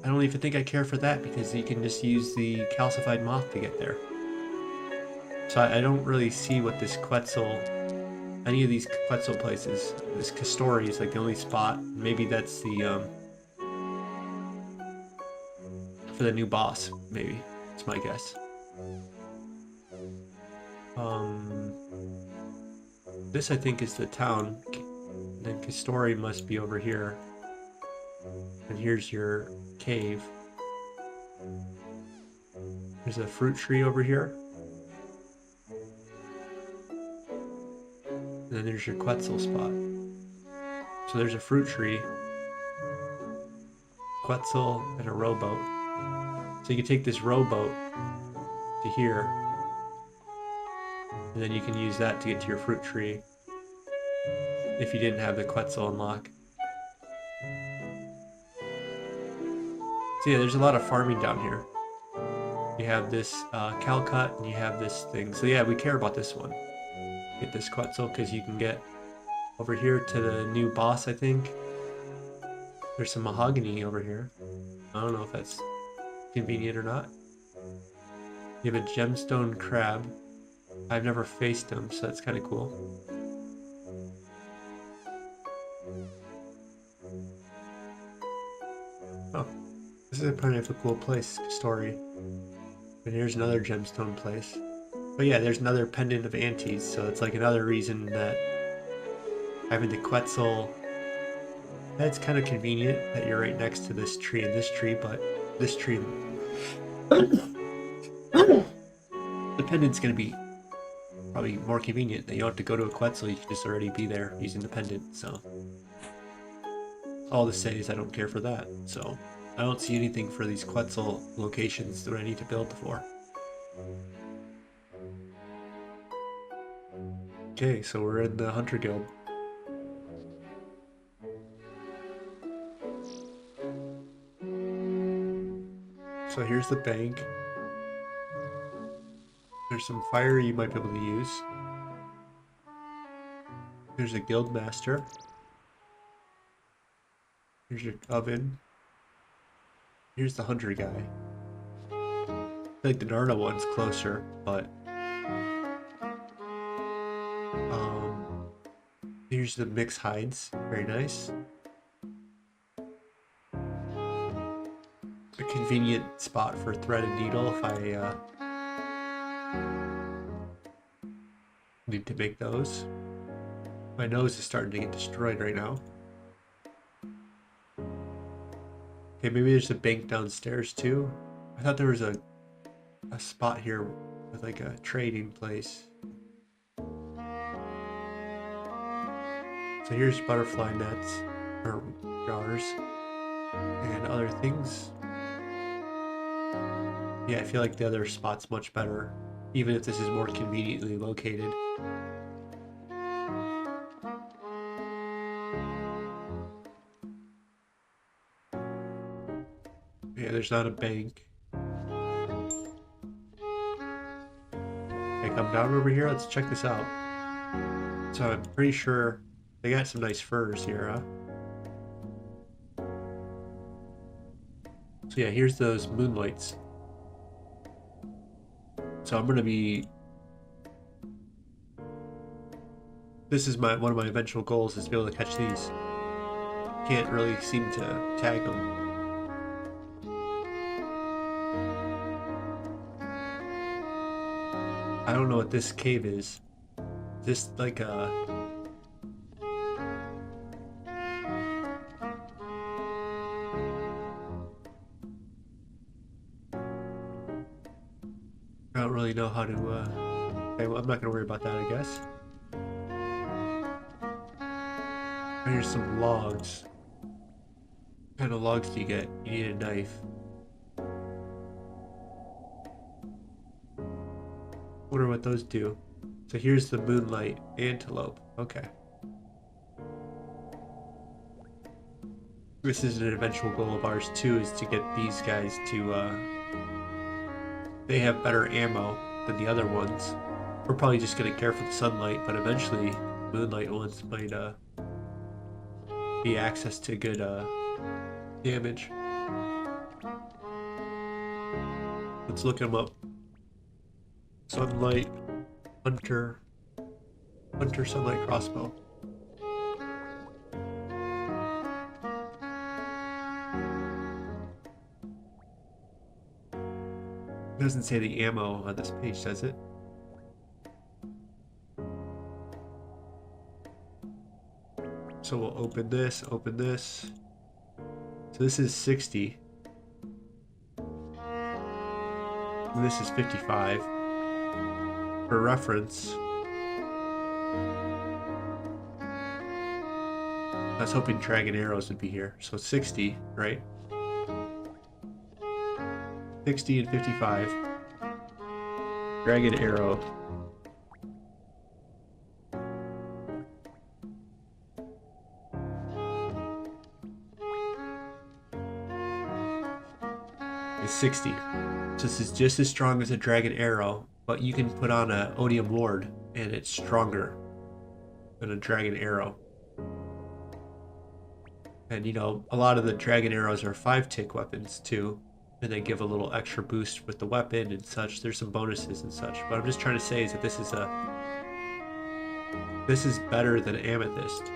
I don't even think I care for that because you can just use the calcified moth to get there. So I don't really see what this Quetzal, any of these Quetzal places, this Castori is like the only spot. Maybe that's the, for the new boss, maybe. That's my guess. This I think is the town. Then Castori must be over here. And here's your cave. There's a fruit tree over here. And then there's your Quetzal spot. So there's a fruit tree, Quetzal, and a rowboat. So you can take this rowboat to here, and then you can use that to get to your fruit tree if you didn't have the Quetzal unlock. So yeah, there's a lot of farming down here. You have this Calcut, and you have this thing. So yeah, we care about this one. Get this Quetzal, because you can get over here to the new boss, I think. There's some mahogany over here. I don't know if that's convenient or not. You have a gemstone crab. I've never faced him, so that's kind of cool. Oh, this is a kind of a cool place story. And here's another gemstone place. But yeah, there's another pendant of antes, so it's like another reason that having the Quetzal, that's kind of convenient that you're right next to this tree and this tree, but this tree, the pendant's going to be probably more convenient. That you don't have to go to a Quetzal, you can just already be there using the pendant, so. All to say is I don't care for that, so I don't see anything for these Quetzal locations that I need to build for. Okay, so we're in the Hunter Guild. So here's the bank. There's some fire you might be able to use. There's a guild master. Here's your oven. Here's the hunter guy. I feel like the Narda one's closer, but here's the mix hides. Very nice. A convenient spot for thread and needle if I need to make those. My nose is starting to get destroyed right now. Okay, maybe there's a bank downstairs too. I thought there was a spot here with like a trading place. So here's butterfly nets, or jars, and other things. Yeah, I feel like the other spot's much better, even if this is more conveniently located. Yeah, there's not a bank. Okay, come down over here, let's check this out. So I'm pretty sure they got some nice furs here, huh? So yeah, here's those moonlights. So I'm gonna be... This is one of my eventual goals, is to be able to catch these. Can't really seem to tag them. I don't know what this cave is. Is this like a... I don't really know how to, okay, well, I'm not gonna worry about that, I guess. And here's some logs. What kind of logs do you get? You need a knife. Wonder what those do. So here's the moonlight antelope. Okay. This is an eventual goal of ours too, is to get these guys to, they have better ammo than the other ones. We're probably just gonna care for the sunlight, but eventually moonlight ones might be access to good damage. Let's look them up. Sunlight, hunter, sunlight crossbow. It doesn't say the ammo on this page, does it? So we'll open this, So this is 60. And this is 55. For reference, I was hoping dragon arrows would be here. So 60, right? 60 and 55. Dragon arrow. Is 60. So this is just as strong as a dragon arrow, but you can put on a odium ward and it's stronger than a dragon arrow. And you know, a lot of the dragon arrows are 5-tick weapons too, and they give a little extra boost with the weapon and such. There's some bonuses and such, but I'm just trying to say is that this is better than amethyst.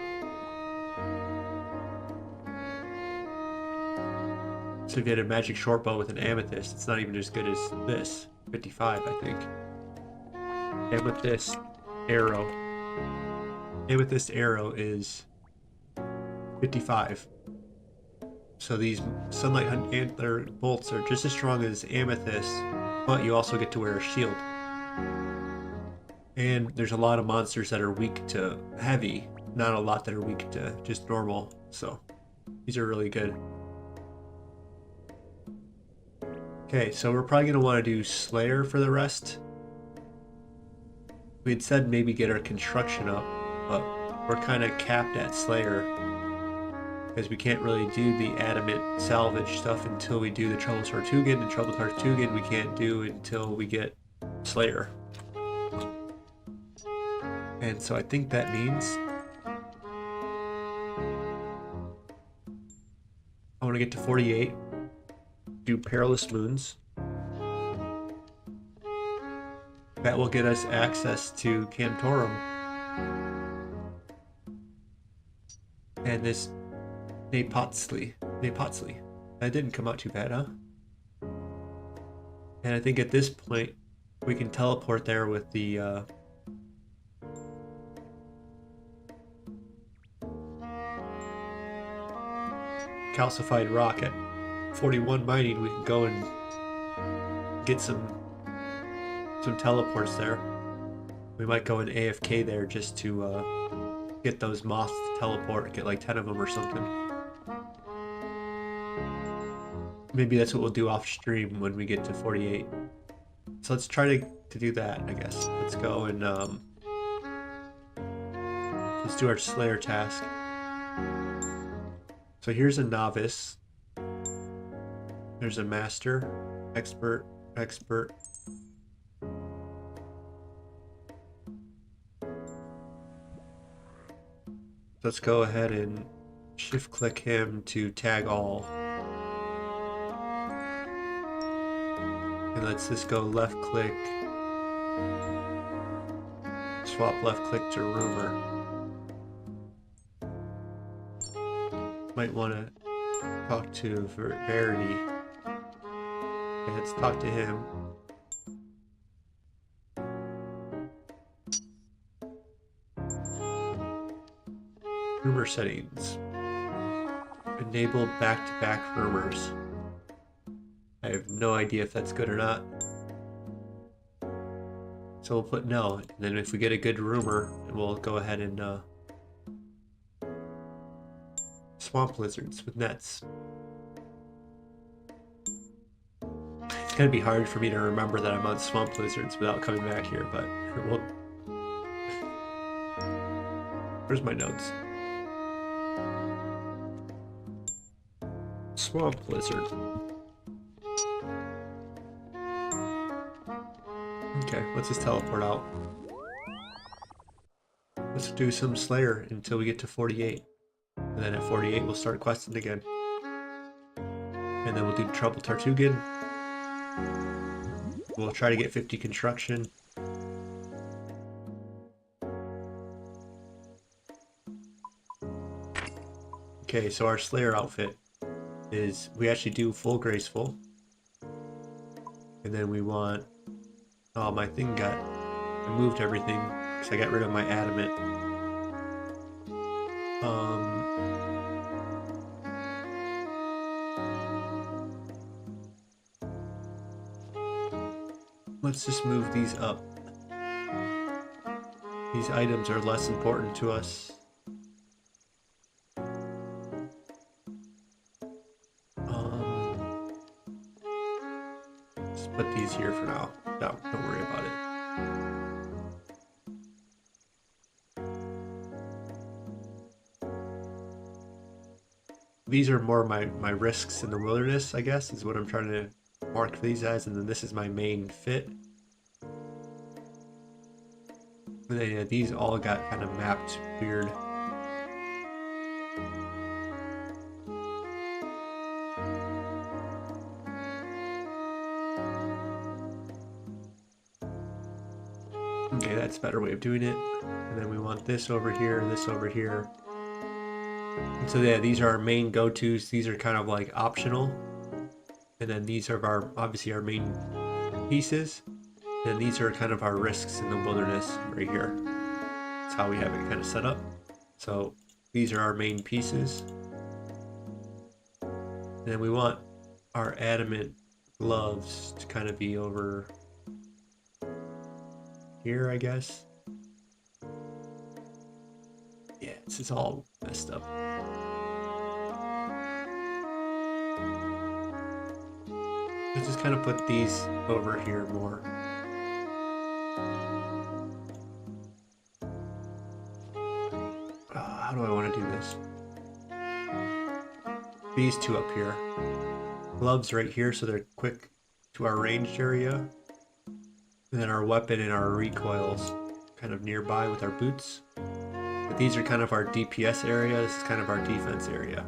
So if you had a magic short bow with an amethyst, it's not even as good as this. 55, I think. Amethyst arrow. Amethyst arrow is 55. So these sunlight antler bolts are just as strong as amethyst, but you also get to wear a shield. And there's a lot of monsters that are weak to heavy, not a lot that are weak to just normal. So these are really good. Okay, so we're probably going to want to do Slayer for the rest. We had said maybe get our construction up, but we're kind of capped at Slayer because we can't really do the adamant salvage stuff until we do the Troubled Tortugan, and Troubled Tortugan we can't do until we get Slayer. And so I think that means I want to get to 48, do Perilous Moons. That will get us access to Cantorum. And this Napotzli. That didn't come out too bad, huh? And I think at this point, we can teleport there with the calcified rock. At 41 mining, we can go and get some teleports there. We might go in AFK there just to get those moths to teleport, get like 10 of them or something. Maybe that's what we'll do off stream when we get to 48. So let's try to do that, I guess. Let's go and let's do our Slayer task. So here's a novice. There's a master, expert. Let's go ahead and shift click him to tag all. And let's just go left click, swap left click to rumor. Might want to talk to Verity. Okay, let's talk to him. Rumor settings. Enable back-to-back rumors. I have no idea if that's good or not. So we'll put no, and then if we get a good rumor, we'll go ahead and swamp lizards with nets. It's gonna be hard for me to remember that I'm on swamp lizards without coming back here, but we'll... Where's my notes? Swamp lizard. Okay, let's just teleport out. Let's do some Slayer until we get to 48. And then at 48 we'll start questing again. And then we'll do Trouble Tartugan. We'll try to get 50 construction. Okay, so our Slayer outfit is, we actually do full graceful. And then we want, oh, my thing got, I moved everything because I got rid of my adamant. Let's just move these up. These items are less important to us. Just put these here for now. No, don't worry about it. These are more my risks in the wilderness, I guess, is what I'm trying to mark these as, and then this is my main fit. And then, yeah, these all got kind of mapped weird. Okay, that's a better way of doing it. And then we want this over here, this over here. And so yeah, these are our main go-tos. These are kind of like optional. And then these are our, obviously our main pieces. And these are kind of our risks in the wilderness right here. That's how we have it kind of set up. So these are our main pieces. And then we want our adamant gloves to kind of be over here, I guess. Yeah, this is all messed up. Let's just kind of put these over here more. How do I want to do this? These two up here. Gloves right here so they're quick to our ranged area. And then our weapon and our recoils kind of nearby with our boots. But these are kind of our DPS area. This is kind of our defense area.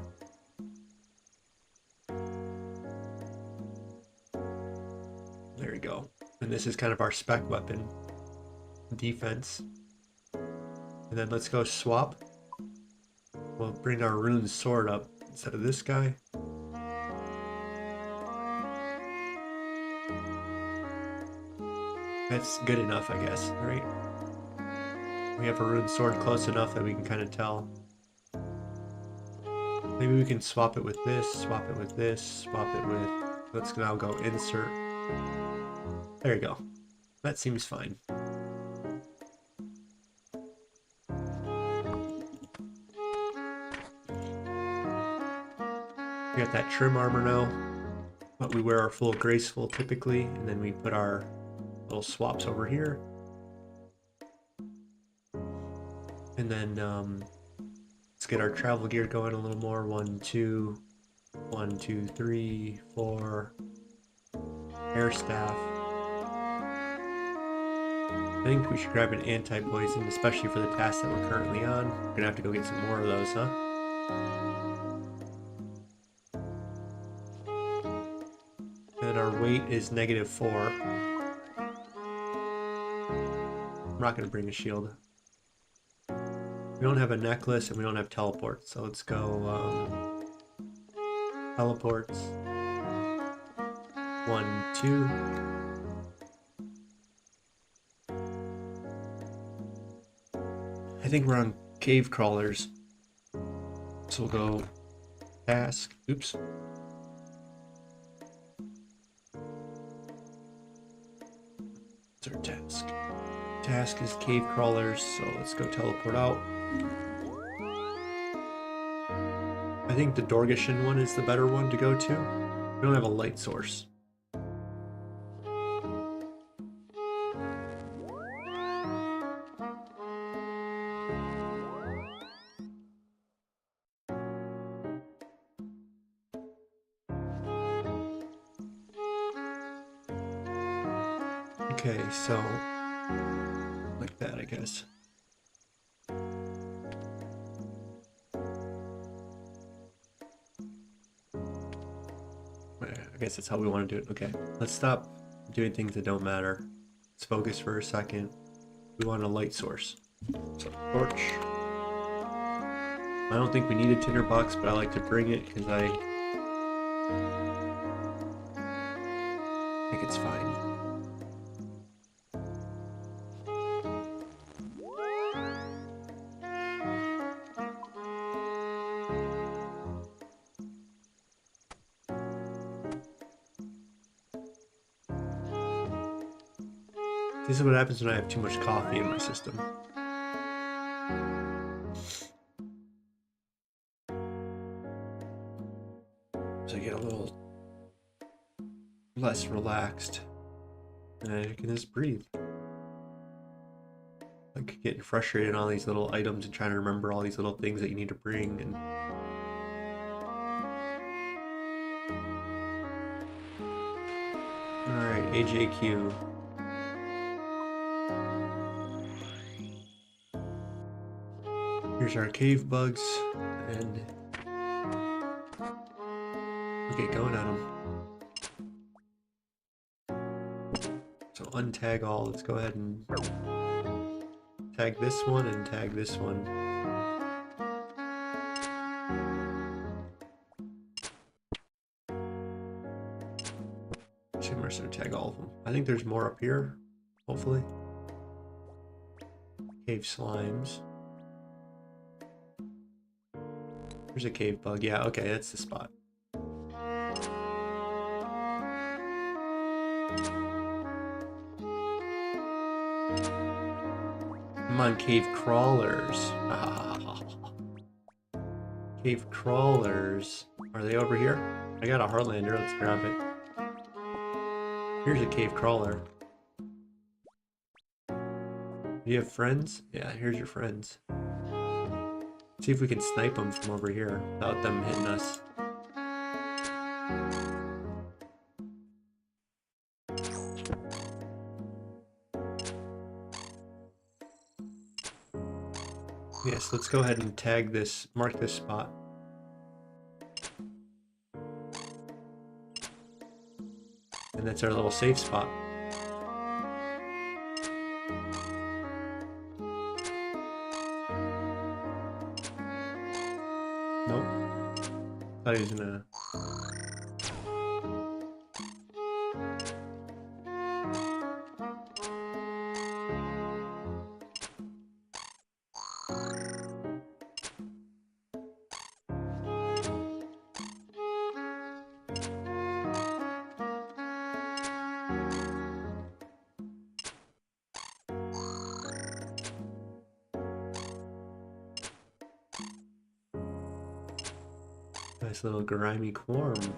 There we go. And this is kind of our spec weapon. Defense. And then let's go swap. We'll bring our rune sword up instead of this guy. That's good enough, I guess, right? We have a rune sword close enough that we can kind of tell. Maybe we can swap it with this, swap it with this, swap it with... Let's now go insert. There you go. That seems fine. We got that trim armor now, but we wear our full graceful typically, and then we put our little swaps over here. And then let's get our travel gear going a little more. 1, 2, 1, 2, 3, 4. Air staff. I think we should grab an anti-poison, especially for the task that we're currently on. We're gonna have to go get some more of those, huh? And our weight is -4. I'm not gonna bring a shield. We don't have a necklace and we don't have teleports, so let's go teleports. 1, 2. I think we're on cave crawlers. So we'll go task. Oops. What's our task? Task is cave crawlers, so let's go teleport out. I think the Dorgeshin one is the better one to go to. We don't have a light source. Okay, so like that, I guess. I guess that's how we want to do it. Okay, let's stop doing things that don't matter. Let's focus for a second. We want a light source. So torch. I don't think we need a tinderbox, but I like to bring it because I think it's fine. This is what happens when I have too much coffee in my system. So I get a little less relaxed. And I can just breathe. Like getting frustrated on all these little items and trying to remember all these little things that you need to bring. And alright, AJQ. Here's our cave bugs, and we'll get going on them. So untag all, let's go ahead and tag this one and tag this one. Shimmer, so tag all of them. I think there's more up here, hopefully. Cave slimes. There's a cave bug. Yeah, okay, that's the spot. I'm on cave crawlers. Cave crawlers. Are they over here? I got a Heartlander. Let's grab it. Here's a cave crawler. Do you have friends? Yeah, here's your friends. See if we can snipe them from over here without them hitting us. Yes, let's go ahead and tag this, mark this spot. And that's our little safe spot. Nope. Thought he was gonna... Nice little grimy quorum.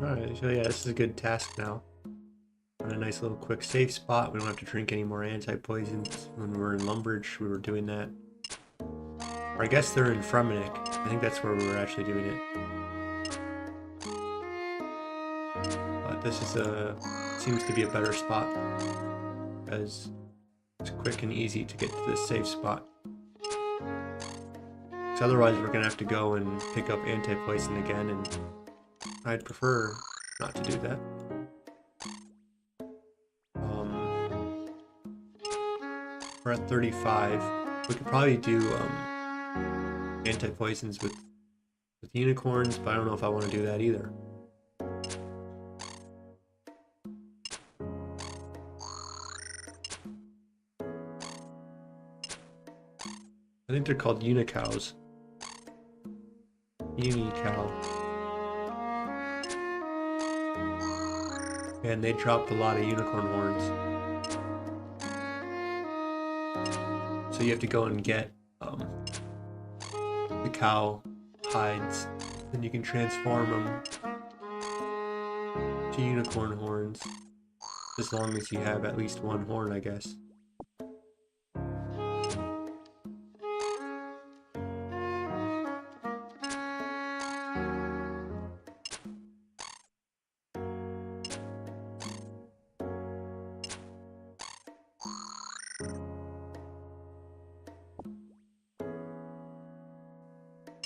Alright, so yeah, this is a good task now. On a nice little quick safe spot. We don't have to drink any more anti-poisons. When we were in Lumbridge, we were doing that. Or I guess they're in Fremenic. I think that's where we were actually doing it. But this is seems to be a better spot, as it's quick and easy to get to this safe spot. Because otherwise we're going to have to go and pick up anti-poison again, and I'd prefer not to do that. We're at 35. We could probably do anti-poisons with unicorns, but I don't know if I want to do that either. I think they're called unicows. Unicow. And they dropped a lot of unicorn horns. So you have to go and get the cow hides, and you can transform them to unicorn horns, as long as you have at least one horn, I guess.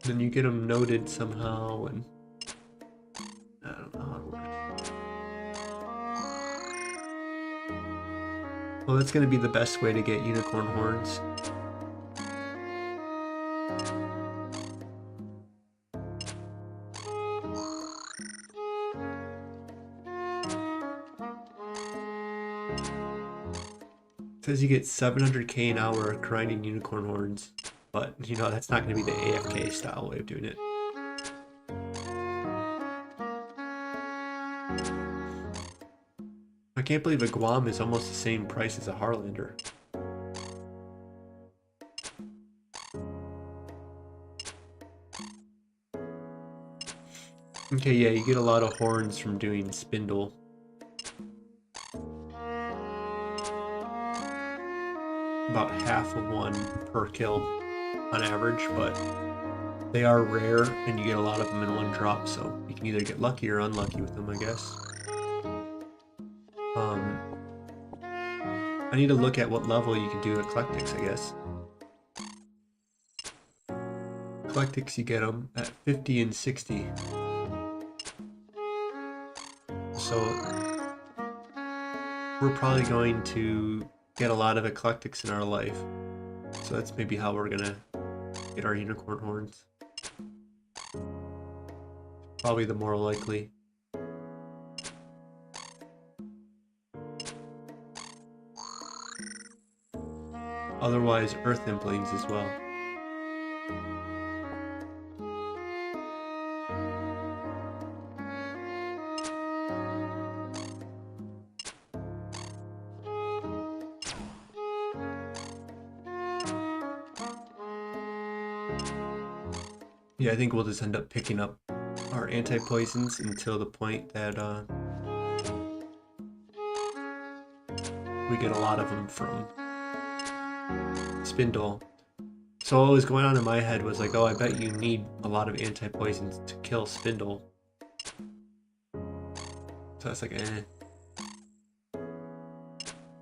Then you get them noted somehow, and I don't know how it works. Well, that's going to be the best way to get unicorn horns. It says you get 700k an hour grinding unicorn horns. But, you know, that's not going to be the AFK style way of doing it. I can't believe a Guam is almost the same price as a Harlander. Okay, yeah, you get a lot of horns from doing spindle. About half of one per kill on average, but they are rare and you get a lot of them in one drop, so you can either get lucky or unlucky with them, I guess. I need to look at what level you can do Eclectics, I guess. Eclectics, you get them at 50 and 60. So we're probably going to get a lot of Eclectics in our life. So that's maybe how we're gonna get our unicorn horns. Probably the more likely. Otherwise, earth implings as well. Yeah, I think we'll just end up picking up our anti-poisons until the point that we get a lot of them from Spindle. So what was going on in my head was like, oh, I bet you need a lot of anti-poisons to kill Spindle. So that's like, eh.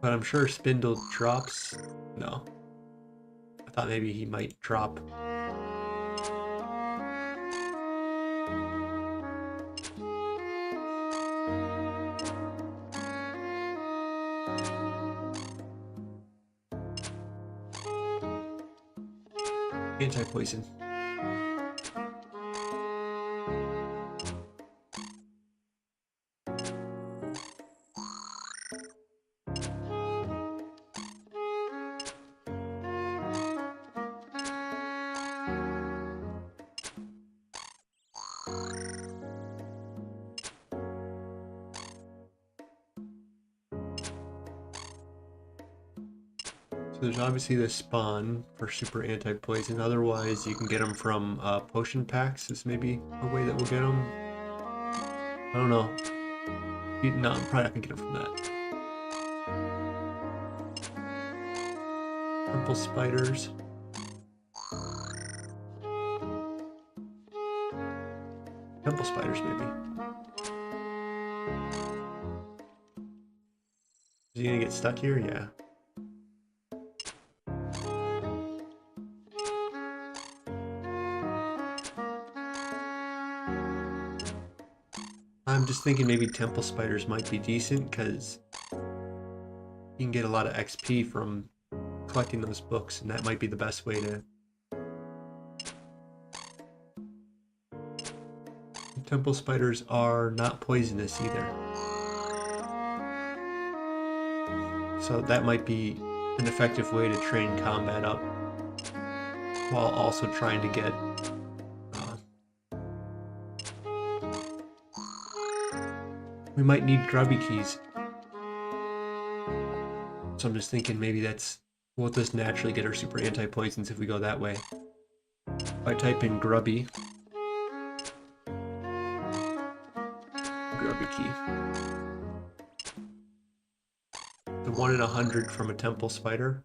But I'm sure Spindle drops. No. I thought maybe he might drop. Anti-poison. So there's obviously the spawn for super anti-poison. Otherwise, you can get them from potion packs. Is maybe a way that we'll get them. I don't know. No, I'm probably not gonna get them from that. Temple spiders. Temple spiders, maybe. Is he gonna get stuck here? Yeah. I'm just thinking maybe temple spiders might be decent because you can get a lot of XP from collecting those books, and that might be the best way to. Temple spiders are not poisonous either. So that might be an effective way to train combat up while also trying to get we might need grubby keys. So I'm just thinking maybe we'll just naturally get our super anti-poisons if we go that way. If I type in grubby key. The 1 in 100 from a temple spider.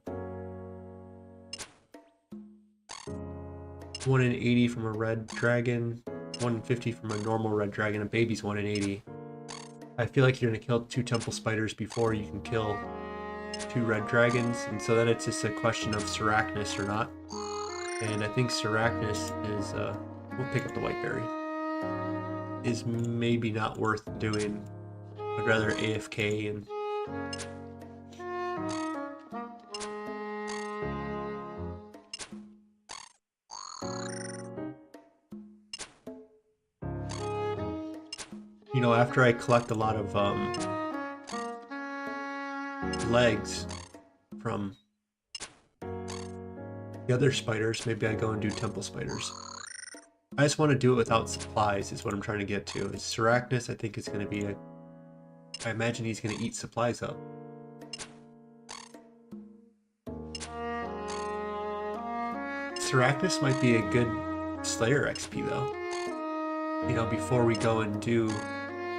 1 in 80 from a red dragon. 1 in 50 from a normal red dragon. A baby's 1 in 80. I feel like you're gonna kill 2 temple spiders before you can kill 2 red dragons, and so then it's just a question of Seracnus or not. And I think Seracnus is, we'll pick up the white berry, is maybe not worth doing. I'd rather AFK and you know, after I collect a lot of legs from the other spiders, maybe I go and do temple spiders. I just want to do it without supplies is what I'm trying to get to. Is Seracnus, I think, is going to be I imagine he's going to eat supplies up. Seracnus might be a good Slayer XP though. You know, before we go and do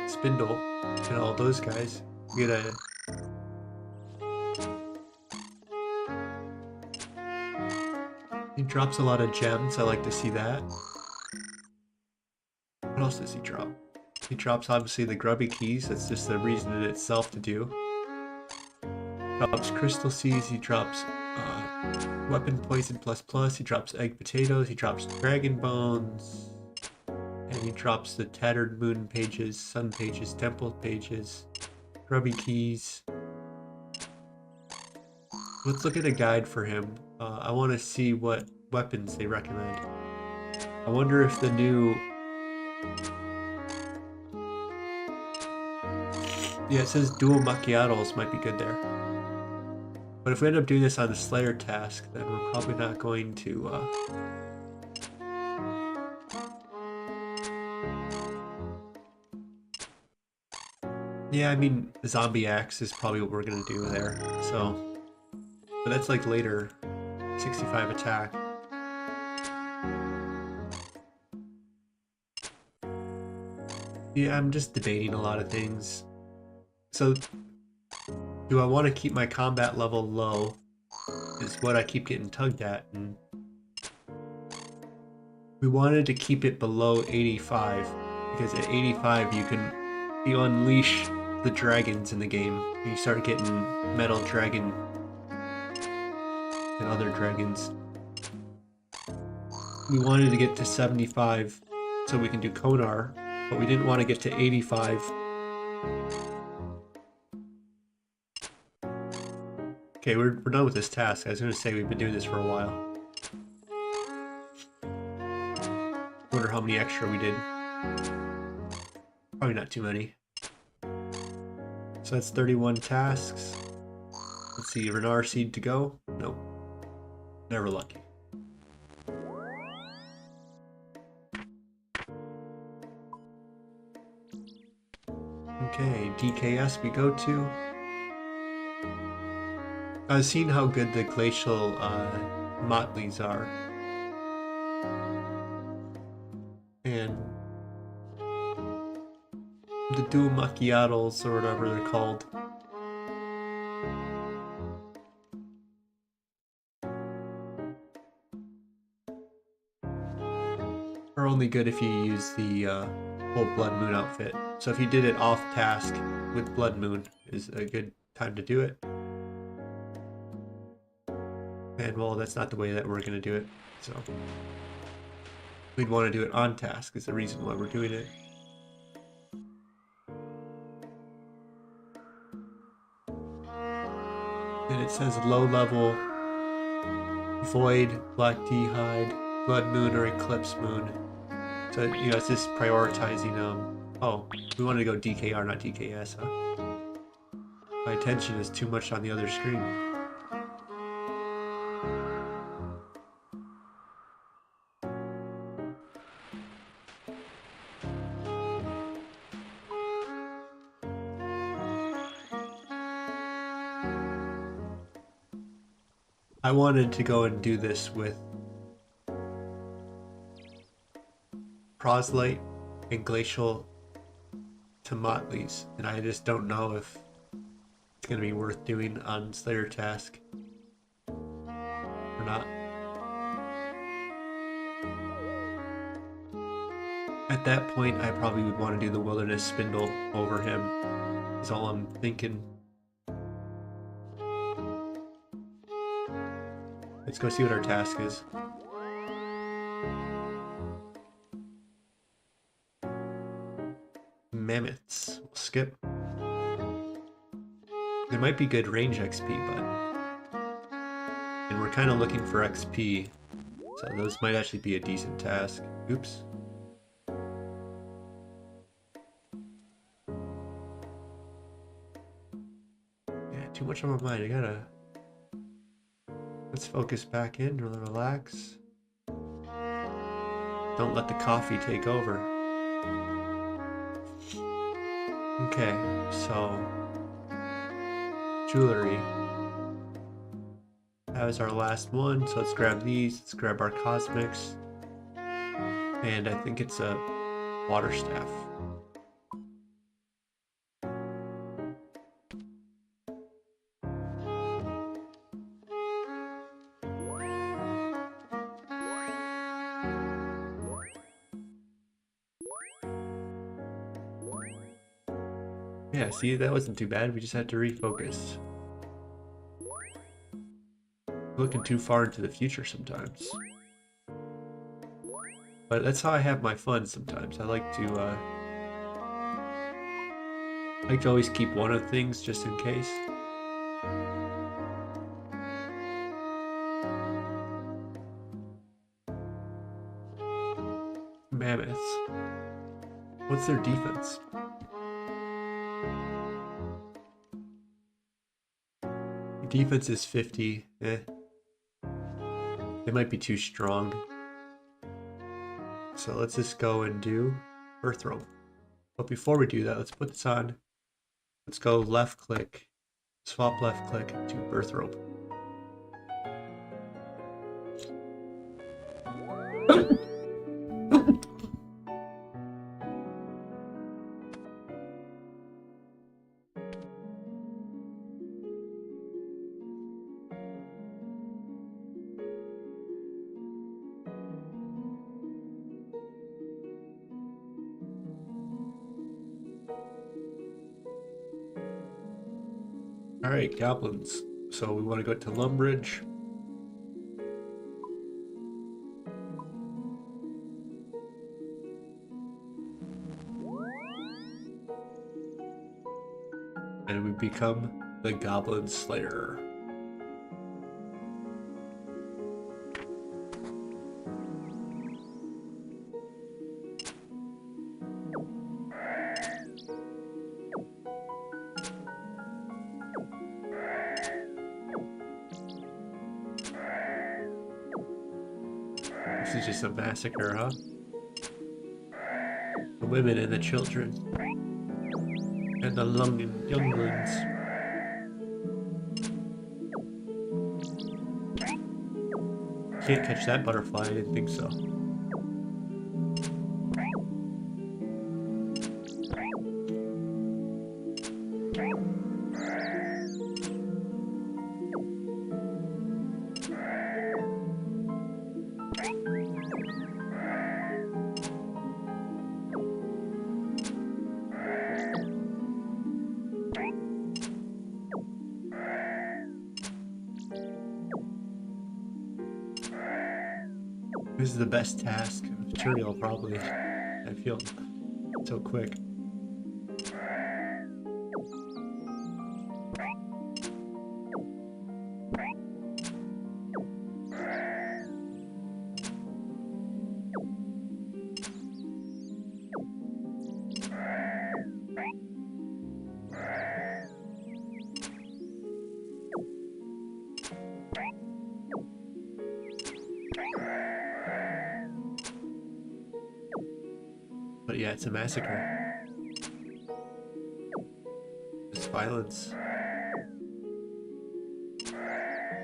Spindle and all those guys, we gotta. He drops a lot of gems. I like to see that. What else does he drop? He drops obviously the grubby keys. That's just the reason in itself to do. Drops crystal seeds. He drops weapon poison ++. He drops egg potatoes. He drops dragon bones. And he drops the tattered moon pages, sun pages, temple pages, grubby keys. Let's look at a guide for him. I want to see what weapons they recommend. I wonder if the new... Yeah, it says dual macchiatos might be good there. But if we end up doing this on the Slayer task, then we're probably not going to... Yeah, I mean, the zombie axe is probably what we're going to do there, so... But that's like later, 65 attack. Yeah, I'm just debating a lot of things. So, do I want to keep my combat level low? Is what I keep getting tugged at, and we wanted to keep it below 85 because at 85 you unleash the dragons in the game. You start getting metal dragon and other dragons. We wanted to get to 75 so we can do Konar, but we didn't want to get to 85. Okay, we're done with this task. I was going to say we've been doing this for a while. Wonder how many extra we did. Probably not too many. So that's 31 tasks. Let's see, Renar seed to go? Nope. Never lucky. Okay, DKS we go to. I've seen how good the glacial motleys are. And the dual macchiatos or whatever they're called. Are only good if you use the whole Blood Moon outfit. So if you did it off task with Blood Moon is a good time to do it. And well, that's not the way that we're going to do it. So we'd want to do it on task is the reason why we're doing it. And it says low level Void, Black D'hide, Blood Moon, or Eclipse Moon. So, you know, it's just prioritizing, oh, we wanted to go DKR, not DKS, huh? My attention is too much on the other screen. I wanted to go and do this with Proselyte and Glacial Tomatlis, and I just don't know if it's going to be worth doing on Slayer task or not. At that point, I probably would want to do the Wilderness Spindle over him, is all I'm thinking. Let's go see what our task is. Mammoths. We'll skip. There might be good range XP, but... And we're kind of looking for XP, so those might actually be a decent task. Oops. Yeah, too much on my mind. I gotta... Let's focus back in, relax. Don't let the coffee take over. Okay, so... Jewelry. That was our last one, so let's grab these. Let's grab our cosmics. And I think it's a water staff. Yeah, see, that wasn't too bad. We just had to refocus. Looking too far into the future sometimes. But that's how I have my fun sometimes. I like to always keep one of things just in case. Mammoths. What's their defense? Defense is 50. Eh. They might be too strong. So let's just go and do Earth Roam. But before we do that, let's put this on. Let's go left click, swap left click to Earth Roam. Alright, goblins. So we want to go to Lumbridge. And we become the Goblin Slayer. This is just a massacre, huh? The women and the children. And the younglings. Can't catch that butterfly, I didn't think so. This is the best task material, probably. I feel so quick. But yeah, it's a massacre. There's violence.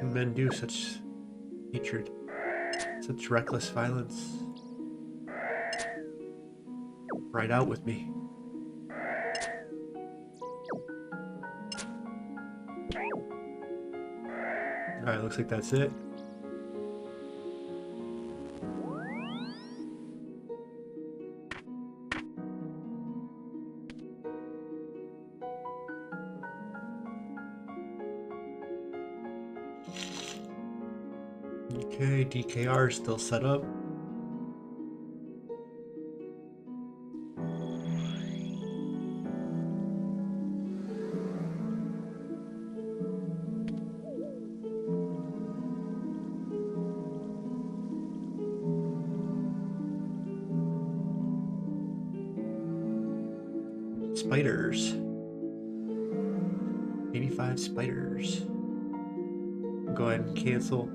And men do such hatred, such reckless violence. Right out with me. Alright, looks like that's it. Okay, DKR is still set up. Spiders. 85 spiders. Go ahead and cancel.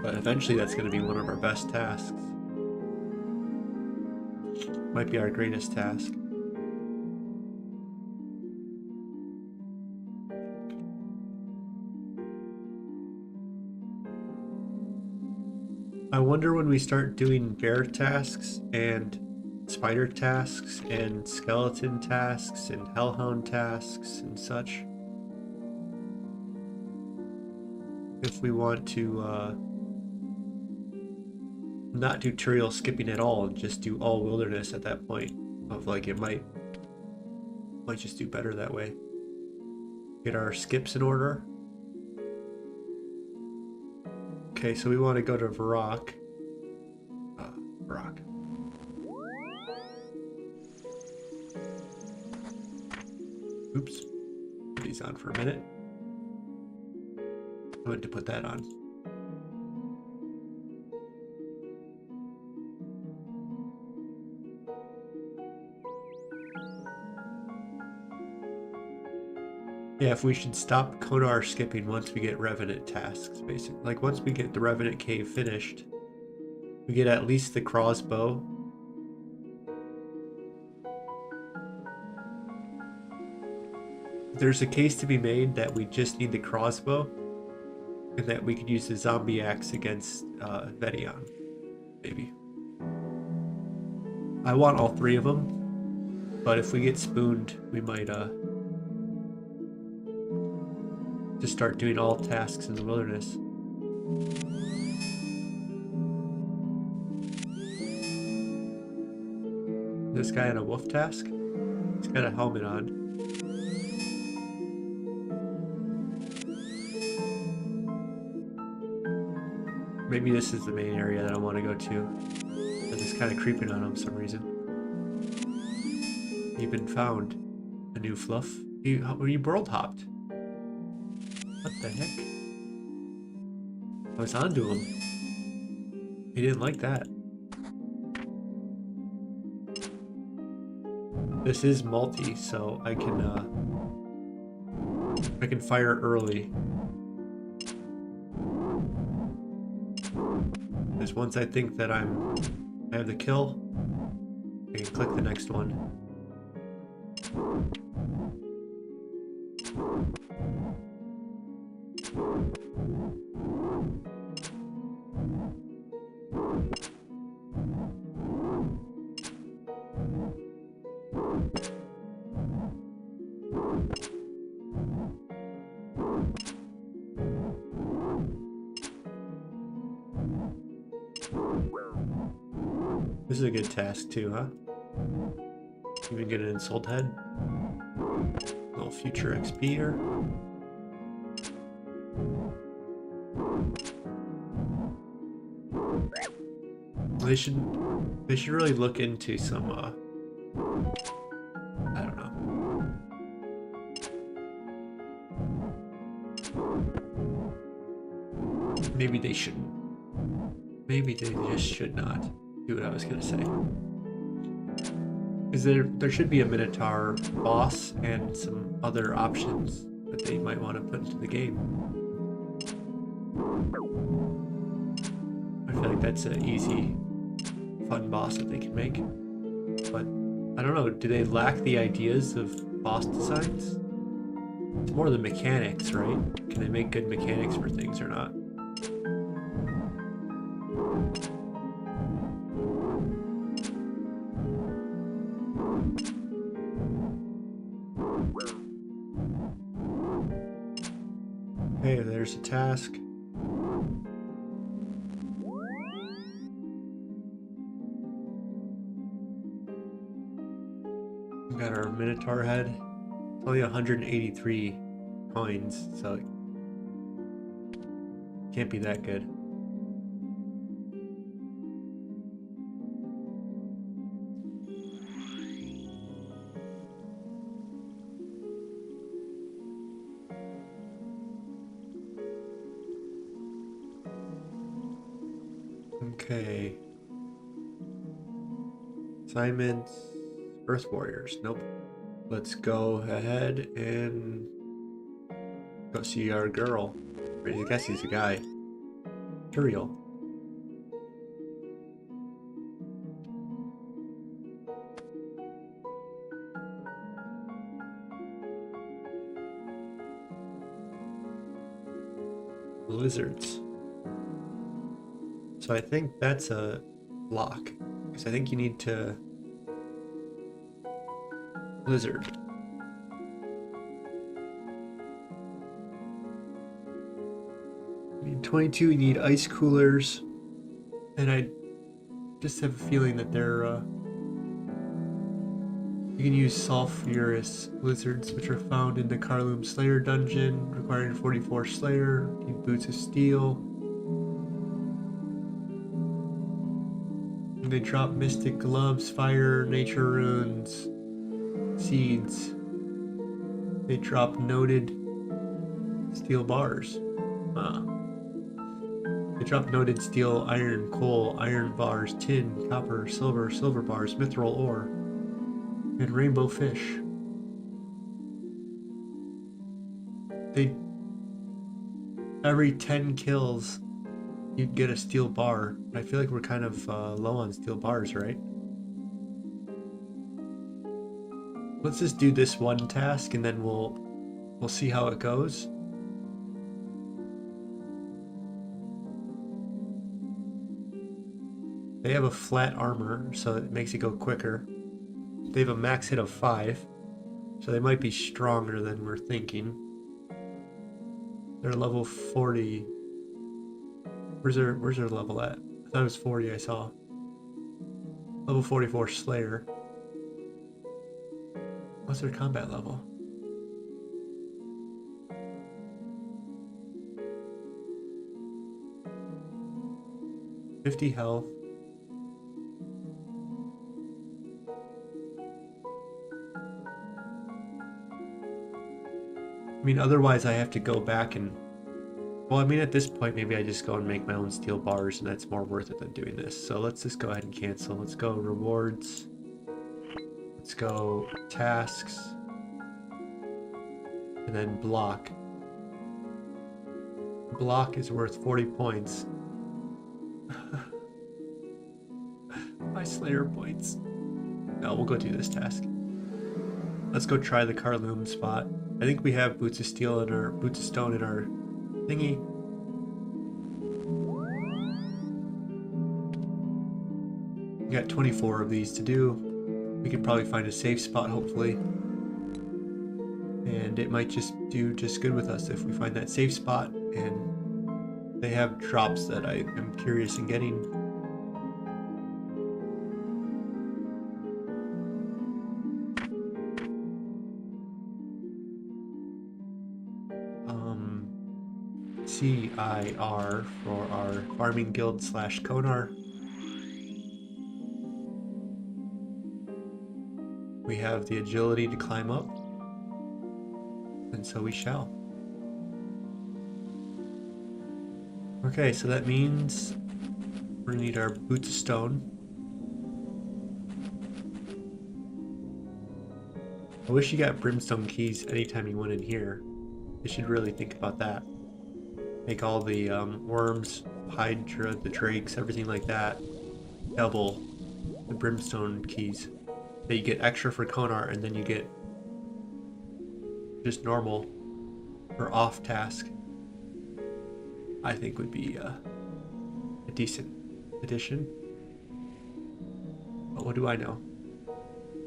But eventually that's going to be one of our best tasks. Might be our greatest task. I wonder when we start doing bear tasks and spider tasks and skeleton tasks and hellhound tasks and such, if we want to not do tutorial skipping at all and just do all wilderness at that point, of like it might just do better that way. Get our skips in order. Okay, so we want to go to Varrock. Varrock. Oops. Put these on for a minute. I meant to put that on. Yeah, if we should stop Konar skipping once we get Revenant tasks, basically. Like, once we get the Revenant Cave finished, we get at least the crossbow. There's a case to be made that we just need the crossbow, and that we could use the zombie axe against Vedion, maybe. I want all three of them, but if we get spooned, we might just start doing all tasks in the wilderness. This guy had a wolf task? He's got a helmet on. Maybe this is the main area that I want to go to. I'm just kind of creeping on him for some reason. Even found a new fluff. He world hopped. What the heck? I was onto him. He didn't like that. This is multi, so I can fire early. Because once I think that I have the kill, I can click the next one. This is a good task too, huh? Even get an insult head. A little future XP here. They should really look into some I don't know. Maybe they shouldn't. Maybe they just should not do what I was gonna say. Because there should be a Minotaur boss and some other options that they might want to put into the game. I feel like that's an easy, fun boss that they can make. But I don't know, do they lack the ideas of boss designs? It's more the mechanics, right? Can they make good mechanics for things or not? Okay, there's a task. We got our Minotaur head. It's only 183 coins, so it can't be that good. Okay. Assignments. Earth Warriors. Nope. Let's go ahead and go see our girl. I guess he's a guy. Turiel. Lizards. So I think that's a lock. Because I think you need to... Lizard. You need 22, you need ice coolers. And I just have a feeling that they're... You can use sulfurous lizards, which are found in the Carloom Slayer dungeon, requiring 44 Slayer, you need boots of steel. They drop mystic gloves, fire, nature runes, seeds. They drop noted steel bars. They drop noted steel, iron, coal, iron bars, tin, copper, silver, silver bars, mithril ore, and rainbow fish. Every 10 kills, you'd get a steel bar. I feel like we're kind of low on steel bars, right? Let's just do this one task and then we'll see how it goes. They have a flat armor, so it makes it go quicker. They have a max hit of 5, so they might be stronger than we're thinking. They're level 40. Where's their level at? I thought it was 40 I saw. Level 44 Slayer. What's their combat level? 50 health. I mean, otherwise I have to go back and... Well, I mean, at this point, maybe I just go and make my own steel bars, and that's more worth it than doing this. So let's just go ahead and cancel. Let's go rewards. Let's go tasks. And then block. Block is worth 40 points. My Slayer points. No, we'll go do this task. Let's go try the Carloom spot. I think we have Boots of Steel in our Boots of Stone in our thingy. We got 24 of these to do. We can probably find a safe spot, hopefully. And it might just do just good with us if we find that safe spot. And they have drops that I am curious in getting. CIR for our farming guild / Konar. We have the agility to climb up, and so we shall. Okay, so that means we're gonna need our Boots of Stone. I wish you got Brimstone keys anytime you went in here. You should really think about that. Make all the worms, Hydra, the drakes, everything like that double the Brimstone keys. That you get extra for Konar, and then you get just normal or off task. I think would be a decent addition. But what do I know?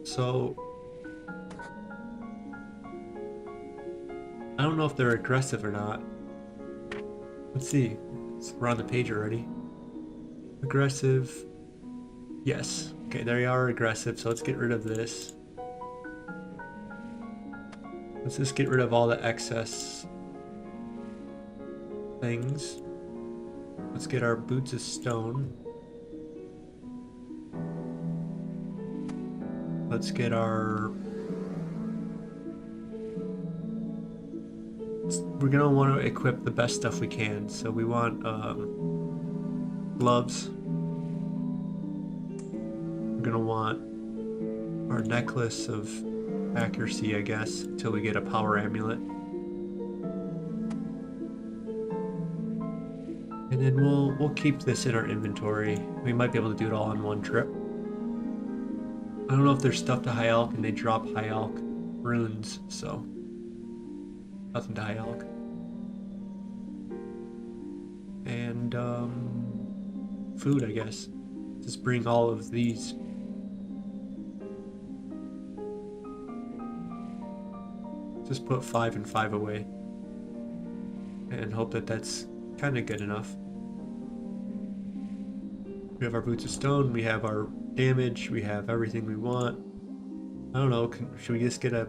So I don't know if they're aggressive or not. Let's see. We're on the page already. Aggressive. Yes. Okay, they are aggressive, so let's get rid of this. Let's just get rid of all the excess things. Let's get our Boots of Stone. Let's get our... We're gonna want to equip the best stuff we can, so we want gloves. We're gonna want our necklace of accuracy, I guess, until we get a power amulet. And then we'll keep this in our inventory. We might be able to do it all in one trip. I don't know if there's stuff to High Elk, and they drop High Elk runes, so nothing to High Elk. And food, I guess. Just bring all of these. Just put 5 and 5 away. And hope that that's kind of good enough. We have our Boots of Stone, we have our damage, we have everything we want. I don't know, should we just get a...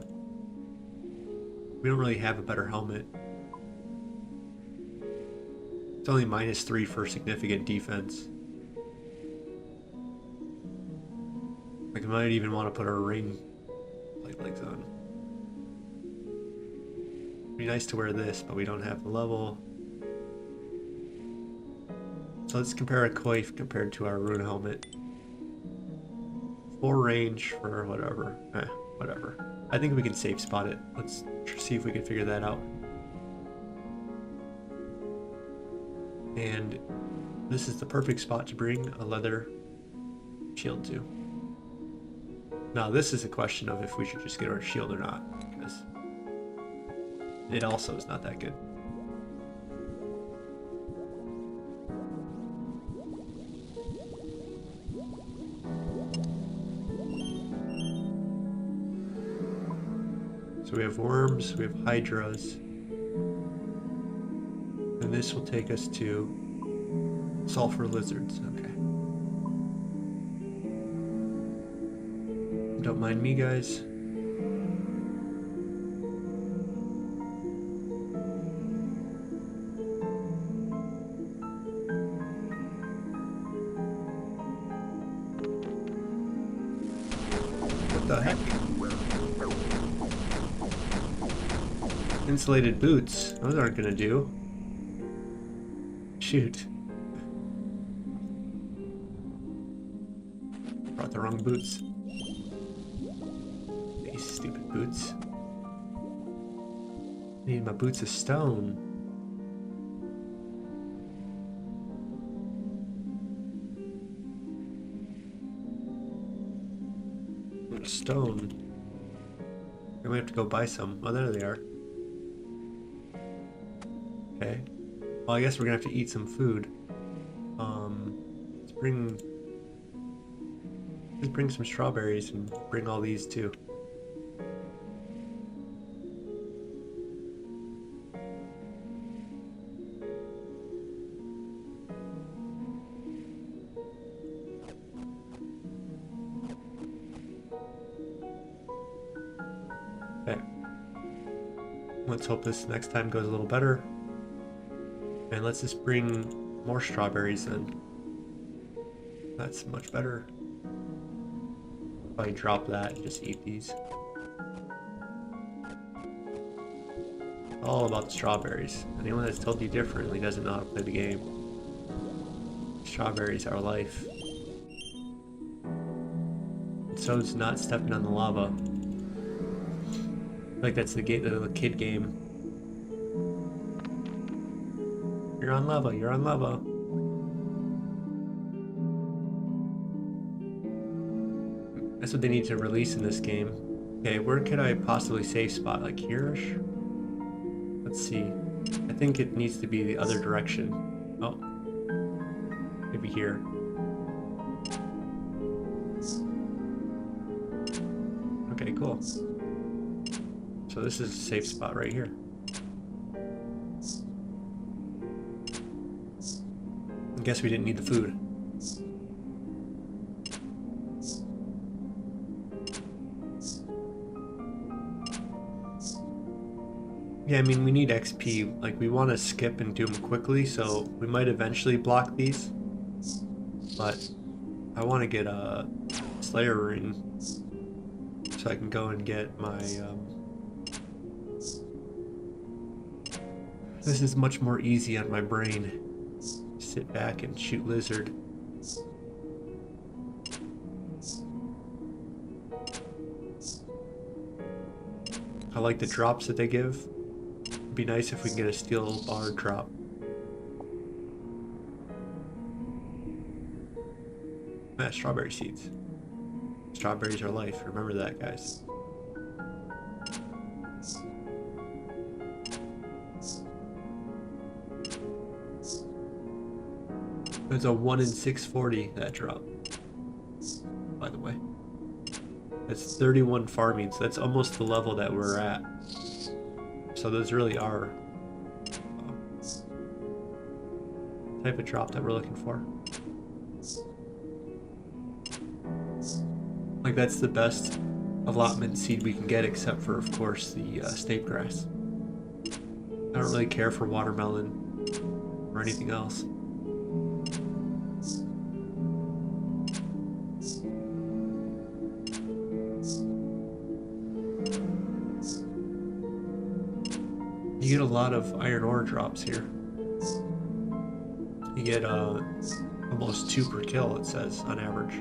We don't really have a better helmet. It's only -3 for significant defense. Like, I might even want to put our ring light legs on. It'd be nice to wear this, but we don't have the level. So let's compare a coif compared to our rune helmet. 4 range for whatever. Whatever. I think we can safe spot it. Let's see if we can figure that out. And this is the perfect spot to bring a leather shield to. Now this is a question of if we should just get our shield or not, because it also is not that good. So we have worms, we have hydras, and this will take us to sulfur lizards. Okay. Don't mind me, guys. Insulated boots. Those aren't gonna do. Shoot. Brought the wrong boots. These stupid boots. I need my boots of stone. Stone. We have to go buy some. Oh, there they are. Okay. Well, I guess we're gonna have to eat some food. Let's bring some strawberries and bring all these too. Okay. Let's hope this next time goes a little better. And let's just bring more strawberries then. That's much better. Probably drop that and just eat these. All about the strawberries. Anyone that's told you differently doesn't know how to play the game. Strawberries are life. And so is not stepping on the lava. Like that's the little kid game. You're on lava, you're on lava. That's what they need to release in this game. Okay, where could I possibly save spot? Like here-ish? Let's see. I think it needs to be the other direction. Oh. Maybe here. Okay, cool. So this is a safe spot right here. I guess we didn't need the food. Yeah, I mean, we need XP. Like, we want to skip and do them quickly, so we might eventually block these. But I want to get a Slayer ring so I can go and get my... This is much more easy on my brain. Sit back and shoot lizard. I like the drops that they give. It'd be nice if we can get a steel bar drop. Ah, strawberry seeds. Strawberries are life. Remember that, guys. It's a 1 in 640, that drop. By the way. That's 31 farming, so that's almost the level that we're at. So those really are type of drop that we're looking for. Like that's the best allotment seed we can get, except for, of course, the snape grass. I don't really care for watermelon or anything else. You get a lot of iron ore drops here. You get almost 2 per kill, it says, on average.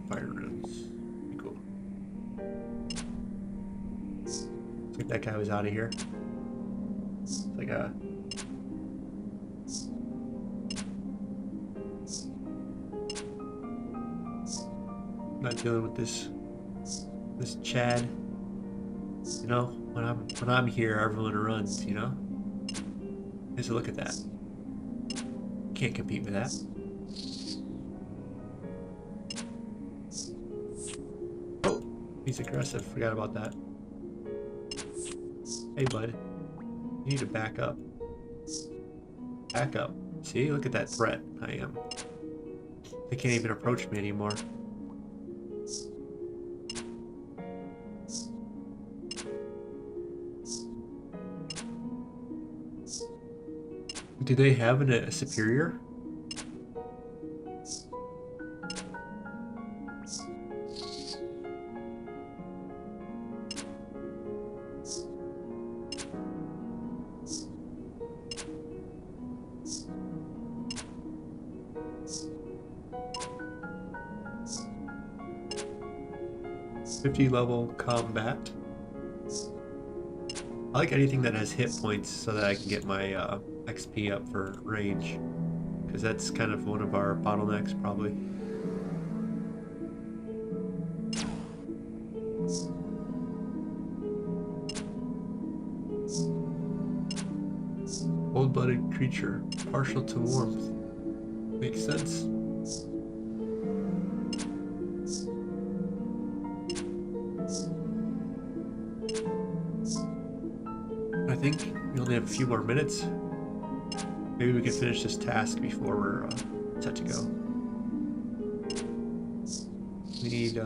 Fire runes. Pretty cool. Looks like that guy was out of here. It's like a... I'm not dealing with this Chad. You know, when I'm here, everyone runs, you know? Here's a look at that. Can't compete with that. Oh, he's aggressive. Forgot about that. Hey, bud. You need to back up. Back up. See, look at that threat I am. They can't even approach me anymore. Do they have a superior? 50 level combat. I like anything that has hit points so that I can get my XP up for range, because that's kind of one of our bottlenecks probably. Cold-blooded creature, partial to warmth. Makes sense. I think we only have a few more minutes. Maybe we can finish this task before we're set to go. We need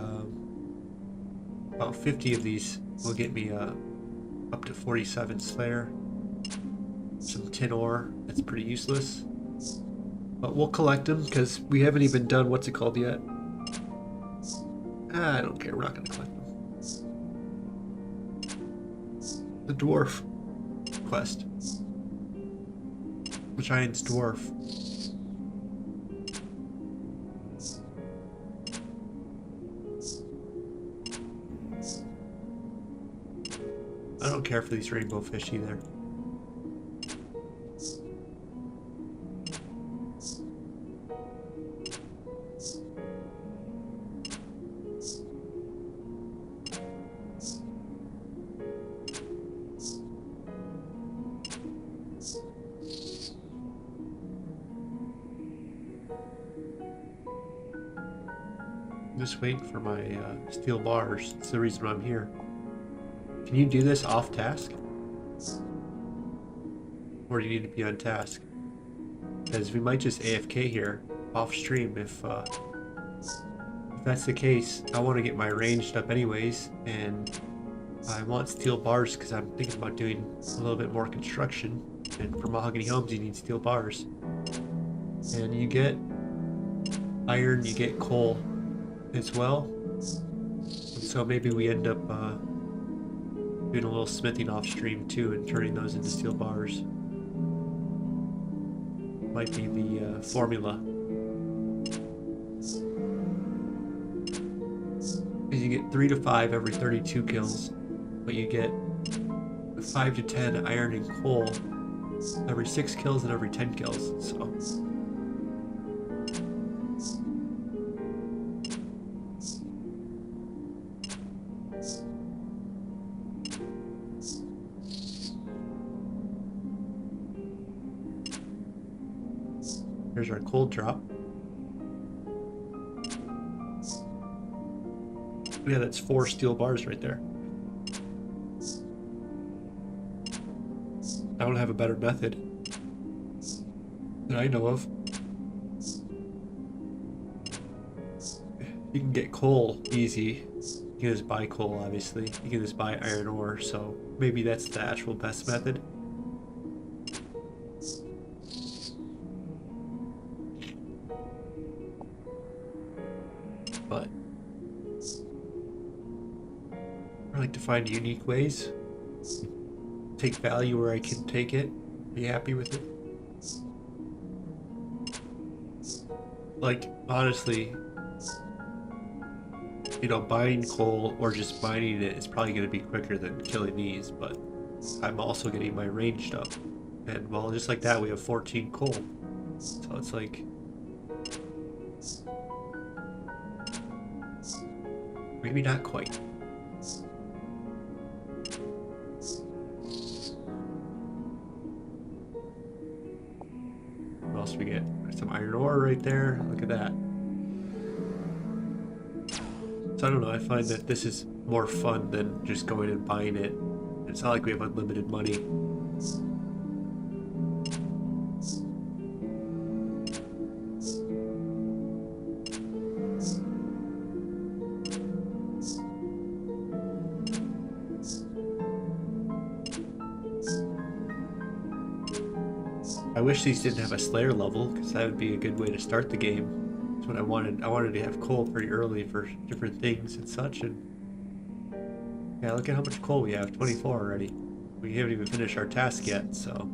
about 50 of these. Will get me up to 47 Slayer. Some tin ore. That's pretty useless. But we'll collect them because we haven't even done what's it called yet. I don't care. We're not going to collect them. The dwarf quest. The giant's dwarf. I don't care for these rainbow fish either. I'm just waiting for my steel bars. That's the reason why I'm here. Can you do this off task? Or do you need to be on task? Because we might just AFK here off stream if that's the case. I want to get my ranged up anyways, and I want steel bars because I'm thinking about doing a little bit more construction, and for mahogany homes you need steel bars. And you get iron, you get coal as well. And so maybe we end up doing a little smithing off stream too and turning those into steel bars. Might be the formula. You get 3 to 5 every 32 kills, but you get 5 to 10 iron and coal every 6 kills and every 10 kills. So here's our cold drop. Yeah, that's 4 steel bars right there. I don't have a better method that I know of. You can get coal easy. You can just buy coal, obviously. You can just buy iron ore, so maybe that's the actual best method. But I like to find unique ways. Take value where I can take it. Be happy with it. Like, honestly, you know, buying coal or just mining it is probably going to be quicker than killing these, but I'm also getting my ranged up. And, well, just like that, we have 14 coal. So it's like... maybe not quite. What else we get? Some iron ore right there. Look at that. So I don't know, I find that this is more fun than just going and buying it. It's not like we have unlimited money. I wish these didn't have a Slayer level, because that would be a good way to start the game. what I wanted. I wanted to have coal pretty early for different things and such, and yeah, look at how much coal we have, 24 already. We haven't even finished our task yet, so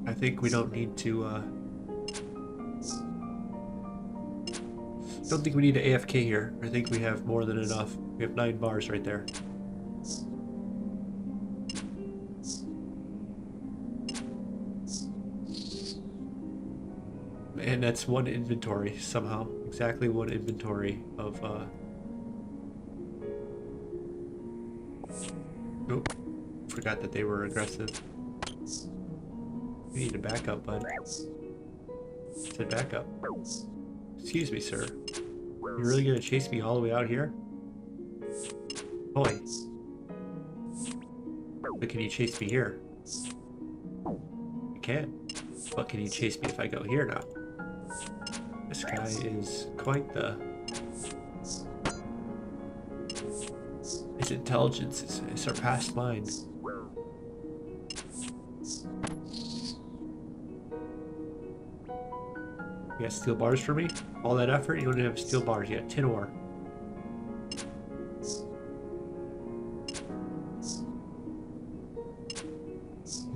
I think we don't need to, don't think we need to AFK here. I think we have more than enough. We have 9 bars right there. And that's one inventory somehow. Exactly one inventory of, Nope. Forgot that they were aggressive. We need to back up, bud. Said back up. Excuse me, sir. You're really gonna chase me all the way out here? Boy. But can you chase me here? You can. But can you chase me if I go here now? This guy is quite the... His intelligence is surpassed mine. You got steel bars for me? All that effort? You don't even have steel bars. You got tin ore.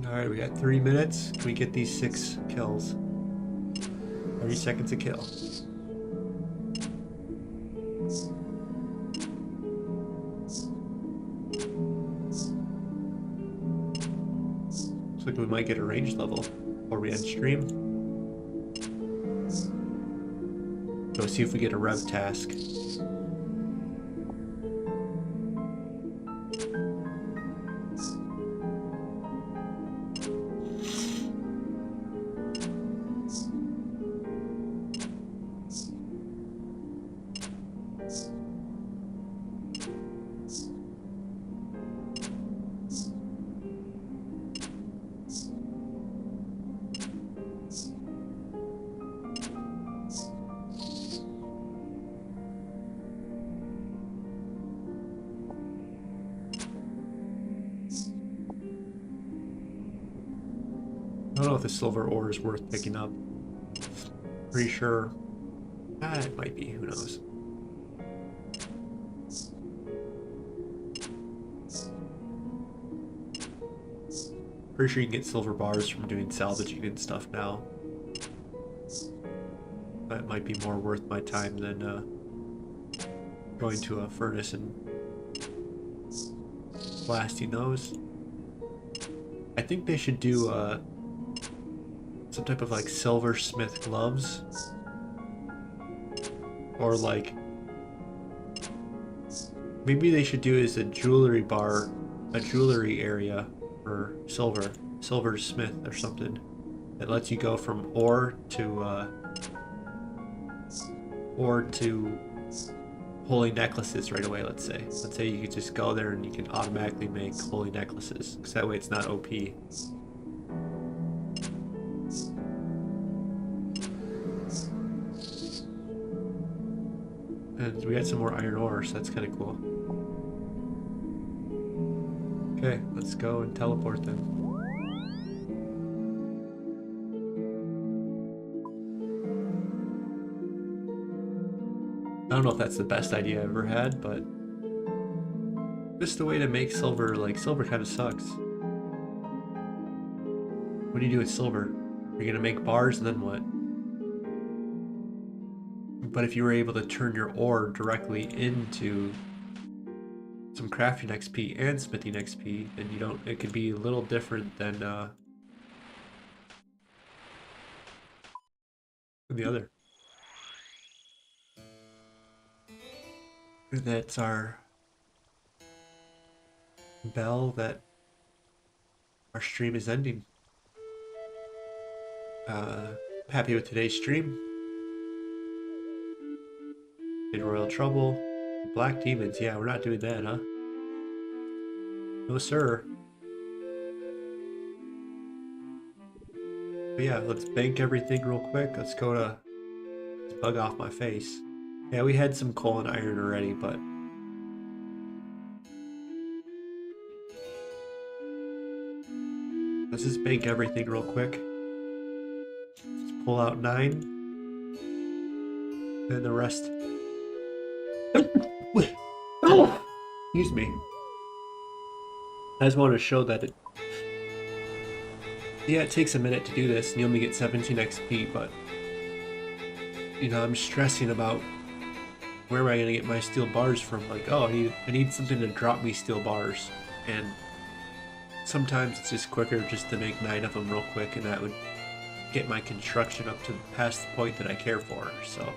Alright, we got 3 minutes. Can we get these 6 kills? 30 seconds a kill. Looks like we might get a range level before we end stream. Go see if we get a rev task. I don't know if the silver ore is worth picking up. Pretty sure. It might be. Who knows? Pretty sure you can get silver bars from doing salvaging and stuff now. That might be more worth my time than going to a furnace and blasting those. I think they should do some type of like silversmith gloves, or like maybe they should do as a jewelry bar, a jewelry area for silversmith or something that lets you go from ore to holy necklaces right away. Let's say you could just go there and you can automatically make holy necklaces, because that way it's not OP. And we got some more iron ore, so that's kind of cool. Okay, let's go and teleport then. I don't know if that's the best idea I ever had, but just the way to make silver, like silver kind of sucks. What do you do with silver? You're gonna make bars and then what? But if you were able to turn your ore directly into some crafting XP and smithing XP, then you don't, it could be a little different than the other. That's our bell that our stream is ending. Happy with today's stream. Did Royal Trouble. Black Demons. Yeah, we're not doing that, huh? No, sir. But yeah, let's bank everything real quick. Let's go to... Let's bug off my face. Yeah, we had some coal and iron already, but... Let's just bank everything real quick. Let's pull out 9, and the rest. Oh, excuse me. I just want to show that it takes a minute to do this, and you only get 17 XP, but I'm stressing about where am I going to get my steel bars from. Like, oh, I need something to drop me steel bars, and sometimes it's just quicker just to make 9 of them real quick, and that would get my construction up to past the point that I care for. So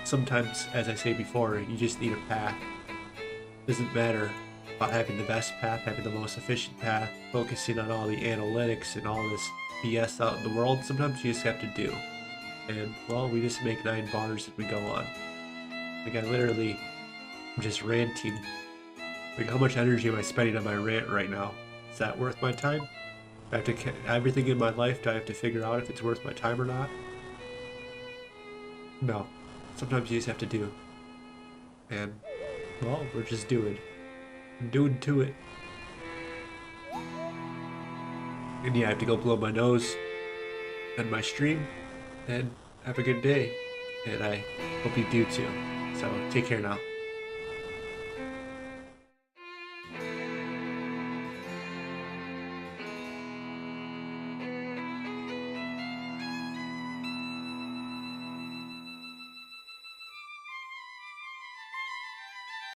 sometimes, as I say before, you just need a path. It doesn't matter about having the best path, having the most efficient path, focusing on all the analytics and all this BS out in the world. Sometimes you just have to do. And, well, we just make 9 bars and we go on. Like, I literally am just ranting. Like, how much energy am I spending on my rant right now? Is that worth my time? I have to, everything in my life, do I have to figure out if it's worth my time or not? No. Sometimes you just have to do. And, well, we're just doing. I'm doing to it. And yeah, I have to go blow my nose and my stream, and have a good day. And I hope you do too. So take care now.